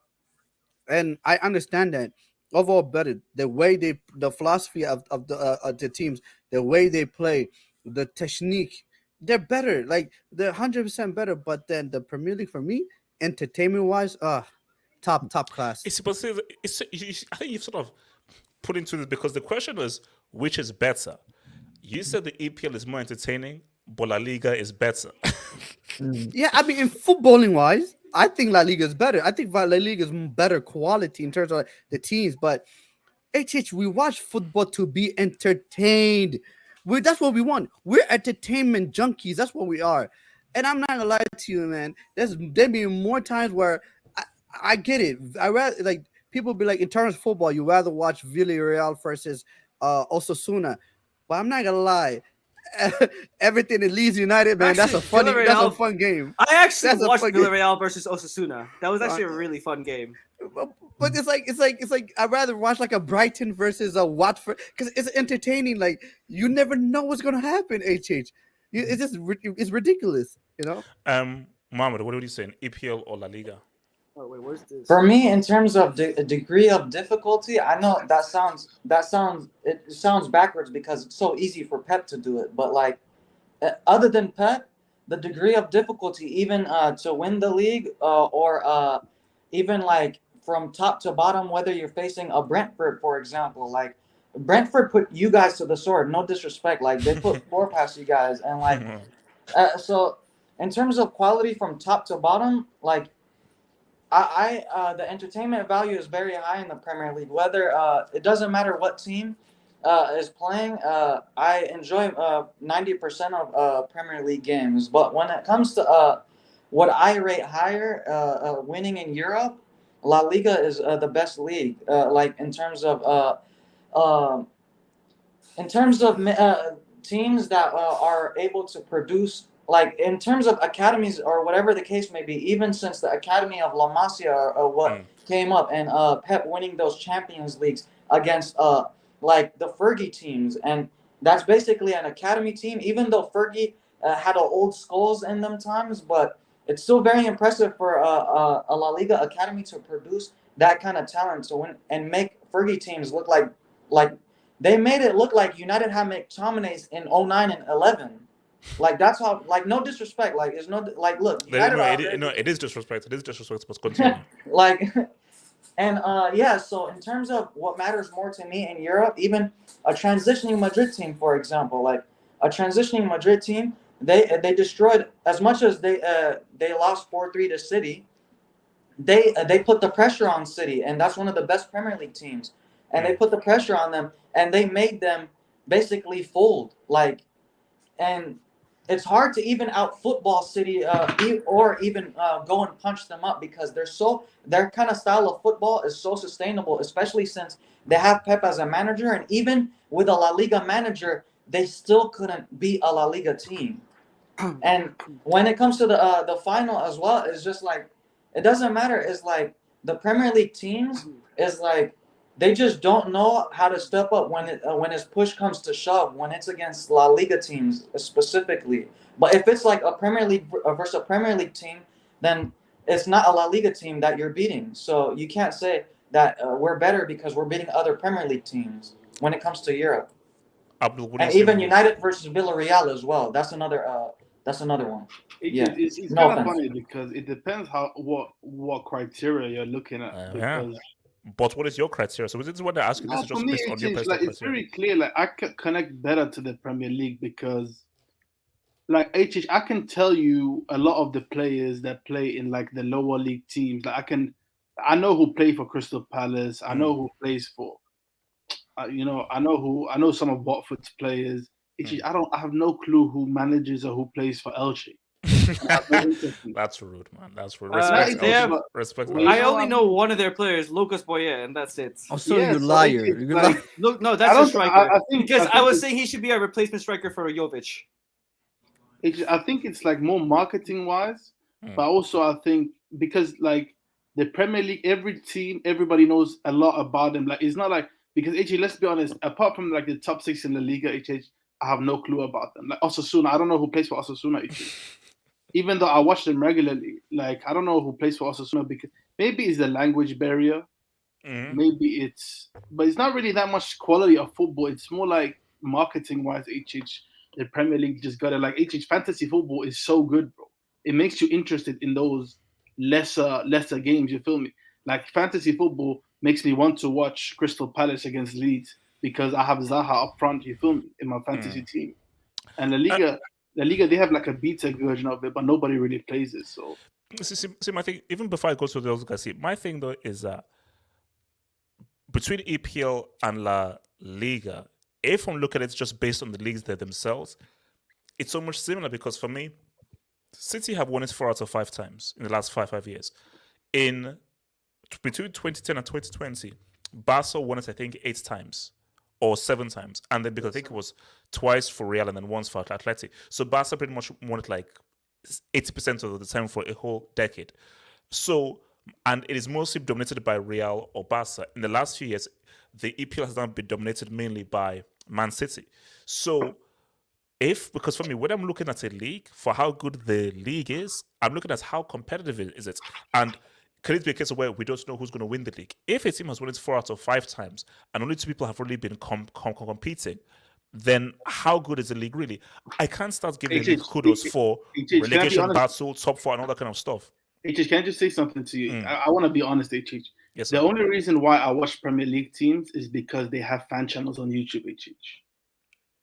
and I understand that overall better. The way the philosophy of the teams, the way they play, the technique, they're better. Like they're 100% better. But then the Premier League for me, entertainment wise, top class. I think you've sort of put into this because the question is which is better. You said the EPL is more entertaining, but La Liga is better. Yeah, I mean, in footballing wise, I think La Liga is better. I think La Liga is better quality in terms of the teams. But we watch football to be entertained. That's what we want. We're entertainment junkies. That's what we are. And I'm not gonna lie to you, man. There be more times where I get it. I rather people be like, in terms of football, you rather watch Villarreal versus Osasuna. But I'm not gonna lie. Everton and Leeds United, man. That's a fun game. I actually That's a watched fun game. Villarreal versus Osasuna. That was actually a really fun game. But it's like I'd rather watch like a Brighton versus a Watford because it's entertaining. Like you never know what's gonna happen. It's just it's ridiculous, you know. Mohammed, what would you say? EPL or La Liga? Oh wait, where's this? For me, in terms of degree of difficulty, I know it sounds backwards because it's so easy for Pep to do it. But like, other than Pep, the degree of difficulty, even to win the league, or even like from top to bottom, whether you're facing a Brentford, for example, like Brentford put you guys to the sword. No disrespect, like they put four past you guys, and like, so in terms of quality from top to bottom, like. The entertainment value is very high in the Premier League. Whether it doesn't matter what team is playing, I enjoy 90% of Premier League games. But when it comes to what I rate higher, winning in Europe, La Liga is the best league. Like in terms of teams that are able to produce, like in terms of academies or whatever the case may be, even since the Academy of La Masia or what came up, and Pep winning those Champions Leagues against like the Fergie teams, and that's basically an academy team. Even though Fergie had old skulls in them times, but it's still very impressive for a La Liga academy to produce that kind of talent to win and make Fergie teams look like they made it look like United had McTominay's in 09 and 11. Like that's how. Like no disrespect. Like it's no like. Look, It is disrespect. It is disrespect. But continue. Like, and yeah. So in terms of what matters more to me in Europe, even a transitioning Madrid team, for example, like a transitioning Madrid team, they destroyed as much as they lost 4-3 to City. They put the pressure on City, and that's one of the best Premier League teams. And they put the pressure on them, and they made them basically fold. Like, and it's hard to even out football City or even go and punch them up because their kind of style of football is so sustainable, especially since they have Pep as a manager, and even with a La Liga manager, they still couldn't beat a La Liga team. And when it comes to the final as well, it's just like it doesn't matter. It's like the Premier League teams is like they just don't know how to step up when his push comes to shove, when it's against La Liga teams specifically. But if it's like a Premier League versus a Premier League team, then it's not a La Liga team that you're beating. So you can't say that we're better because we're beating other Premier League teams when it comes to Europe. Abdul, and even United versus Villarreal as well. That's another one. It's no kind of offense. funny because it depends what criteria you're looking at. Because But what is your criteria? So this is what they're asking. This is for just me, based on your personal like, it's criteria. very clear. Like I can connect better to the Premier League because, like I can tell you a lot of the players that play in like the lower league teams. Like I know who play for Crystal Palace. I know who plays for, I know some of Watford's players. I have no clue who manages or who plays for Elche. That's rude, man. That's rude. Respect. I only know one of their players, Lucas Boyet, and that's it. Oh, so you liar. You Like, lie. look, no, that's a striker. Because I was saying he should be a replacement striker for Jovic. I think it's like more marketing wise, but also I think because like the Premier League, everybody knows a lot about them. Like it's not like because let's be honest, apart from like the top 6 in the Liga, I have no clue about them. Like Osasuna, I don't know who plays for Osasuna. Even though I watch them regularly, like I don't know who plays for Osasuna because maybe it's the language barrier, maybe but it's not really that much quality of football. It's more like marketing wise. The Premier League just got it. Like fantasy football is so good, bro. It makes you interested in those lesser games. You feel me? Like fantasy football makes me want to watch Crystal Palace against Leeds because I have Zaha up front. You feel me? In my fantasy team, and La Liga, they have like a beta version of it, but nobody really plays it. So, see, my thing, even before I go to those guys, my thing though is that between EPL and La Liga, if I'm looking at it just based on the leagues there themselves, it's almost similar because for me, City have won it 4 out of 5 times in the last 5 years. In between 2010 and 2020, Barca won it, I think, 8 times or 7 times. And then because I think it was twice for Real and then once for Atleti. So Barca pretty much won it like 80% of the time for a whole decade. So, and it is mostly dominated by Real or Barca. In the last few years, the EPL has now been dominated mainly by Man City. So, because for me, when I'm looking at a league, for how good the league is, I'm looking at how competitive is it. And can it be a case of where we don't know who's going to win the league? If a team has won it 4 out of 5 times and only 2 people have really been competing, then how good is the league really? I can't start giving the league kudos for relegation battle, top 4, and all that kind of stuff. HH, can I just say something to you? I want to be honest, HH. Yes, the sir. only reason why I watch Premier League teams is because they have fan channels on YouTube, HH.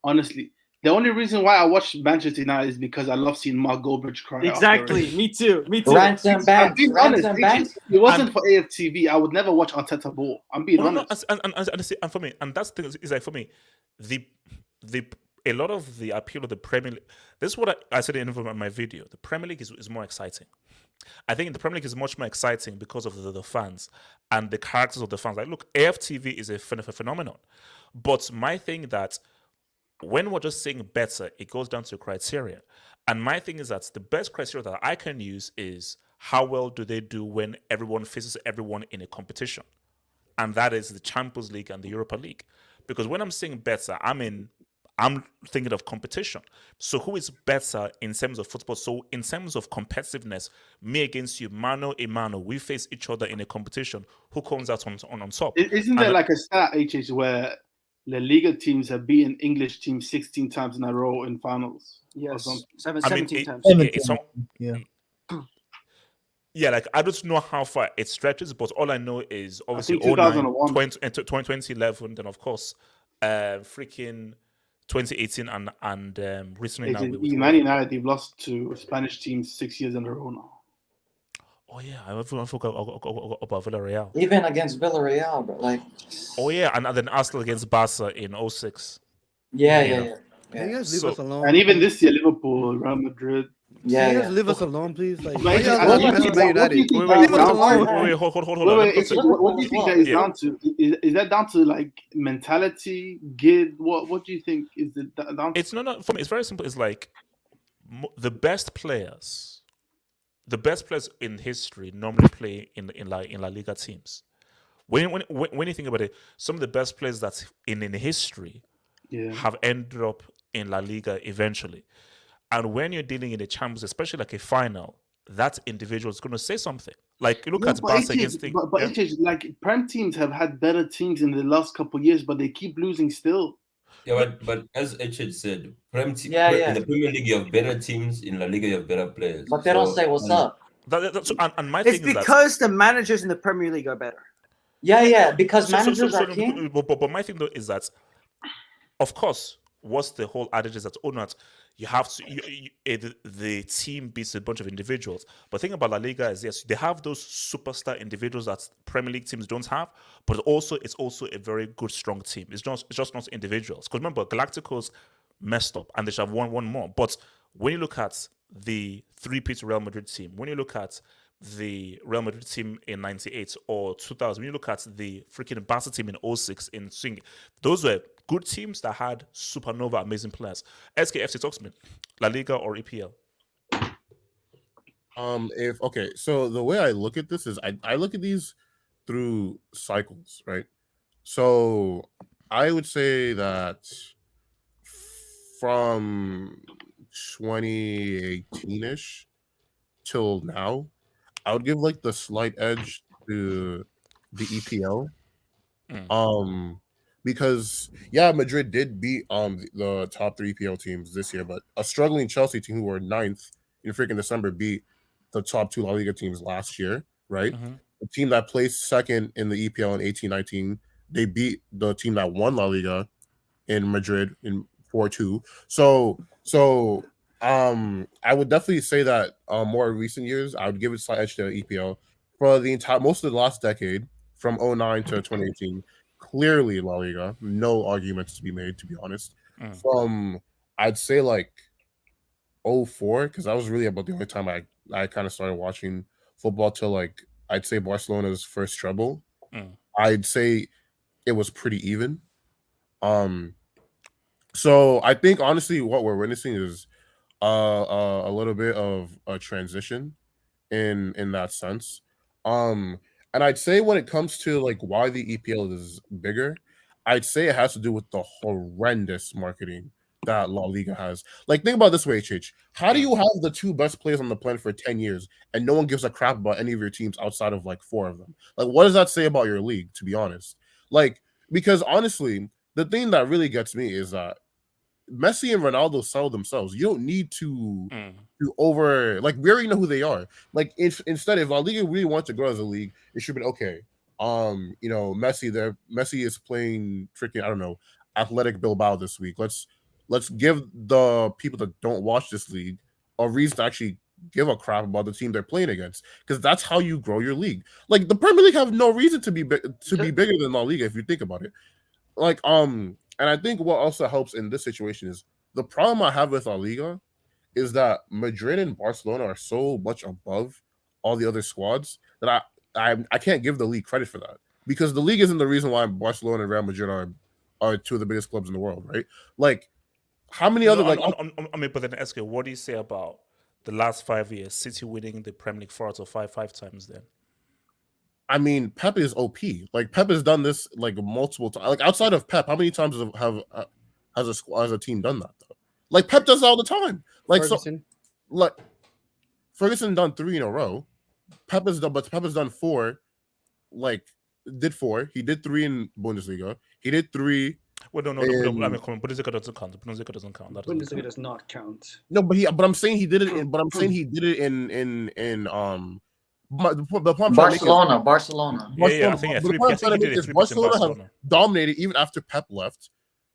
Honestly. The only reason why I watch Manchester United is because I love seeing Mark Goldbridge cry. Exactly. Me too. Me too. Ransom Banks. Ransom Banks. If it wasn't for AFTV, I would never watch Arteta ball. I'm being honest. And for me, and that's the thing is like for me, a lot of the appeal of the Premier League. This is what I said in my video. The Premier League is more exciting. I think the Premier League is much more exciting because of the fans and the characters of the fans. Like, look, AFTV is a phenomenon, but my thing that when we're just saying better, it goes down to criteria. And my thing is that the best criteria that I can use is how well do they do when everyone faces everyone in a competition. And that is the Champions League and the Europa League. Because when I'm saying better, I'm thinking of competition. So who is better in terms of football? So in terms of competitiveness, me against you, mano a mano, we face each other in a competition. Who comes out on top? Isn't there like a stat, HH, where La Liga teams have beaten English teams 16 times in a row in finals? Yes, 17 times. 17, yeah, like I don't know how far it stretches, but all I know is obviously 2001. 2011, then of course, freaking 2018 and recently now. Man United, they've lost to Spanish teams 6 years in a row now. Oh yeah, I forgot about Villarreal. Even against Villarreal, bro. Like. Oh yeah, and then Arsenal against Barca in 06. Yeah. You guys leave us alone. And even this year, Liverpool, Real Madrid. Yeah, you guys leave us alone, please. Like, What do you think that is down to? Is that down to like mentality, gid? What do you think is it down to? It's not for me. It's very simple. It's like the best players in history normally play in La Liga teams. When you think about it, some of the best players that's in history have ended up in La Liga eventually. And when you're dealing in a Champions, especially like a final, that individual is going to say something. Like you look at Barca against things. But like Prem teams have had better teams in the last couple of years, but they keep losing still. Yeah, but as HH said, in the Premier League you have better teams, in La Liga you have better players. But they don't say what's up. And my it's thing because is the managers in the Premier League are better. Yeah, because managers are king. But my thing though is that, of course, what's the whole adage is that you have to the team beats a bunch of individuals. But the thing about La Liga is yes, they have those superstar individuals that Premier League teams don't have, but it's also a very good strong team. It's just not individuals. Because remember, Galacticos messed up and they should have won one more. But when you look at the 3-peat Real Madrid team, when you look at the Real Madrid team in 98 or 2000, when you look at the freaking Barca team in 06 in swing, those were good teams that had supernova amazing players. SKFC, talk to me. La Liga or EPL? So the way I look at this is I look at these through cycles, right? So I would say that from 2018-ish till now, I would give like the slight edge to the EPL. Because Madrid did beat the top 3 EPL teams this year, but a struggling Chelsea team who were 9th in freaking December beat the top 2 La Liga teams last year, right? The team that placed second in the EPL in 18-19, they beat the team that won La Liga in Madrid in 4-2. So I would definitely say that more recent years, I would give it slight edge to EPL. For the most of the last decade, from 09 to 2018, clearly La Liga, no arguments to be made, to be honest. From I'd say like 04, because that was really about the only time I kind of started watching football till like I'd say Barcelona's first treble. I'd say it was pretty even. So I think honestly, what we're witnessing is a little bit of a transition in that sense. And I'd say when it comes to like why the EPL is bigger, I'd say it has to do with the horrendous marketing that La Liga has. Like, think about it this way, HH. How do you have the two best players on the planet for 10 years and no one gives a crap about any of your teams outside of like four of them? Like, what does that say about your league, to be honest? Like, because honestly, the thing that really gets me is that Messi and Ronaldo sell themselves. You don't need to over like we already know who they are. Like if instead if La Liga really wants to grow as a league, it should be okay. You know, Messi is playing freaking I don't know Athletic Bilbao this week. Let's give the people that don't watch this league a reason to actually give a crap about the team they're playing against, because that's how you grow your league. Like the Premier League have no reason to be bigger than La Liga if you think about it. Like and I think what also helps in this situation is the problem I have with La Liga is that Madrid and Barcelona are so much above all the other squads that I can't give the league credit for that, because the league isn't the reason why Barcelona and Real Madrid are two of the biggest clubs in the world, right? Like how many other like I mean, but then ask you, what do you say about the last 5 years, City winning the Premier League 4 out of 5 times? Then I mean, Pep is OP. Like Pep has done this like multiple times. Like outside of Pep, how many times has a team done that though? Like Pep does it all the time. Like Ferguson. So, like Ferguson done 3 in a row. Pep has done 4. Like did 4. He did 3 in Bundesliga. He did 3. Well, no. I mean, Bundesliga doesn't count. Bundesliga doesn't count. Bundesliga does not count. No, but I'm saying he did it in. But I'm saying he did it in Barcelona. Yeah, I think he did it 3 Barcelona have dominated even after Pep left.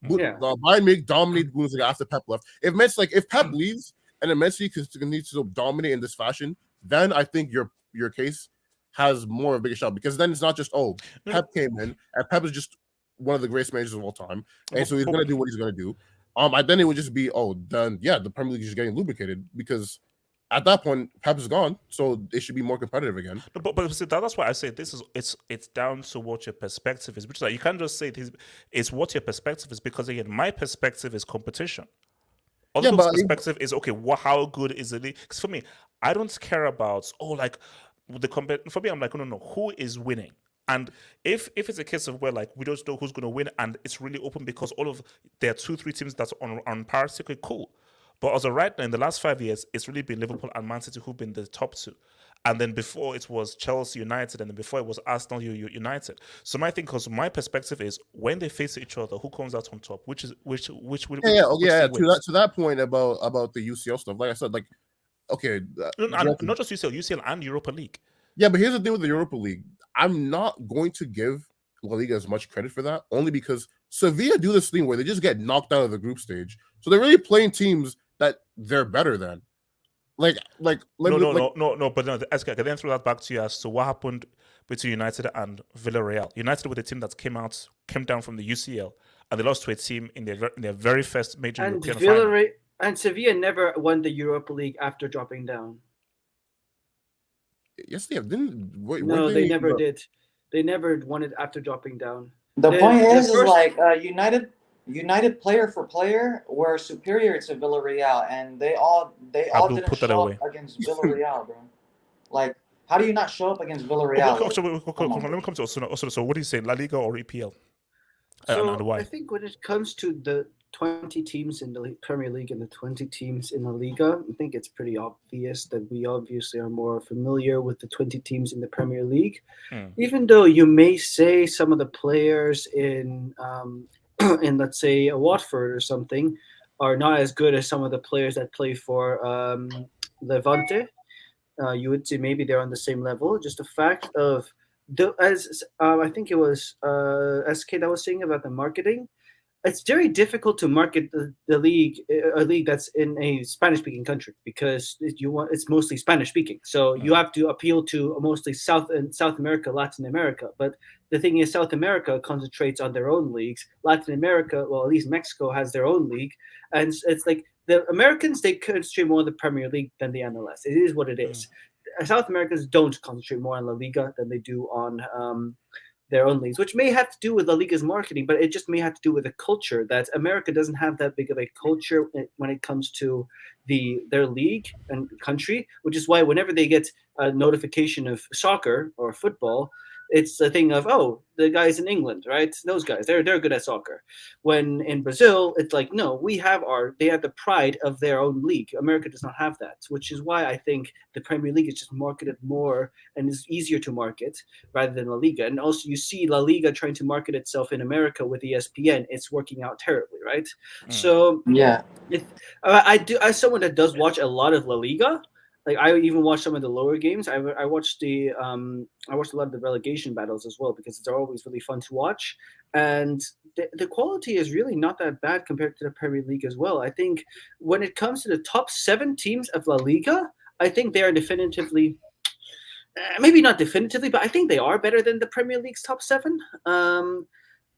Yeah. Bayern Munich dominated Bundesliga after Pep left. If Pep leaves and then Messi continues to dominate in this fashion, then I think your case has more of a bigger shot, because then it's not just Pep came in and Pep is just one of the greatest managers of all time, and so he's gonna do what he's gonna do. Then it would just be then the Premier League is getting lubricated, because at that point Pep is gone, so it should be more competitive again. No, but see, that's why I say this is it's down to what your perspective is, which is like you can't just say it's what your perspective is, because again, my perspective is competition. Other people's perspective is okay. How good is the league? Because for me, I don't care about like the for me, I'm like no, who is winning? And if it's a case of where like we don't know who's going to win, and it's really open because there are 2-3 teams that's on parity, okay, cool. But as of right now, in the last 5 years, it's really been Liverpool and Man City who've been the top 2. And then before it was Chelsea United, and then before it was Arsenal United. So my thing, because my perspective is when they face each other, who comes out on top? Which to that point about the UCL stuff, like I said, like okay, not just UCL and Europa League. Yeah, but here's the thing with the Europa League. I'm not going to give La Liga as much credit for that, only because Sevilla do this thing where they just get knocked out of the group stage. So they're really playing teams that they're better than. No. But no, I can then throw that back to you as to what happened between United and Villarreal. United were the team that came down from the UCL, and they lost to a team in their very first major European final. And Sevilla never won the Europa League after dropping down. Yes, they have. They never did. They never won it after dropping down. The point is like United player for player were superior to Villarreal, and they all didn't show up against Villarreal, bro. Like, how do you not show up against Villarreal? Let me come to Osuna. So what do you say, La Liga or EPL? So and why? I think when it comes to the 20 teams in the Premier League and the 20 teams in the Liga, I think it's pretty obvious that we obviously are more familiar with the 20 teams in the Premier League. Even though you may say some of the players in let's say a Watford or something are not as good as some of the players that play for Levante, you would say maybe they're on the same level. Just the fact of I think it was SK that was saying about the marketing. It's very difficult to market the league, a league that's in a Spanish-speaking country, because it's mostly Spanish-speaking. So you have to appeal to mostly South America, Latin America. But the thing is, South America concentrates on their own leagues. Latin America, well, at least Mexico has their own league, and it's like the Americans, they concentrate more on the Premier League than the MLS. It is what it is. South Americans don't concentrate more on La Liga than they do on their own leagues, which may have to do with La Liga's marketing, but it just may have to do with the culture that America doesn't have that big of a culture when it comes to their league and country, which is why whenever they get a notification of soccer or football, it's a thing of, oh, the guys in England, right? Those guys, they're good at soccer. When in Brazil, it's like, no, they have the pride of their own league. America does not have that, which is why I think the Premier League is just marketed more and is easier to market rather than La Liga. And also you see La Liga trying to market itself in America with ESPN. It's working out terribly, right? So yeah, if I do, as someone that does watch a lot of La Liga, like I even watch some of the lower games. I watched I watched a lot of the relegation battles as well because they're always really fun to watch, and the quality is really not that bad compared to the Premier League as well. I think when it comes to the top 7 teams of La Liga, I think they are definitively, maybe not definitively, but I think they are better than the Premier League's top 7.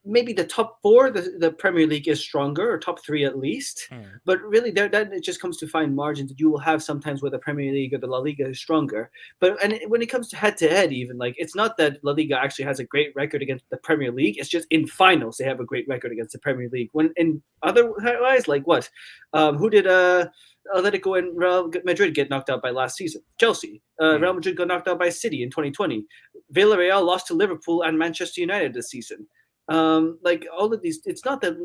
Maybe the top 4, the Premier League is stronger, or top 3 at least. But really, then it just comes to fine margins that you will have sometimes where the Premier League or the La Liga is stronger. And when it comes to head-to-head, even, like, it's not that La Liga actually has a great record against the Premier League. It's just in finals they have a great record against the Premier League. When in otherwise, like what? Who did Atletico and Real Madrid get knocked out by last season? Chelsea. Real Madrid got knocked out by City in 2020. Villarreal lost to Liverpool and Manchester United this season. Like all of these, it's not that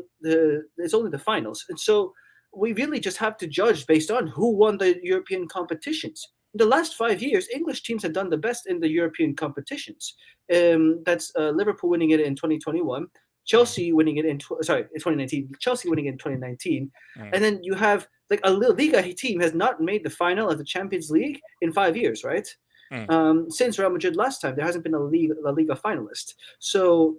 it's only the finals, and so we really just have to judge based on who won the European competitions. In the last 5 years, English teams have done the best in the European competitions. That's Liverpool winning it in 2021, Chelsea winning it in 2019, Chelsea winning it in 2019, and then you have like a Liga team has not made the final of the Champions League in 5 years, right? Since Real Madrid last time, there hasn't been a La Liga finalist. So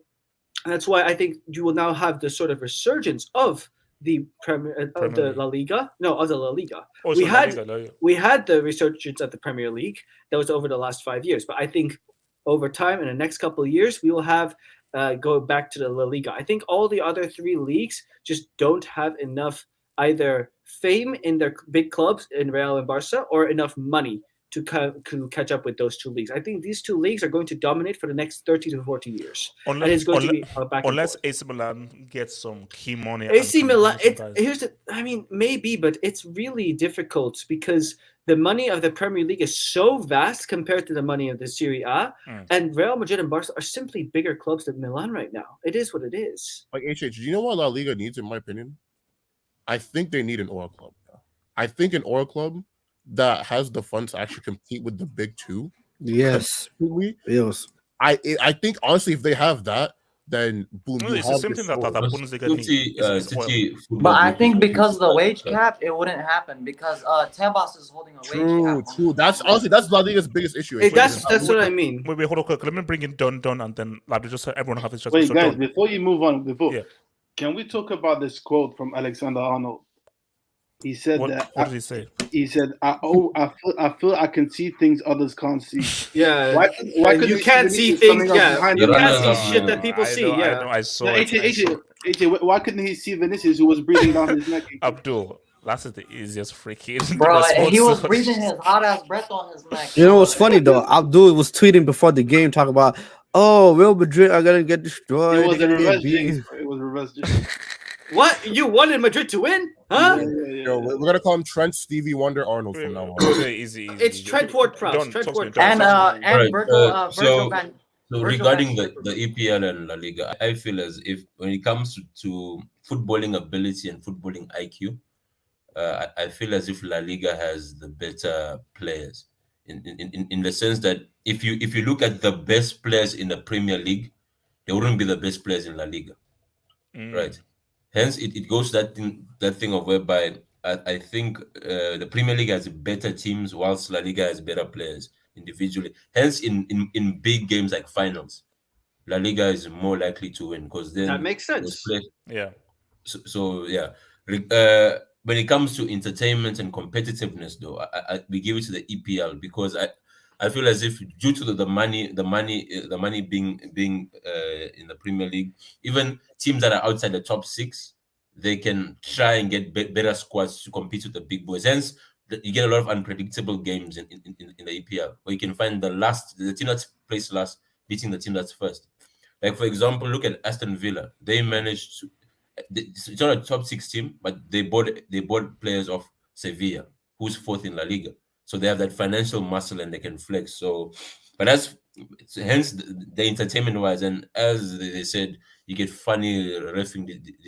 that's why I think you will now have the sort of resurgence of the La Liga. No, of the La Liga. We had the resurgence of the Premier League that was over the last 5 years, but I think over time in the next couple of years we will have go back to the La Liga. I think all the other 3 leagues just don't have enough either fame in their big clubs in Real and Barca or enough money to catch up with those 2 leagues. I think these 2 leagues are going to dominate for the next 30 to 40 years. And it's going to be back and unless forth. AC Milan gets some key money. AC Milan, maybe, but it's really difficult because the money of the Premier League is so vast compared to the money of the Serie A, and Real Madrid and Barca are simply bigger clubs than Milan right now. It is what it is. Like HH, do you know what La Liga needs, in my opinion? I think they need an oil club. I think an oil club that has the funds to actually compete with the big 2. Yes. Yes. I think honestly, if they have that, then boom. It's the same thing that Bundesliga needs. But I think because of the wage cap, it wouldn't happen because Tevez is holding a wage cap. True. That's honestly La Liga's biggest issue. That's what I mean. Wait, hold on. Let me bring in Don, and then just everyone have his. Wait, guys, before you move on, can we talk about this quote from Alexander Arnold? He said what did he say? He said, I feel I can see things others can't see." Yeah. Why you can't see things? Yeah. You can't see shit that people see. Yeah. I saw AJ, why couldn't he see Vinicius who was breathing down his neck? Abdul, that's the easiest freaking. Bro, he was breathing his hot ass breath on his neck. You know what's funny though? Abdul was tweeting before the game talking about, oh, Real Madrid are gonna get destroyed. It was a reverse jinx. It was a reverse jinx. What? You wanted Madrid to win? Huh? Yo, we're gonna call him Trent Stevie Wonder Arnold from now on. Easy. It's Trent Ward-Prowse. And Virgil So van regarding the EPL and La Liga, I feel as if when it comes to footballing ability and footballing IQ, I feel as if La Liga has the better players in the sense that if you look at the best players in the Premier League, they wouldn't be the best players in La Liga, right? Hence, it goes that thing of whereby I think the Premier League has better teams, whilst La Liga has better players individually. Hence, in big games like finals, La Liga is more likely to win because then that makes sense. Yeah. So yeah, when it comes to entertainment and competitiveness, though, we give it to the EPL because I feel as if due to the money being in the Premier League, even teams that are outside the top 6, they can try and get better squads to compete with the big boys. Hence, you get a lot of unpredictable games in the EPL, where you can find the team that's placed last beating the team that's first. Like for example, look at Aston Villa. They managed to. It's not a top 6 team, but they bought players of Sevilla, who's 4th in La Liga. So they have that financial muscle and they can flex. So, but that's hence the entertainment wise, and as they said, you get funny refing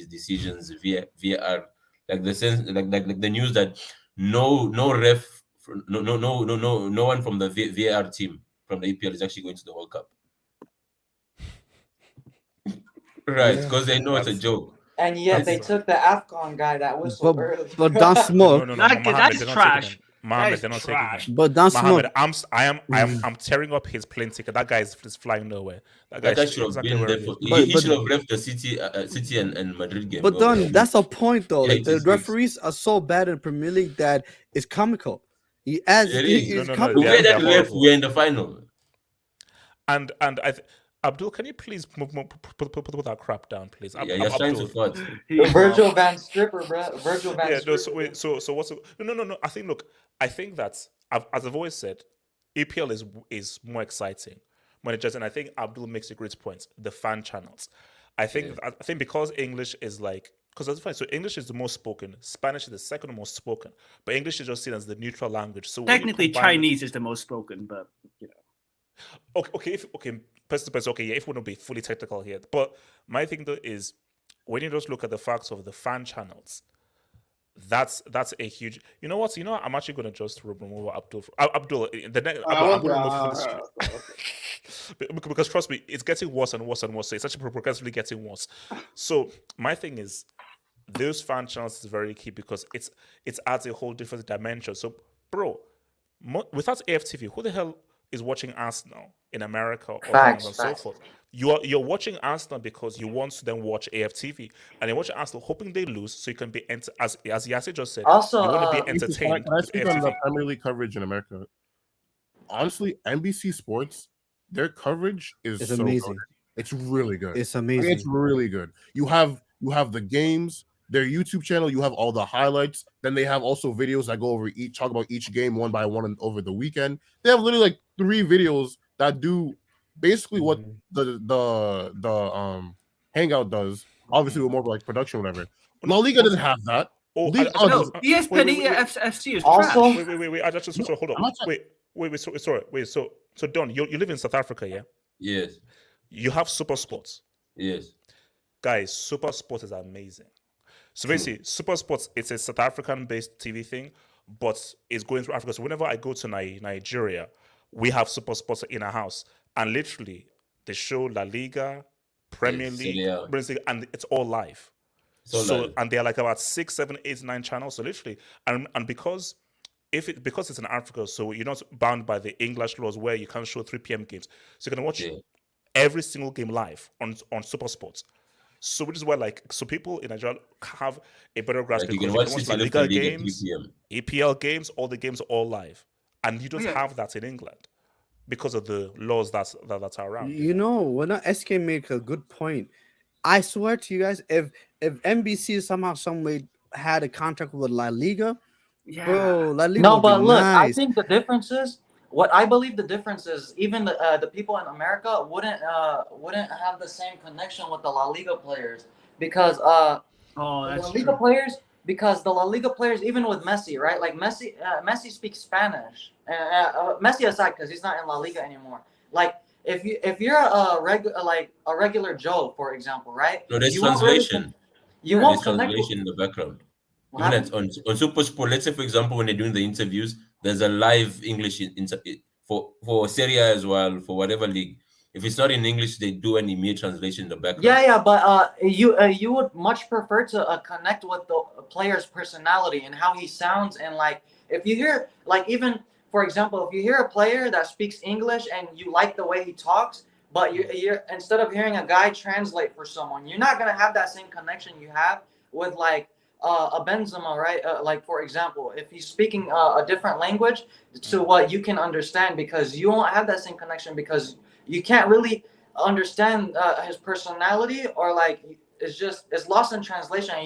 decisions via VAR, like the sense, like the news that no ref, no one from the VAR team from the EPL is actually going to the World Cup. Right, because they know it's a joke. And yet they took the AFCON guy that whistled early. But Don Smoke, No, Mohammed, they're not taking him. Mohammed, they're not taking him. But Don Mohammed, Smoke, I'm tearing up his plane ticket. That guy is flying nowhere. That guy should have exactly been where there. He should have left the City and Madrid game. But Don, that's a point though. Yeah, Like the referees are so bad in Premier League that it's comical. It is. No, The way that ref, we're in the final. And Abdul, can you please put that crap down, please? Yeah, you're trying to fart. Virgil Van Stripper, bro. Virgil Van Stripper. No, so wait, so what's no? I think that as I've always said, EPL is more exciting when it just, and I think Abdul makes a great point. The fan channels, I think because English is like, because that's fine. So English is the most spoken, Spanish is the second most spoken, but English is just seen as the neutral language. So technically, Chinese is the most spoken, but you know. Okay, person to person, okay, yeah, if we want to be fully technical here. But my thing though is when you just look at the facts of the fan channels, that's a huge. You know what? I'm actually going to just remove Abdul. Abdul, the next. I'm going to remove because trust me, it's getting worse and worse and worse. So it's actually progressively getting worse. So my thing is, those fan channels is very key because it adds a whole different dimension. So, bro, without AFTV, who the hell is watching Arsenal in America or and so forth? You're watching Arsenal because you want to then watch AFTV, and you're watching Arsenal hoping they lose so you can be as Yassi just said. Also, you want to be entertained. Can I speak on the Premier League coverage in America? Honestly, NBC Sports, their coverage is so amazing. Good. It's really good. It's amazing. It's really good. You have the games, their YouTube channel. You have all the highlights. Then they have also videos that go over talk about each game one by one over the weekend. They have literally like 3 videos that do basically what the Hangout does. Obviously, with more like production, or whatever. La Liga doesn't have that. ESPN FC is also trash. Wait. I just hold on. Wait. So Don, you live in South Africa, yeah? Yes. You have Super Sports. Yes. Guys, Super Sports is amazing. So basically, Super Sports, it's a South African-based TV thing, but it's going through Africa. So whenever I go to Nigeria, we have Super Sports in our house, and literally they show La Liga, Premier League, Bundesliga, and it's all live. And they're like about 6, 7, 8, 9 channels. So literally, and because it's in Africa, so you're not bound by the English laws where you can't show 3 p.m. games. So you're gonna watch every single game live on Super Sports. So which is why people in Nigeria have a better grasp because you can watch La Liga games, EPL games, all the games are all live, and you don't have that in England because of the laws that's around. You know, when SK make a good point. I swear to you guys, if NBC somehow some way had a contract with La Liga, bro, La Liga. No, but look, I think the difference is. What I believe the difference is, even the people in America wouldn't have the same connection with the La Liga players because the La Liga players, even with Messi, right? Like Messi speaks Spanish. Messi aside, because he's not in La Liga anymore. Like if you're a regular Joe, for example, right? No, there's translation. You won't translation in the background. Even on Super Sport, let's say for example when they're doing the interviews, there's a live English for Serie as well, for whatever league. If it's not in English, they do an immediate translation in the background. Yeah, but you would much prefer to connect with the player's personality and how he sounds, and like if you hear even for example, if you hear a player that speaks English and you like the way he talks, but you're instead of hearing a guy translate for someone, you're not gonna have that same connection you have with a Benzema, right? Like for example, if he's speaking a different language to what you can understand, because you won't have that same connection because you can't really understand his personality, or it's lost in translation. And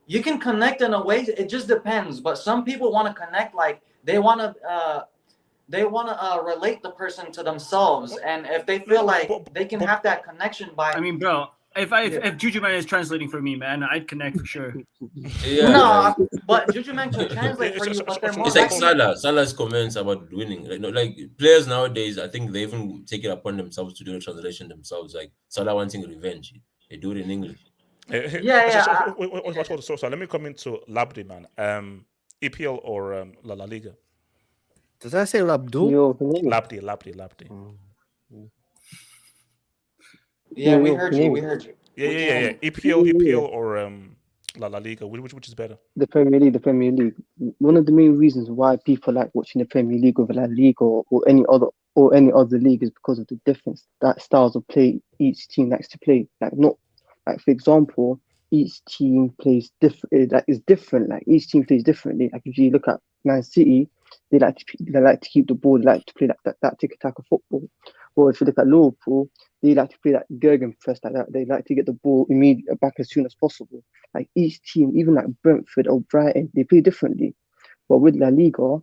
you can connect in a way. It just depends. But some people want to connect, they want they want to relate the person to themselves, and if they feel like they can have that connection by. I mean, bro, if Juju Man is translating for me, man, I'd connect for sure. No, but Juju Man could translate for you, but they're more It's like likely. Salah's comments about winning. Like players nowadays, I think they even take it upon themselves to do the translation themselves. Like Salah wanting revenge, they do it in English. So let me come into Labdi, man. EPL or La Liga? Does I say Labdul? Labdi. Yeah, we heard you. We heard you. Yeah. EPL or La Liga. Which is better? The Premier League. One of the main reasons why people like watching the Premier League over La Liga or any other league is because of the difference that styles of play each team likes to play. Like not like for example, each team plays different. Like is different. Like each team plays differently. Like if you look at Man City, they like to keep the ball. They like to play that tiki-taka football. Or if you look at Liverpool, they like to play that Gergen press like that. They like to get the ball immediately back as soon as possible. Like each team, even like Brentford or Brighton, they play differently. But with La Liga,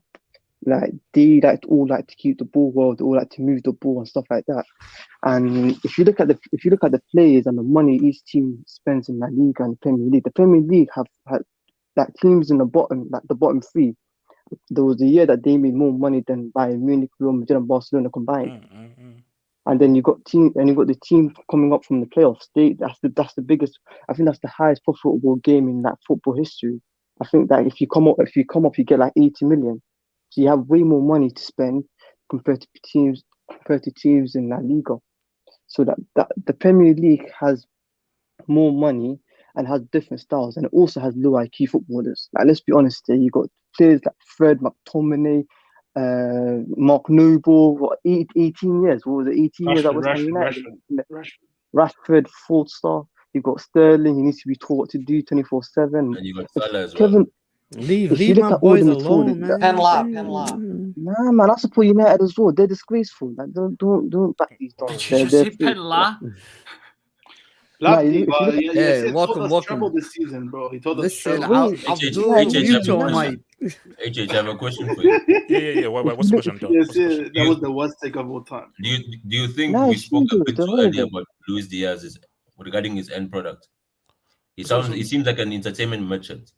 like they all like to keep the ball well. They all like to move the ball and stuff like that. And if you look at the players and the money each team spends in La Liga and the Premier League have like teams in the bottom, like the bottom three. There was a year that they made more money than Bayern Munich, Real Madrid, and Barcelona combined. And then you got the team coming up from the playoffs. That's the biggest. I think that's the highest profitable game in that football history. I think that if you come up, you get like 80 million. So you have way more money to spend compared to teams in La Liga. So that the Premier League has more money and has different styles, and it also has low IQ footballers. Like let's be honest, here you got players like Fred McTominay, Mark Noble, 18 years. What was it? 18 years at West Ham United. Rashford, fourth star. You've got Sterling. He needs to be taught what to do 24/7. And you got Salah as well. Leave my boys alone, man. Nah, man, I support United as well. They're disgraceful. Like, don't back these dogs. They're Trouble this season, bro. He told us Listen, trouble. HH, I have a question for you. Yeah. What's the question, Don? Yes, that was the worst take of all time. Do you think we spoke a bit too earlier about Luis Diaz regarding his end product? He seems like an entertainment merchant.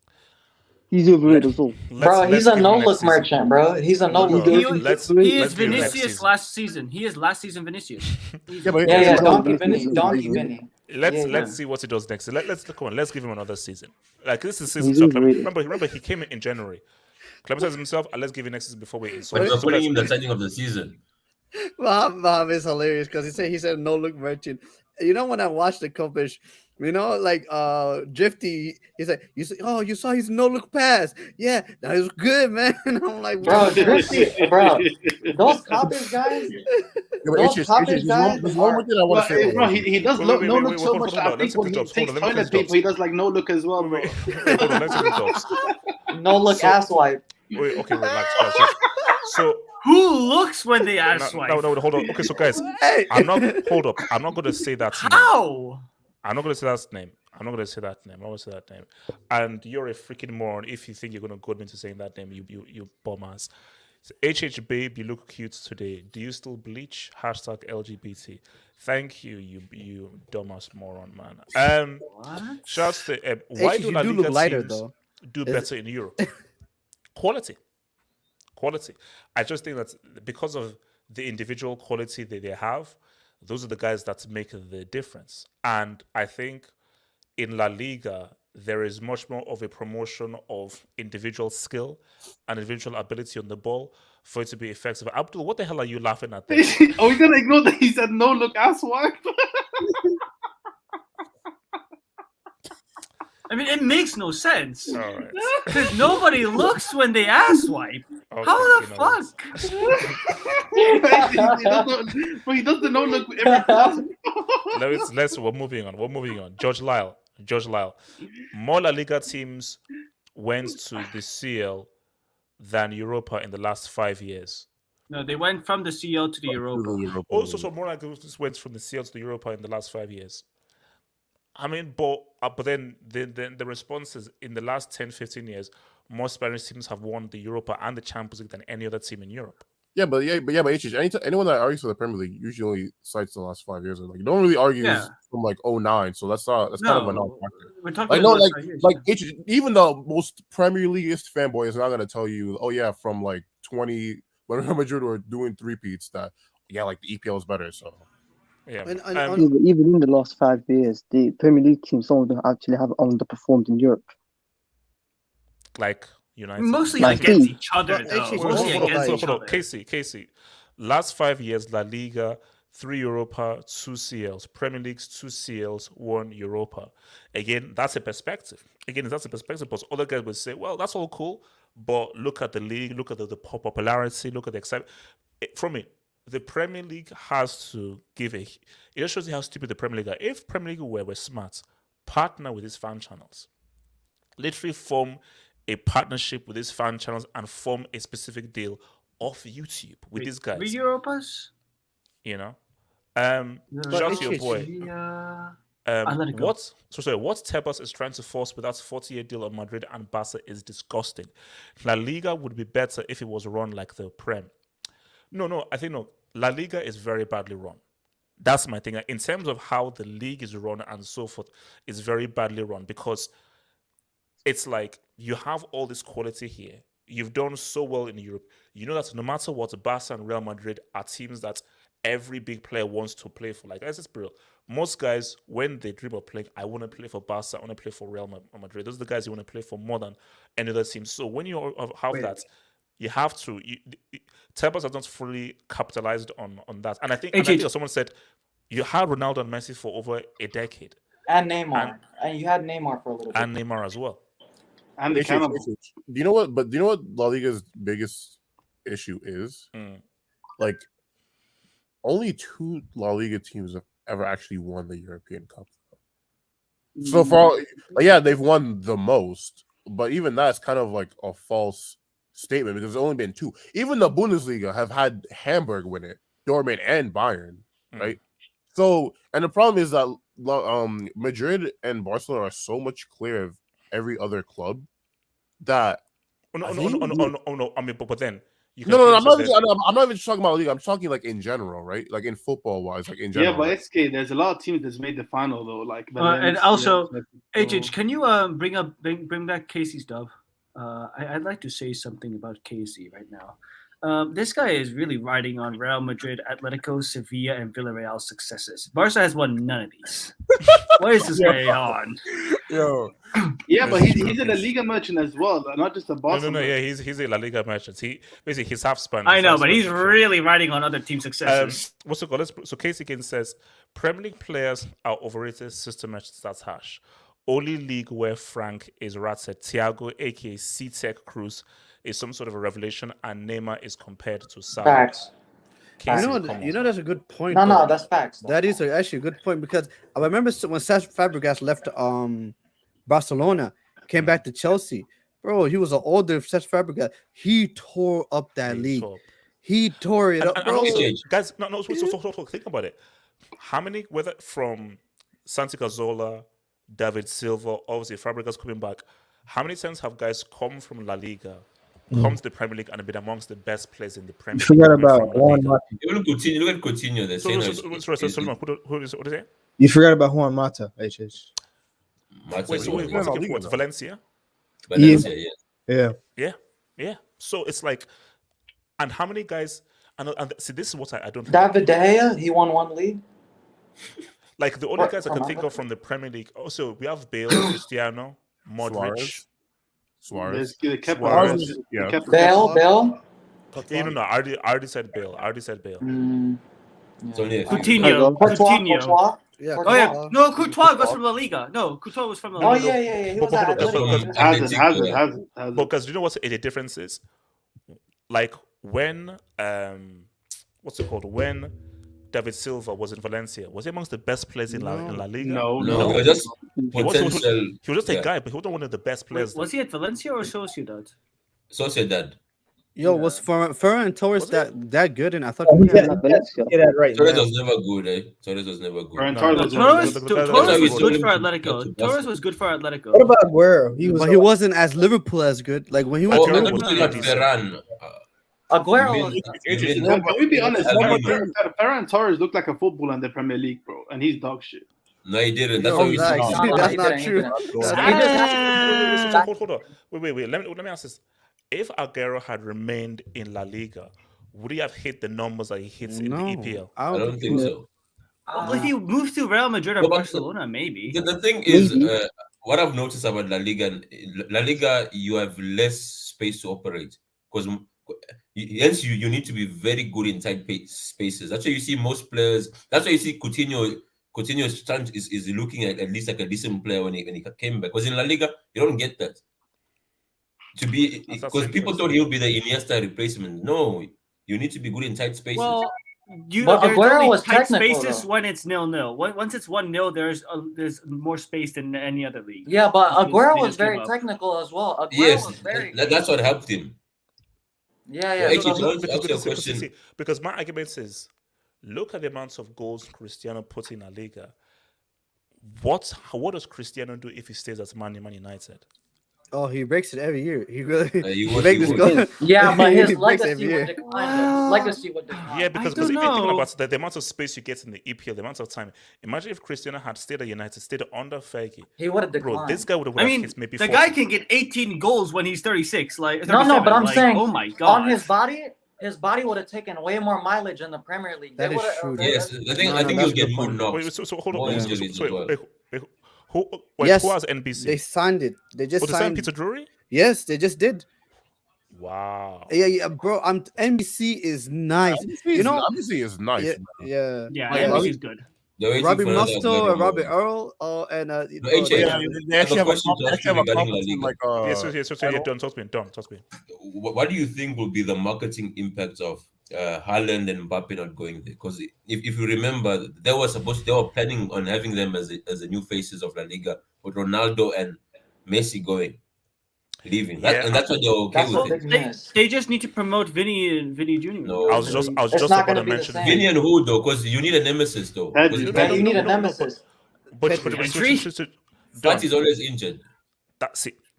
He's overrated as well. Bro, he's a no-look merchant, bro. He's a no-look. He is Vinicius last season. He is last season Vinicius. Donkey Vinny. Let's see what he does next. Let's give him another season. Like this is season. So remember he came in January. Clement says himself, let's give him next season before we. But we're putting him the signing of the season. Mom is hilarious because he said no look merchant. You know when I watched the coverage, like Drifty, he said, you saw his no look pass. Yeah, that was good, man. I'm like, bro, Drifty, bro, those Coppers guys. Those Coppers guys. There's one more thing I want to say. Bro, he does no look so much. I think when he takes toilet paper, he does like no look as well, bro. No look ass wipe. Wait, okay, relax. So who looks when they ass wipe? No, hold on. Okay, so guys, I'm not going to say that. How? I'm not going to say that name. I'm not going to say that name. And you're a freaking moron if you think you're going to goad me into saying that name. You bum ass. So, HH babe, you look cute today. Do you still bleach? #LGBT. Thank you, you dumbass moron, man. Shouts to why do La Liga teams do better in Europe? Quality. I just think that because of the individual quality that they have, those are the guys that make the difference. And I think in La Liga, there is much more of a promotion of individual skill and individual ability on the ball for it to be effective. Abdul, what the hell are you laughing at there? Are we going to ignore that he said no look ass wipe? I mean, it makes no sense. All right. Because nobody looks when they ass wipe. Okay, how the fuck? He does the no look every time. We're moving on. George Lyle. More La Liga teams went to the CL than Europa in the last 5 years. No, they went from the CL to the Europa. Also, so more like just went from the CL to the Europa in the last 5 years. I mean, but then the response is in the last 10, 15 years, more Spanish teams have won the Europa and the Champions League than any other team in Europe. but HH, anyone that argues for the Premier League usually only cites the last 5 years. Like, you don't really argue from like 09, so that's kind of a non-factor. We're talking Like, about no, last 5 years. HH, even the most Premier Leagueist fanboy is not going to tell you, oh yeah, from like 20 when Real Madrid were doing three-peats that like the EPL is better. So yeah, but even in the last 5 years, the Premier League teams, some of them actually have underperformed in Europe. Like United, Mostly Like against who? each other, though. Mostly against each other. Casey. Last 5 years, La Liga 3 Europa, 2 CLs, Premier Leagues 2 CLs, 1 Europa. Again, that's a perspective. Because other guys will say, well, that's all cool, but look at the league, look at the popularity, look at the excitement. From me, the Premier League has to give it just shows you how stupid the Premier League are. If Premier League were smart, partner with these fan channels, literally form a partnership with these fan channels and form a specific deal off YouTube with these guys. 3 Europas? You know? Shout to your boy. What Tevez is trying to force with that 48 deal on Madrid and Barca is disgusting. La Liga would be better if it was run like the Prem. No, I think no. La Liga is very badly run. That's my thing. In terms of how the league is run and so forth, it's very badly run because it's like you have all this quality here. You've done so well in Europe. You know that no matter what, Barca and Real Madrid are teams that every big player wants to play for. Like, let's be real. Most guys, when they dream of playing, I want to play for Barca, I want to play for Real Madrid. Those are the guys you want to play for more than any other team. So when you have that, you have to. Tevez has not fully capitalized on that. And I think someone said you had Ronaldo and Messi for over a decade. And Neymar. And you had Neymar for a little bit. And Neymar as well. And the cannibal. Do you know what? But do you know what La Liga's biggest issue is? Like, only 2 La Liga teams have ever actually won the European Cup. So far, they've won the most, but even that's kind of like a false statement because there's only been 2. Even the Bundesliga have had Hamburg win it, Dortmund and Bayern, right? So, and the problem is that Madrid and Barcelona are so much clear of every other club that no. I mean, but then I'm not even just talking about Liga. I'm talking like in general, right? Like in football wise, like in general. Yeah, but SK, there's a lot of teams that's made the final though. Like, and also, HH, can you bring back Casey's dub? I'd like to say something about Casey right now. This guy is really riding on Real Madrid, Atletico, Sevilla, and Villarreal's successes. Barca has won none of these. What is this guy on? Yeah, but he's a La Liga merchant as well, not just a Barca. No. Yeah, he's a La Liga merchant. He's half Spanish. I know, but he's really riding on other team successes. What's it called? So Casey again says Premier League players are overrated. System match, that's harsh. Only league where Frank is ratted. Thiago, aka C-Tech Cruz, is some sort of a revelation, and Neymar is compared to Salah. Facts. You know that's a good point. No, that's facts. That is actually a good point because I remember when Cesc Fabregas left Barcelona, came back to Chelsea. Bro, he was an older Cesc Fabregas. He tore up that league. He tore it up, bro. Guys, no. So think about it. How many, whether from Santi Cazorla, David Silva, obviously Fabregas coming back, how many times have guys come from La Liga, come to the Premier League, and been amongst the best players in the Premier League? Forget about Juan Mata. Look at Coutinho. The same. Who is it? You forgot about Juan Mata, HH. What's Valencia? Valencia, yeah. So it's like, and how many guys? And see, this is what I don't. David De Gea, he won 1 league. Like the only guys I can think of from the Premier League. Also, we have Bale, Cristiano, Modric, Suarez. Bale. No. I already said Bale. It's only Coutinho. Yeah. Oh yeah. No, Courtois was from La Liga. No, Courtois was from La Liga. Oh yeah. He was at Atletico. Because do you know what the difference is? Like when what's it called? When David Silva was in Valencia, was he amongst the best players in La Liga? No. He was just potential. He was just a guy, but he wasn't one of the best players. Was he at Valencia or Sociedad? Sociedad. Yo, was Ferran Torres that good? And I thought Torres was never good, eh? Torres was never good. Torres was good for Atletico. Torres was good for Atletico. What about Aguero? He wasn't as Liverpool as good. Like when he went to Liverpool. Ferran. Aguero was. Can we be honest? Ferran Torres looked like a footballer in the Premier League, bro, and he's dog shit. No, he didn't. That's Yo, what we Zach, said. that's not true. Hold on. Wait. Let me ask this. If Aguero had remained in La Liga, would he have hit the numbers that he hits in the EPL? I don't think so. Well, if he moves to Real Madrid or Barcelona, maybe. The thing is, what I've noticed about La Liga, you have less space to operate because hence you need to be very good in tight spaces. That's why you see most players. That's why you see Coutinho is looking at least like a decent player when he came back. Because in La Liga, you don't get that. Because people thought he'll be the Iniesta replacement. No, you need to be good in tight spaces. Well, But there's Aguero only was tight technical, spaces though. when it's 0-0. Once it's 1-0, there's more space than any other league. Yeah, but They Aguero just was very give up. technical as well. Aguero Yes, was very. that's what helped him. Yeah. Because my argument is, look at the amounts of goals Cristiano puts in La Liga. What does Cristiano do if he stays at Man United? Oh, he breaks it every year. He really he makes this goal. Yeah, but his He breaks legacy every would year. decline. His legacy would decline. Yeah, because if you think about the amount of space you get in the EPL, the amount of time. Imagine if Cristiano had stayed at United, stayed under Fergie. He would have Bro, declined. this guy would have hit maybe the 40. guy can get 18 goals when he's 36. Like No, but I'm saying, oh my god, on his body would have taken way more mileage in the Premier League. That is true. Yes, I think you'll get more knocks. Wait, so hold on. More injuries as well. Who Yes, has NBC? They signed it. They just they signed signed Peter Drury? Yes, they just did. Wow. Yeah, bro. NBC is nice. NBC is nice. Yeah. NBC is good. Robbie Musto and Robert Earl. And they actually have a competition like Talk to me. What do you think will be the marketing impact of Haaland and Mbappe not going there? Because if you remember, they were planning on having them as the new faces of La Liga, with Ronaldo and Messi leaving. And that's why they're okay with it. They just need to promote Vinny Jr. No, I was just about to mention Vinny and who though? Because you need a nemesis though. You need a nemesis. But Fat is always injured.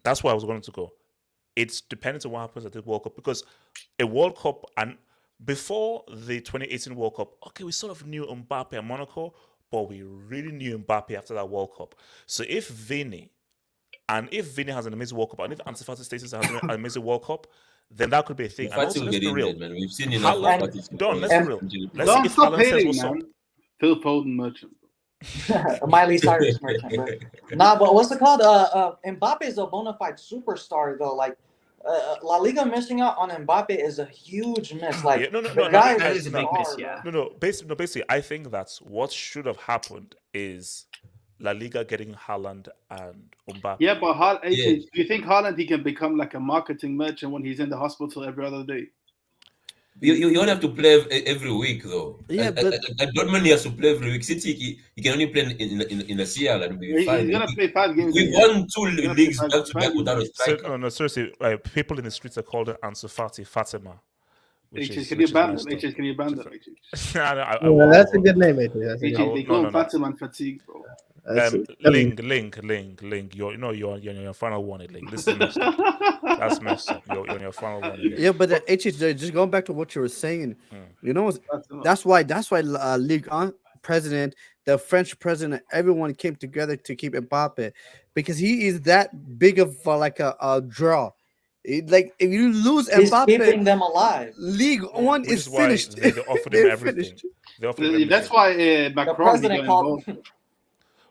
That's where I was going to go. It's dependent on what happens at the World Cup, because a World Cup, and before the 2018 World Cup, okay, we sort of knew Mbappe and Monaco, but we really knew Mbappe after that World Cup. So if Vinny has an amazing World Cup, and if Ansu Fati stays has an amazing World Cup, then that could be a thing. And also, let's be real. Man. We've seen enough of Fati. Don, let's be real. Let's see if Stop Haaland says hating, what's up. man. Phil Foden merchant. Miley Cyrus merchant, bro. Nah, but what's it called? Mbappe is a bona fide superstar, though. Like, La Liga missing out on Mbappe is a huge miss. Like, Basically, I think that's what should have happened is La Liga getting Haaland and Mbappe. Yeah, but do you think Haaland he can become like a marketing merchant when he's in the hospital every other day? You don't have to play every week though. Yeah, but Dortmund has to play every week. City he can only play in the CL and be fine. He's gonna play 5 games. We won 2 leagues back to back without a striker. No, seriously, people in the streets are called Ansu Fati, Fatima. Can you ban them? That's a good name, They call him Fatima and Fatigue, bro. Link. You're in your final warning, Link. This is messed up. That's messed up. You're in your final warning. Yeah, but just going back to what you were saying, you know, that's why Ligue 1 president, the French president, everyone came together to keep Mbappe, because he is that big of a draw. Like, if you lose Mbappe, he's keeping them alive. League 1 is finished. They offered him everything. That's why Macron got involved.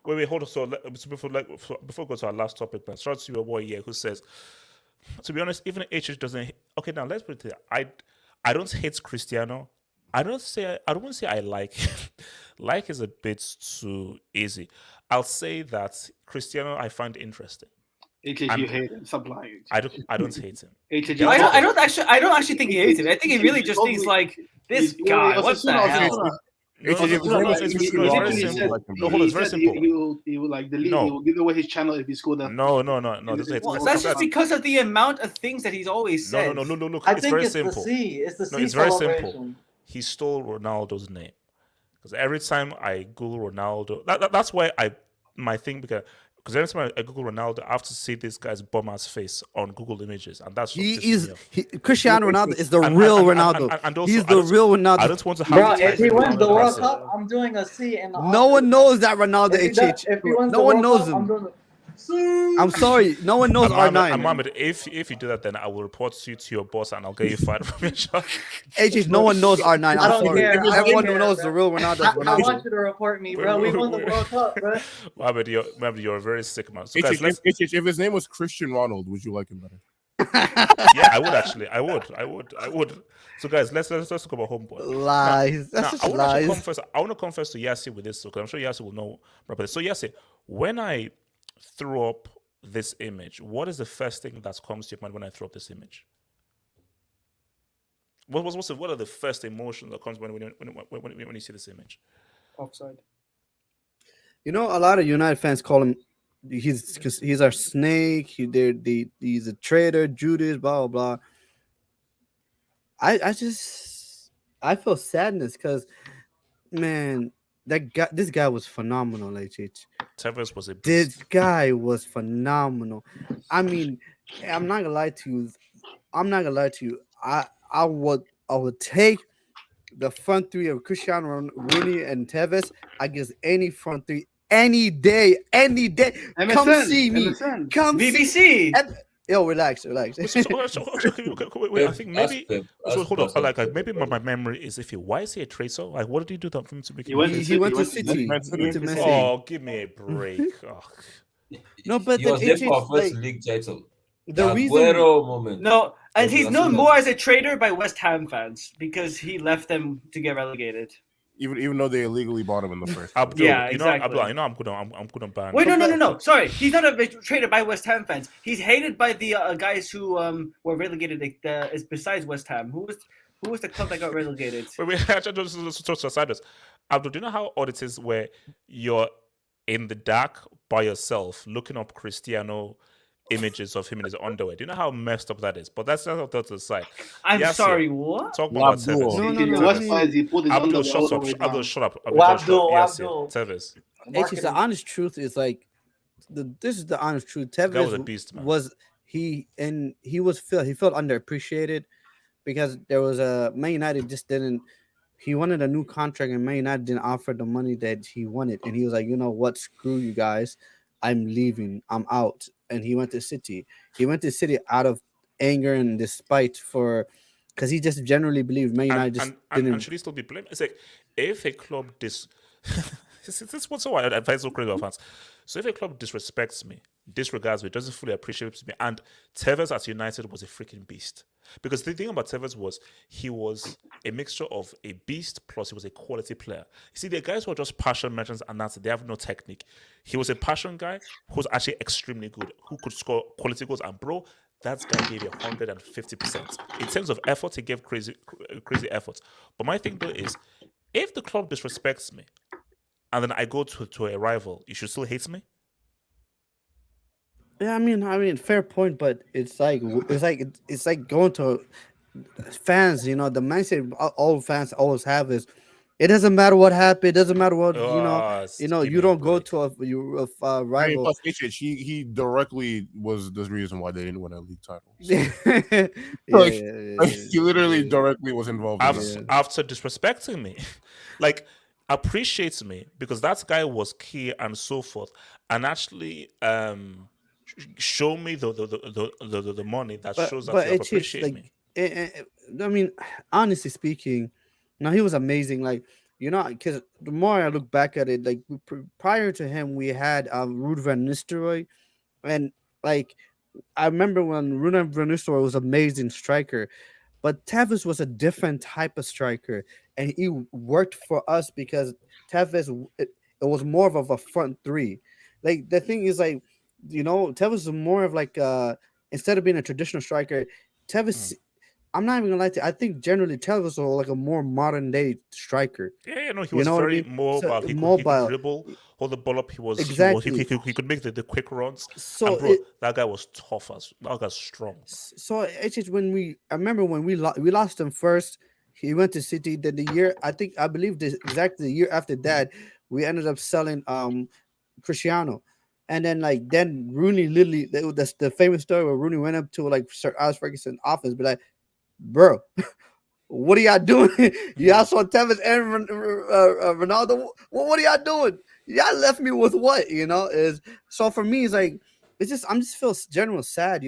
Wait, hold on. So before we go to our last topic, man, shout out to your boy here who says, to be honest, even HH doesn't. Okay, now let's put it there. I don't hate Cristiano. I don't want to say I like. Like is a bit too easy. I'll say that Cristiano I find interesting. You hate him. Stop lying. I don't hate him. I don't actually think he hates him. I think he really just thinks like, this guy. What the hell? It's very simple. He will like delete. He will give away his channel if he scored that. No. That's just because of the amount of things that he's always said. No. Look, I it's think very it's simple. the C. It's the C it's very celebration. simple. He stole Ronaldo's name, because every time I Google Ronaldo, that's why my thing, because Because every time I Google Ronaldo, I have to see this guy's bum ass face on Google Images, and that's just pissing me off. Cristiano Ronaldo is the And- real and- Ronaldo. and also, He's I the don't- real Ronaldo. I don't want to have Bro, to if type he in wins the World person. Cup, I'm doing a C in the No one knows that Ronaldo. If he wins No the one World knows Cup, I'm him. doing a I'm sorry, no one knows R9. Mohammed, if you do that, then I will report you to your boss and I'll get you fired from your job. HH, no one knows R9. I I'm don't sorry. care. I Everyone don't care, knows bro. the real Ronaldo. is I Ronaldo. want you to report me, bro. We won the World Cup, bro. Mohammed, you're a very sick man. So guys, if his name was Christian Ronald, would you like him better? yeah, I would actually. I would. So guys, let's talk about homeboy. Lies. That's such I want to lies. confess. I want to confess to Yassi with this because I'm sure Yassi will know about this. So Yassi, when I threw up this image, what is the first thing that comes to your mind when I throw up this image? What are the first emotions that comes when you see this image? Offside. You know, a lot of United fans call him. He's our snake. He's a traitor, Judas, blah blah blah. I feel sadness because, man, this guy was phenomenal. HH. Tevez was a beast. This guy was phenomenal. I mean, I'm not gonna lie to you. I would take the front three of Cristiano, Rooney, and Tevez against any front three any day. Come MSN, see me. MSN. Come BBC. See. Yo, relax. Wait, I think maybe. So hold on. Like maybe my memory is iffy. Why is he a traitor? Like, what did he do that for him to make? He went to City. Oh, give me a break. Oh. No, but he was there for our first league title. The reason moment. No, and he's That's known it. more as a traitor by West Ham fans because he left them to get relegated. Even though they illegally bought him in the first. Abdul, Yeah, you exactly. know, I'm gonna ban. Wait, no. Sorry, he's not a traitor by West Ham fans. He's hated by the guys who were relegated. Is besides West Ham. Who was the club that got relegated? Wait. Abdul, do you know how odd it is where you're in the dark by yourself looking up Cristiano images of him in his underwear? Do you know how messed up that is? But that's not to the side. I'm Yes, sorry, yeah. what? Talk about Tevez. Abdul, shut up. Abdul, shut up. Tevez. The honest truth is like, this is the honest truth. Tevez was a beast, man. He felt underappreciated because there was a Man United just didn't. He wanted a new contract and Man United didn't offer the money that he wanted, and he was like, you know what, screw you guys, I'm leaving, I'm out. And he went to City. He went to City out of anger and despite because he just generally believed Man United didn't. And should he still be blamed? It's like if a club this is what's so I advise so crazy fans. So if a club disrespects me, disregards me, doesn't fully appreciate me, and Tevez at United was a freaking beast. Because the thing about Tevez was he was a mixture of a beast plus he was a quality player. You see, the guys who are just passion merchants and that's it, they have no technique. He was a passion guy who was actually extremely good, who could score quality goals. And bro, that guy gave you 150%. In terms of effort, he gave crazy effort. But my thing though is, if the club disrespects me, and then I go to a rival, you should still hate me? Yeah, I mean, fair point, but it's like going to fans. You know, the mindset all fans always have is, it doesn't matter what happened. It doesn't matter what you don't go to a rival. Plus, he directly was the reason why they didn't win a league title. So, he literally directly was involved. After disrespecting me, like appreciates me because that guy was key and so forth, and actually show me the money that shows that you appreciate me. I mean, honestly speaking, no, he was amazing. Like, you know, because the more I look back at it, like prior to him, we had Ruud van Nistelrooy, and like I remember when Ruud van Nistelrooy was an amazing striker, but Tevez was a different type of striker, and he worked for us because Tevez it was more of a front three. Like the thing is, like, you know, Tevez is more of like instead of being a traditional striker, Tevez. I'm not even gonna lie to you. I think generally Tevez was like a more modern day striker. Yeah, no, he was very mobile. So, he could dribble, hold the ball up. He was exactly. He could make the quick runs. So and bro, that guy was tough that guy strong. So it's just I remember when we lost him first. He went to City. Then I believe exactly the year after that, we ended up selling Cristiano. And then Rooney literally, that's the famous story where Rooney went up to like Sir Alex Ferguson's office, be like, bro, what are y'all doing? Y'all saw Tevez and Ronaldo. What are y'all doing? Y'all left me with what? Is so for me, it's like I'm just feel general sad,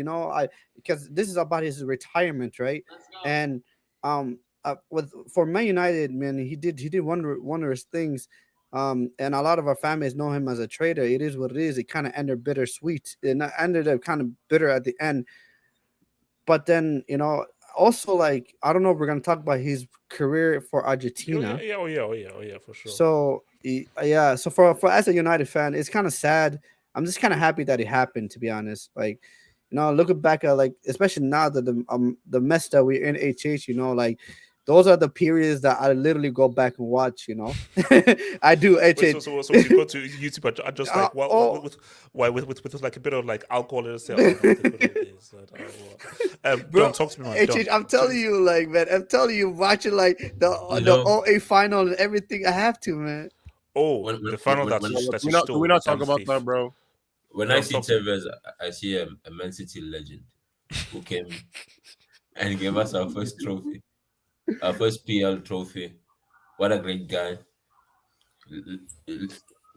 because this is about his retirement, right? And for Man United, man, he did wondrous things. And a lot of our families know him as a traitor. It is what it is. It kind of ended bittersweet. It ended up kind of bitter at the end. But then, also, like, I don't know if we're gonna talk about his career for Argentina. Oh yeah, for sure. So yeah, so for as a United fan, it's kind of sad. I'm just kind of happy that it happened, to be honest. Like, looking back at, like, especially now that the mess that we're in HH, like, those are the periods that I literally go back and watch. I do HH. Wait, so you go to YouTube and just like with like a bit of like alcohol in itself. Bro, don't talk to me, man. HH, I'm telling you, like, man, I'm telling you, watching like the OA final and everything. I have to, man. Oh, the final that's Can we not talk about that, bro? When I see Tevez, I see a Man City legend who came and gave us our first trophy, our first PL trophy. What a great guy!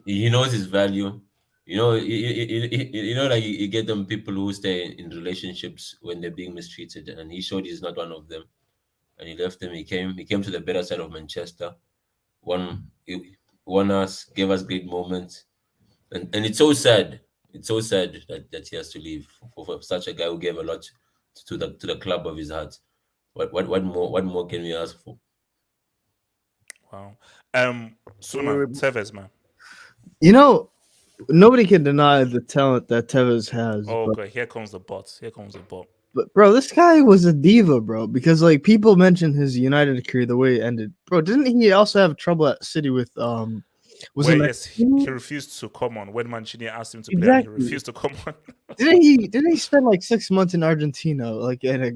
He knows his value. Like you get them people who stay in relationships when they're being mistreated, and he showed he's not one of them. And he left them. He came to the better side of Manchester. Won us, gave us great moments, and it's so sad. It's so sad that he has to leave for such a guy who gave a lot to the club of his heart. What more can we ask for? Wow. Tevez, man. Nobody can deny the talent that Tevez has. Oh, okay. Here comes the bot. But bro, this guy was a diva, bro. Because like people mentioned his United career the way it ended, bro. Didn't he also have trouble at City with yes, he refused to come on when Mancini asked him to play. And he refused to come on. Didn't he spend like 6 months in Argentina, like in a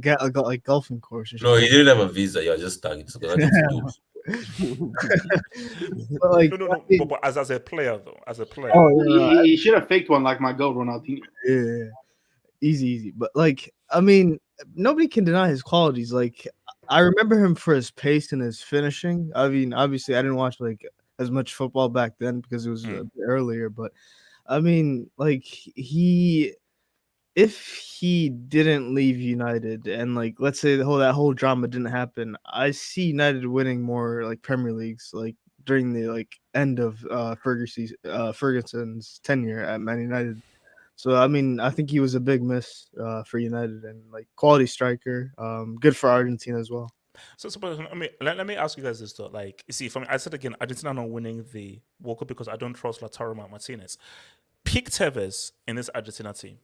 golfing course? No, he didn't have a visa. You're just stuck. It's got nothing to do. But as a player, though, he should have faked one like my goal, Ronaldinho. Yeah, easy. But like, I mean, nobody can deny his qualities. Like, I remember him for his pace and his finishing. I mean, obviously, I didn't watch like as much football back then because it was a bit earlier. But I mean, like if he didn't leave United and like let's say that whole drama didn't happen, I see United winning more like Premier Leagues like during the like end of Ferguson's tenure at Man United. So I mean, I think he was a big miss for United and like quality striker, good for Argentina as well. So I mean, let me ask you guys this though. Like, you see, for me, I said again, Argentina not winning the World Cup because I don't trust Lautaro Martinez. Pick Tevez in this Argentina team.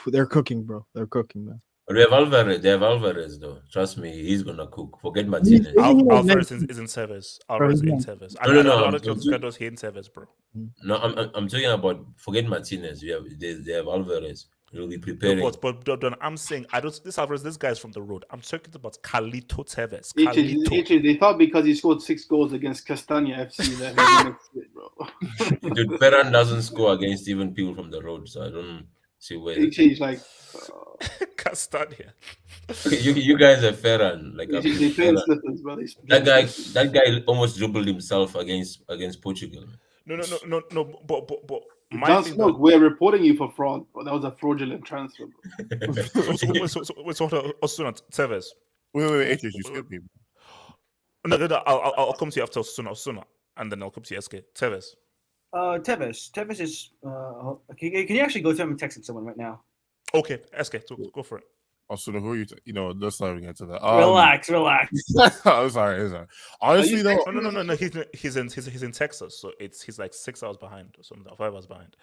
They're cooking, bro. They're cooking, man. But they have Alvarez, though. Trust me, he's gonna cook. Forget Martinez. Alvarez isn't Tevez. Alvarez in Tevez. No. I don't think Tevez in Tevez, bro. No, I'm talking about forget Martinez. They have Alvarez. He'll be preparing. No, but I'm saying this Alvarez. This guy's from the road. I'm talking about Carlito Tevez. They thought because he scored 6 goals against Castagna FC that he makes it, bro. Dude, Ferran doesn't score against even people from the road, so I don't see where. He's like Castagna. You guys are Ferran. Like that guy almost dribbled himself against Portugal. No. But Look, we're reporting you for fraud. But that was a fraudulent transfer. So Osuna Tevez. Wait, you skipped me. No, I'll come to you after Osuna, and then I'll come to you, SK. Tevez. Tevez is. Can you actually go to him and text someone right now? Okay, SK, go for it. Osuna, who are you? Let's not even get to that. Relax. I'm sorry. Honestly, though, no. He's in Texas, so he's like 6 hours behind or something, 5 hours behind.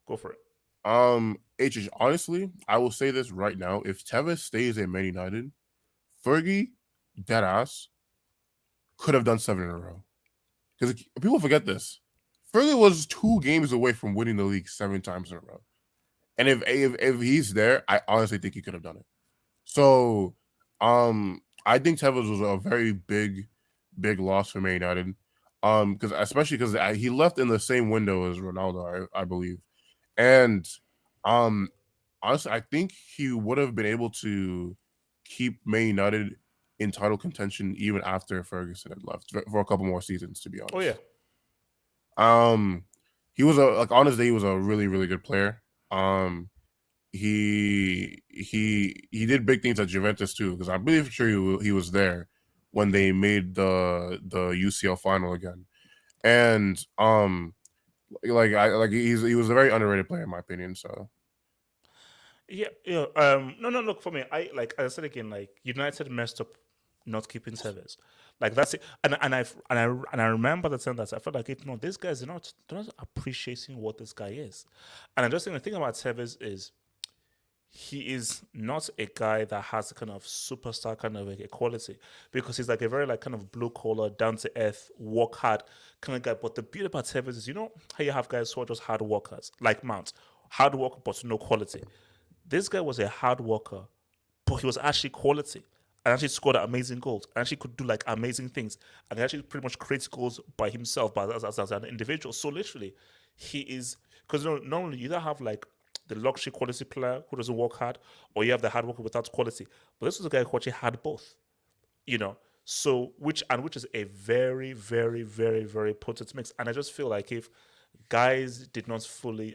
Go for it. HH, honestly, I will say this right now: if Tevez stays at Man United, Fergie, deadass, could have done 7 in a row. Because people forget this. Fergie was 2 games away from winning the league 7 times in a row, and if he's there, I honestly think he could have done it. So, I think Tevez was a very big loss for Man United, especially because he left in the same window as Ronaldo, I believe, And honestly, I think he would have been able to keep Man United in title contention even after Ferguson had left for a couple more seasons, to be honest. Oh yeah. He was on his day, he was a really, really good player. He did big things at Juventus too, because I'm pretty sure he was there when they made the UCL final again. And he was a very underrated player in my opinion. So Yeah. No. Look, for me, as I said again, like United messed up not keeping Tevez. Like that's it. And I remember the time that I felt like these guys they're not appreciating what this guy is. And I just think the thing about Tevez is he is not a guy that has a kind of superstar kind of a quality, because he's like a very like kind of blue collar, down to earth, work hard kind of guy. But the beauty about Tevez is how you have guys who are just hard workers like Mount, hard worker but no quality. This guy was a hard worker, but he was actually quality and actually scored amazing goals and actually could do like amazing things and he actually pretty much creates goals by himself, but as an individual. So literally, he is, because normally you don't have like the luxury quality player who doesn't work hard, or you have the hard worker without quality. But this was a guy who actually had both, So which is a very, very, very, very potent mix. And I just feel like if guys did not fully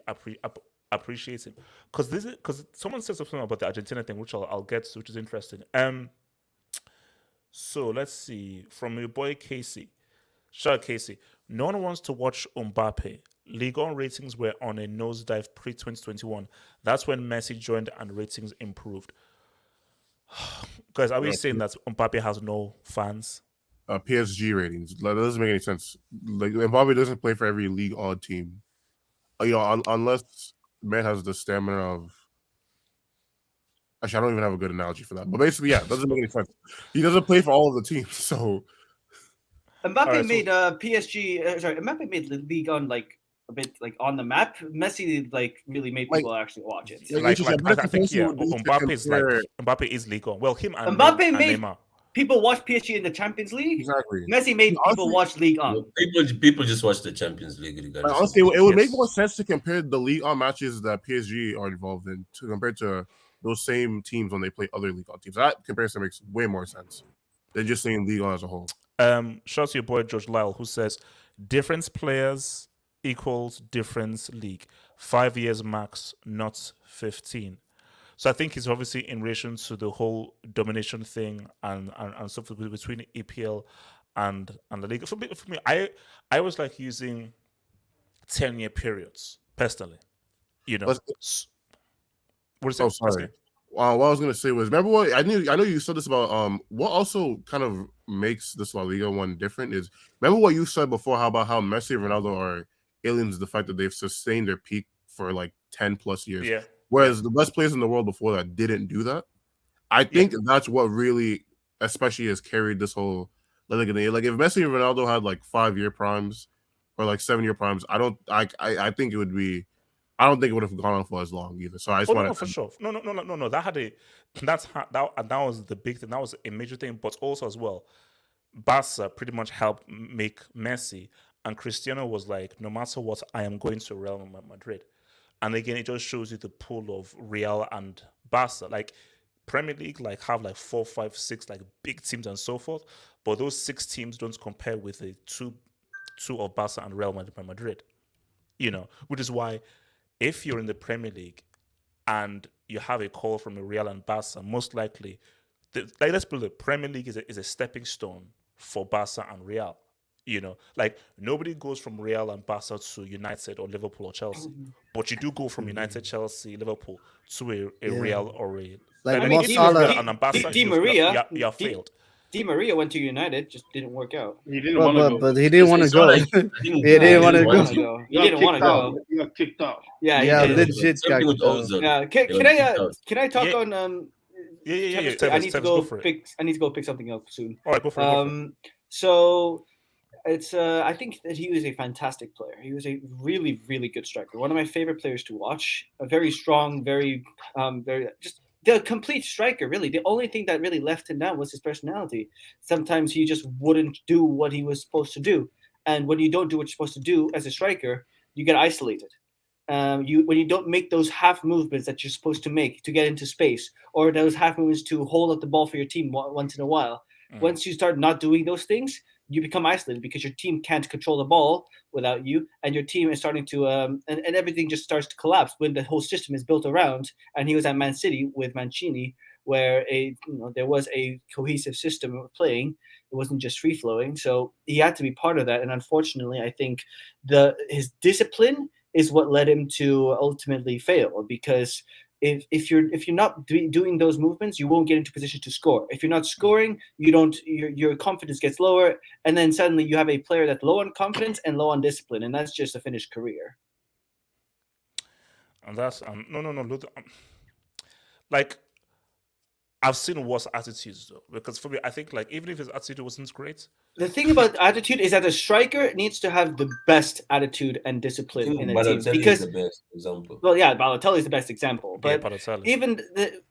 appreciate him, because someone said something about the Argentina thing, which I'll get to, which is interesting. So let's see, from your boy Casey. Shout out Casey. No one wants to watch Mbappe. Liga ratings were on a nosedive pre-2021. That's when Messi joined and ratings improved. Guys, are we saying that Mbappe has no fans? PSG ratings. That doesn't make any sense. Like Mbappe doesn't play for every league odd team. Unless man has the stamina of. Actually, I don't even have a good analogy for that. But basically, yeah, it doesn't make any sense. He doesn't play for all of the teams, so. Mbappe made PSG. Mbappe made the league on like a bit like on the map. Messi like really made people actually watch it. I think Mbappe is league on. Well, him and Mbappe made Neymar. People watch PSG in the Champions League. Exactly. Messi made people watch League on. People just watch the Champions League. Honestly, it would make more sense to compare the League on matches that PSG are involved in compared to those same teams when they play other League on teams. That comparison makes way more sense than just saying League on as a whole. Shout out to your boy George Lyle, who says difference players equals difference league. 5 years max, not 15. So I think it's obviously in relation to the whole domination thing and stuff between EPL and the league. For me, I was like using 10-year periods personally. What is it? Oh, sorry. What I was gonna say was, remember what I know you said this about what also kind of makes this La Liga one different is, remember what you said before about how Messi and Ronaldo are aliens, the fact that they've sustained their peak for like 10 plus years. Yeah. Whereas the best players in the world before that didn't do that. I think that's what really, especially, has carried this whole like if Messi and Ronaldo had like 5-year primes or like 7-year primes, I think it would be. I don't think it would have gone on for as long either. So I just want to for sure. No. That was the big thing. That was a major thing. But also as well, Barca pretty much helped make Messi, and Cristiano was like, no matter what, I am going to Real Madrid. And again, it just shows you the pool of Real and Barca. Like Premier League, like have like 4, 5, 6 like big teams and so forth. But those 6 teams don't compare with the two of Barca and Real Madrid. Which is why if you're in the Premier League and you have a call from a Real and Barca, most likely, let's put it, the Premier League is a stepping stone for Barca and Real. Like nobody goes from Real and Barca to United or Liverpool or Chelsea, but you do go from United, Chelsea, Liverpool to a Real or a. Like Di Maria, you failed. Di Maria went to United, just didn't work out. He didn't want to go. But he didn't want to go. He didn't want to go. He didn't want to go. He got kicked out. Yeah, legit got kicked out. Yeah, can I talk on? Yeah. I need to go pick something up soon. All right, go for it. So it's I think that he was a fantastic player. He was a really, really good striker. One of my favorite players to watch. A very strong, very just the complete striker. Really, the only thing that really left him down was his personality. Sometimes he just wouldn't do what he was supposed to do, and when you don't do what you're supposed to do as a striker, you get isolated. when you don't make those half movements that you're supposed to make to get into space, or those half movements to hold up the ball for your team once in a while. Once you start not doing those things, you become isolated because your team can't control the ball without you, and your team is starting to and everything just starts to collapse when the whole system is built around. And he was at Man City with Mancini, where there was a cohesive system of playing. It wasn't just free flowing, so he had to be part of that. And unfortunately, I think his discipline is what led him to ultimately fail, because if you're not doing those movements, you won't get into position to score. If you're not scoring, your confidence gets lower, and then suddenly you have a player that's low on confidence and low on discipline, and that's just a finished career. And that's no. Like, I've seen worse attitudes though, because for me, I think like even if his attitude wasn't great, the thing about attitude is that a striker needs to have the best attitude and discipline in a team. Because is the best example. Well, yeah, Balotelli is the best example. But yeah, even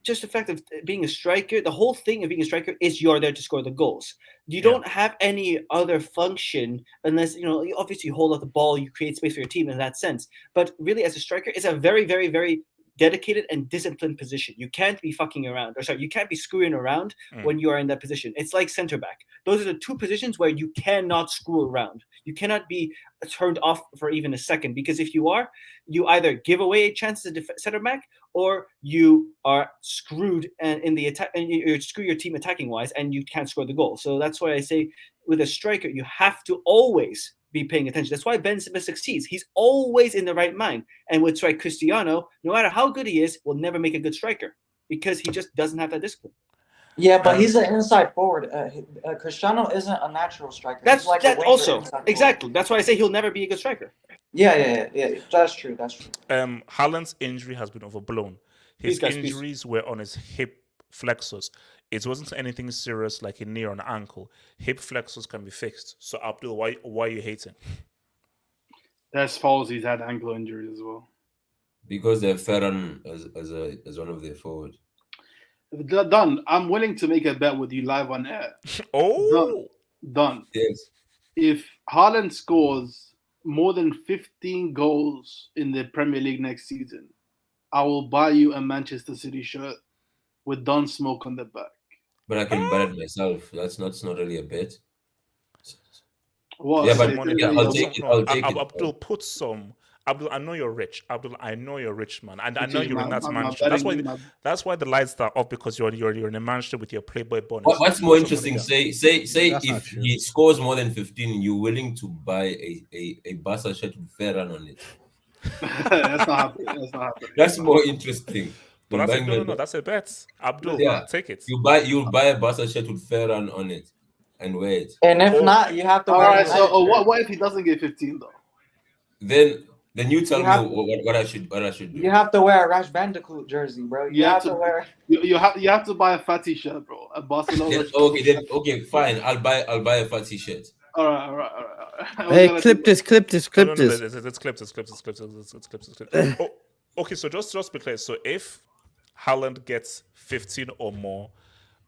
just the fact of being a striker, the whole thing of being a striker is you're there to score the goals. You don't have any other function unless, you obviously hold out the ball, you create space for your team in that sense. But really, as a striker, it's a very, very, very dedicated and disciplined position. You can't be fucking around, you can't be screwing around when you are in that position. It's like center back. Those are the two positions where you cannot screw around. You cannot be turned off for even a second, because if you are, you either give away a chance as a center back, or you are screwed in the attack, and you screw your team attacking wise, and you can't score the goal. So that's why I say with a striker, you have to always be paying attention. That's why Benzema succeeds. He's always in the right mind. And with Cristiano, no matter how good he is, will never make a good striker, because he just doesn't have that discipline. Yeah, but he's an inside forward. Cristiano isn't a natural striker. That's like that also exactly. That's why I say he'll never be a good striker. Yeah. That's true. Haaland's injury has been overblown. His injuries were on his hip flexors. It wasn't anything serious like a knee or an ankle. Hip flexors can be fixed. So Abdul, why are you hating? That's false. He's had ankle injuries as well. Because they're Ferran as one of their forwards. Done. I'm willing to make a bet with you live on air. Done. Yes. If Haaland scores more than 15 goals in the Premier League next season, I will buy you a Manchester City shirt with Don Smoke on the back. But I can bet it myself. That's not really a bet. Well, yeah, but I'll take it. Abdul, put some. Abdul, I know you're rich. Abdul, I know you're rich, man. And I know you're in that Manchester. That's why the lights are off, because you're in a Manchester with your Playboy bonus. What's more interesting? Say if he scores more than 15, you're willing to buy a Barca shirt with Ferran on it. That's not happening. That's more interesting. But that's a bet. Abdul, take it. You'll buy a Barca shirt with Ferran on it and wear it. And if not, you have to. All right. So what if he doesn't get 15 though? Then you tell me what I should do. You have to wear a Rash Bandicoot jersey, bro. You have to wear. You have to buy a Fatty shirt, bro. A Barcelona. Okay, fine. I'll buy a Fatty shirt. All right. Hey, clip this. Let's clip this. Oh, okay, so just be clear. So if Haaland gets 15 or more,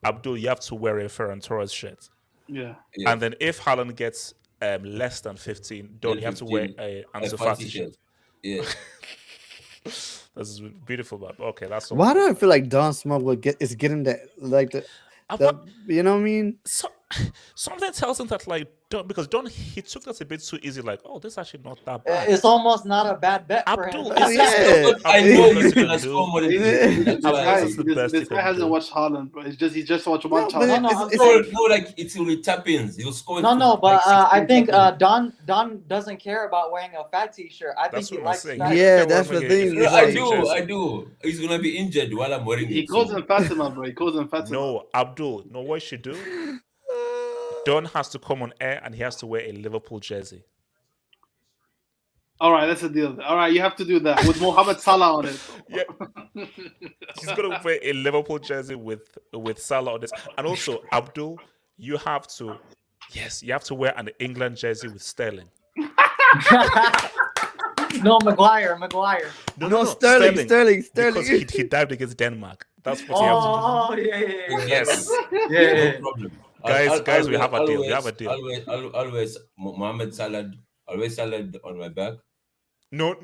Abdul, you have to wear a Ferran Torres shirt. Yeah. And then if Haaland gets less than 15, you have to wear a Ansu Fati shirt. Yeah. This is beautiful, but okay, that's all. Why do I feel like Don Smoke is getting that you know what I mean? Something tells him that because Don, he took that a bit too easy. Like, oh, this is actually not that bad. It's almost not a bad bet for him. I know you're gonna score more than this guy hasn't watched Haaland, bro. He just watched one time. It's only tap-ins. He'll score. But I think Don doesn't care about wearing a fat T-shirt. I think he likes that. Yeah, that's the thing. I do. He's gonna be injured while I'm wearing it. He calls him Fatima, bro. He calls him Fatima. No, Abdul. No, what you should do? Don has to come on air and he has to wear a Liverpool jersey. All right, that's a deal. All right, you have to do that with Mohamed Salah on it. Yeah, he's gonna wear a Liverpool jersey with Salah on it. And also, Abdul, you have to wear an England jersey with Sterling. No, Maguire. No, Sterling. Because he dived against Denmark. That's what he has to do. Oh, yeah. Yes. Yeah. No problem. Guys, we have a deal. We have a deal. Always Mohamed Salah. Always Salah on my back. No.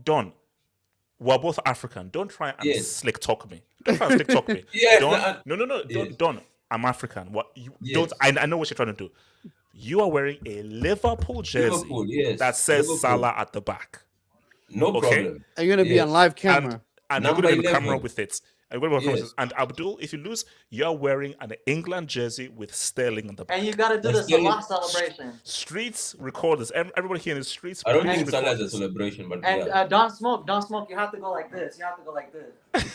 Don't. We're both African. Don't try and slick talk me. Don't try and slick talk me. Yes, Don't. I'm African. What you don't? I know what you're trying to do. You are wearing a Liverpool jersey that says Salah at the back. No problem. Are you gonna be on live camera? And you're going to be on camera with it. And Abdul, if you lose, you're wearing an England jersey with Sterling on the back. And you got to do the Salah celebration. Streets record this. Everybody here in the streets. I don't think Salah is a celebration, but don't smoke. You have to go like this. Like this.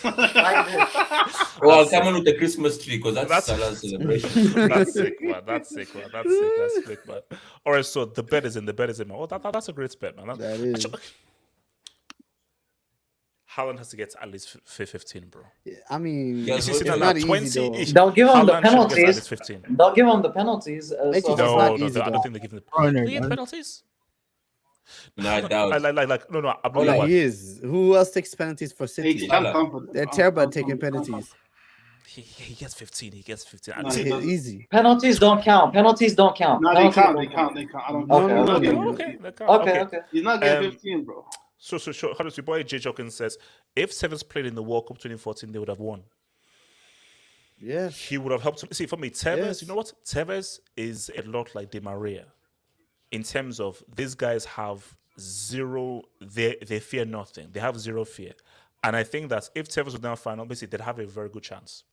Oh, I'll come on with the Christmas tree because that's Salah's celebration. That's sick, man. That's sick, man. All right, so the bet is in. Man. Oh, that's a great bet, man. That is. Haaland has to get at least 15, bro. I mean, it's not 20. Easy, they'll give him the penalties. They'll give him the penalties. No, I don't think they give him the penalties. No, I doubt. No. He is. Who else takes penalties for City? They're terrible at taking penalties. He gets 15. Easy. Penalties don't count. No, they count. I don't. Okay. He's not getting 15, bro. So, how does your boy Jay Jockins says, if Tevez played in the World Cup 2014, they would have won. Yeah. He would have helped. See, for me, Tevez, you know what? Tevez is a lot like Di Maria in terms of these guys have zero, they fear nothing. They have zero fear. And I think that if Tevez was now final, basically, they'd have a very good chance.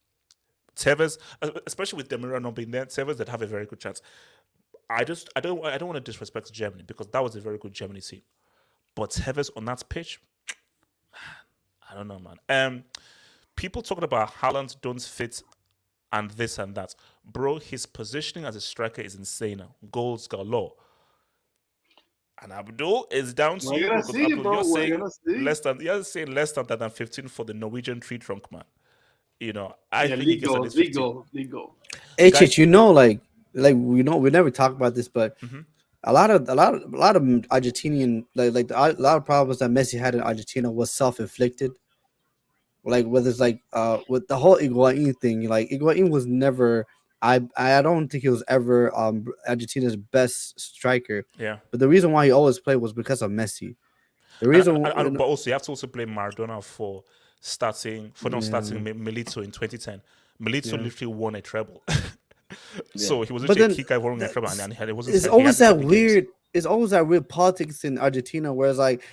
Tevez, especially with Di Maria not being there, Tevez, they'd have a very good chance. I don't want to disrespect Germany because that was a very good Germany team. But Tevez on that pitch, I don't know, man. People talking about Haaland don't fit and this and that. Bro, his positioning as a striker is insane now. Goals galore. And Abdul is down to you. You're saying less than 15 for the Norwegian tree trunk man. You know, I think he gets at least 15. Legal. HH, you know, like we never talk about this, but a lot of Argentinian a lot of problems that Messi had in Argentina was self-inflicted. Like whether it's like with the whole Higuain thing, like Higuain was never. I don't think he was ever Argentina's best striker. Yeah. But the reason why he always played was because of Messi. The reason, but also you have to also blame Maradona for not starting Milito in 2010. Milito literally won a treble. So he was literally a key guy winning a treble, and it wasn't. It's always that weird. It's always that weird politics in Argentina, where it's like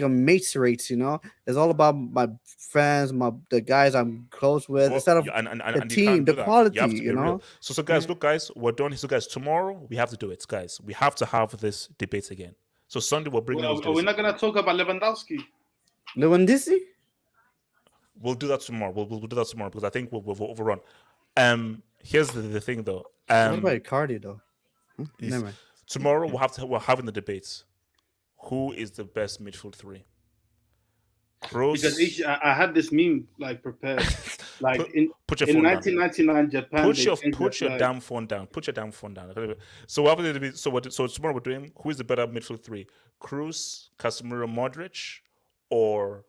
a mates race, you know. It's all about my friends, the guys I'm close with, instead of the team, the quality, you know. Real. So guys, look, guys, we're done. So guys, tomorrow we have to do it, guys. We have to have this debate again. So Sunday we're bringing. Are we not gonna talk about Lewandowski? Lewandowski? We'll do that tomorrow. We'll do that tomorrow because I think we'll overrun. Here's the thing though. What about Icardi though? Never mind. Tomorrow we're having the debates. Who is the best midfield three? Because I had this meme prepared. In 1999 Japan. Put your damn phone down. Put your damn phone down. So we're having the debate. So tomorrow we're doing who is the better midfield three? Kroos, Casemiro, Modric, or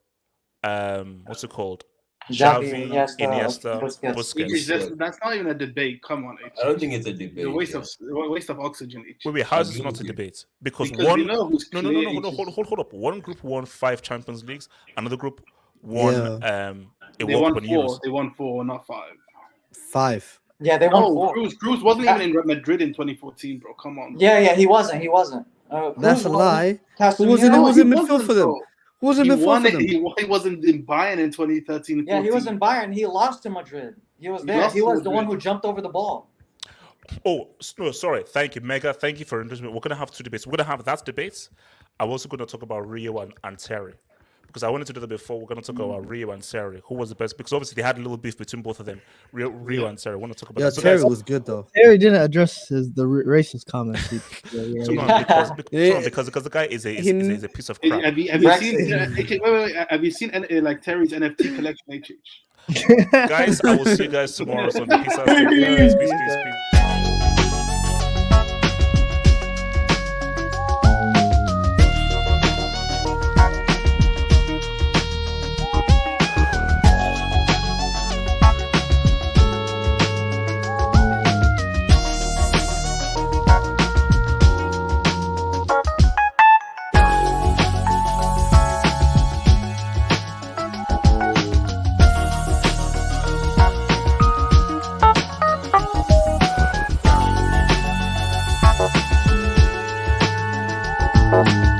what's it called? Xavi, Iniesta, Busquets. That's not even a debate. Come on, I don't think it's a debate. It's a waste of oxygen. Wait, how is this not a debate? Because one, no, hold up. One group won 5 Champions Leagues. Another group won They won 4. They won 4, not 5. 5. Yeah, they won 4. Cruz wasn't even in Madrid in 2014, bro. Come on. Bro. Yeah, he wasn't. That's a lie. Who was in midfield for them? Who was in midfield for them? He wasn't in Bayern in 2013. Yeah, he was in Bayern. He lost to Madrid. He was there. He was the one who jumped over the ball. Oh, no, sorry. Thank you, Mega. Thank you for introducing me. We're going to have 2 debates. We're going to have that debate. I'm also going to talk about Rio and Terry. Because I wanted to do that before. We're going to talk about Rio and Serie. Who was the best? Because obviously they had a little beef between both of them. Rio and Serie. I want to talk about that. So Terry was good though. Terry didn't address the racist comments. Because the guy is a piece of crap. Have you seen Terry's NFT collection? Guys, I will see you guys tomorrow. So peace out. Peace. Bye.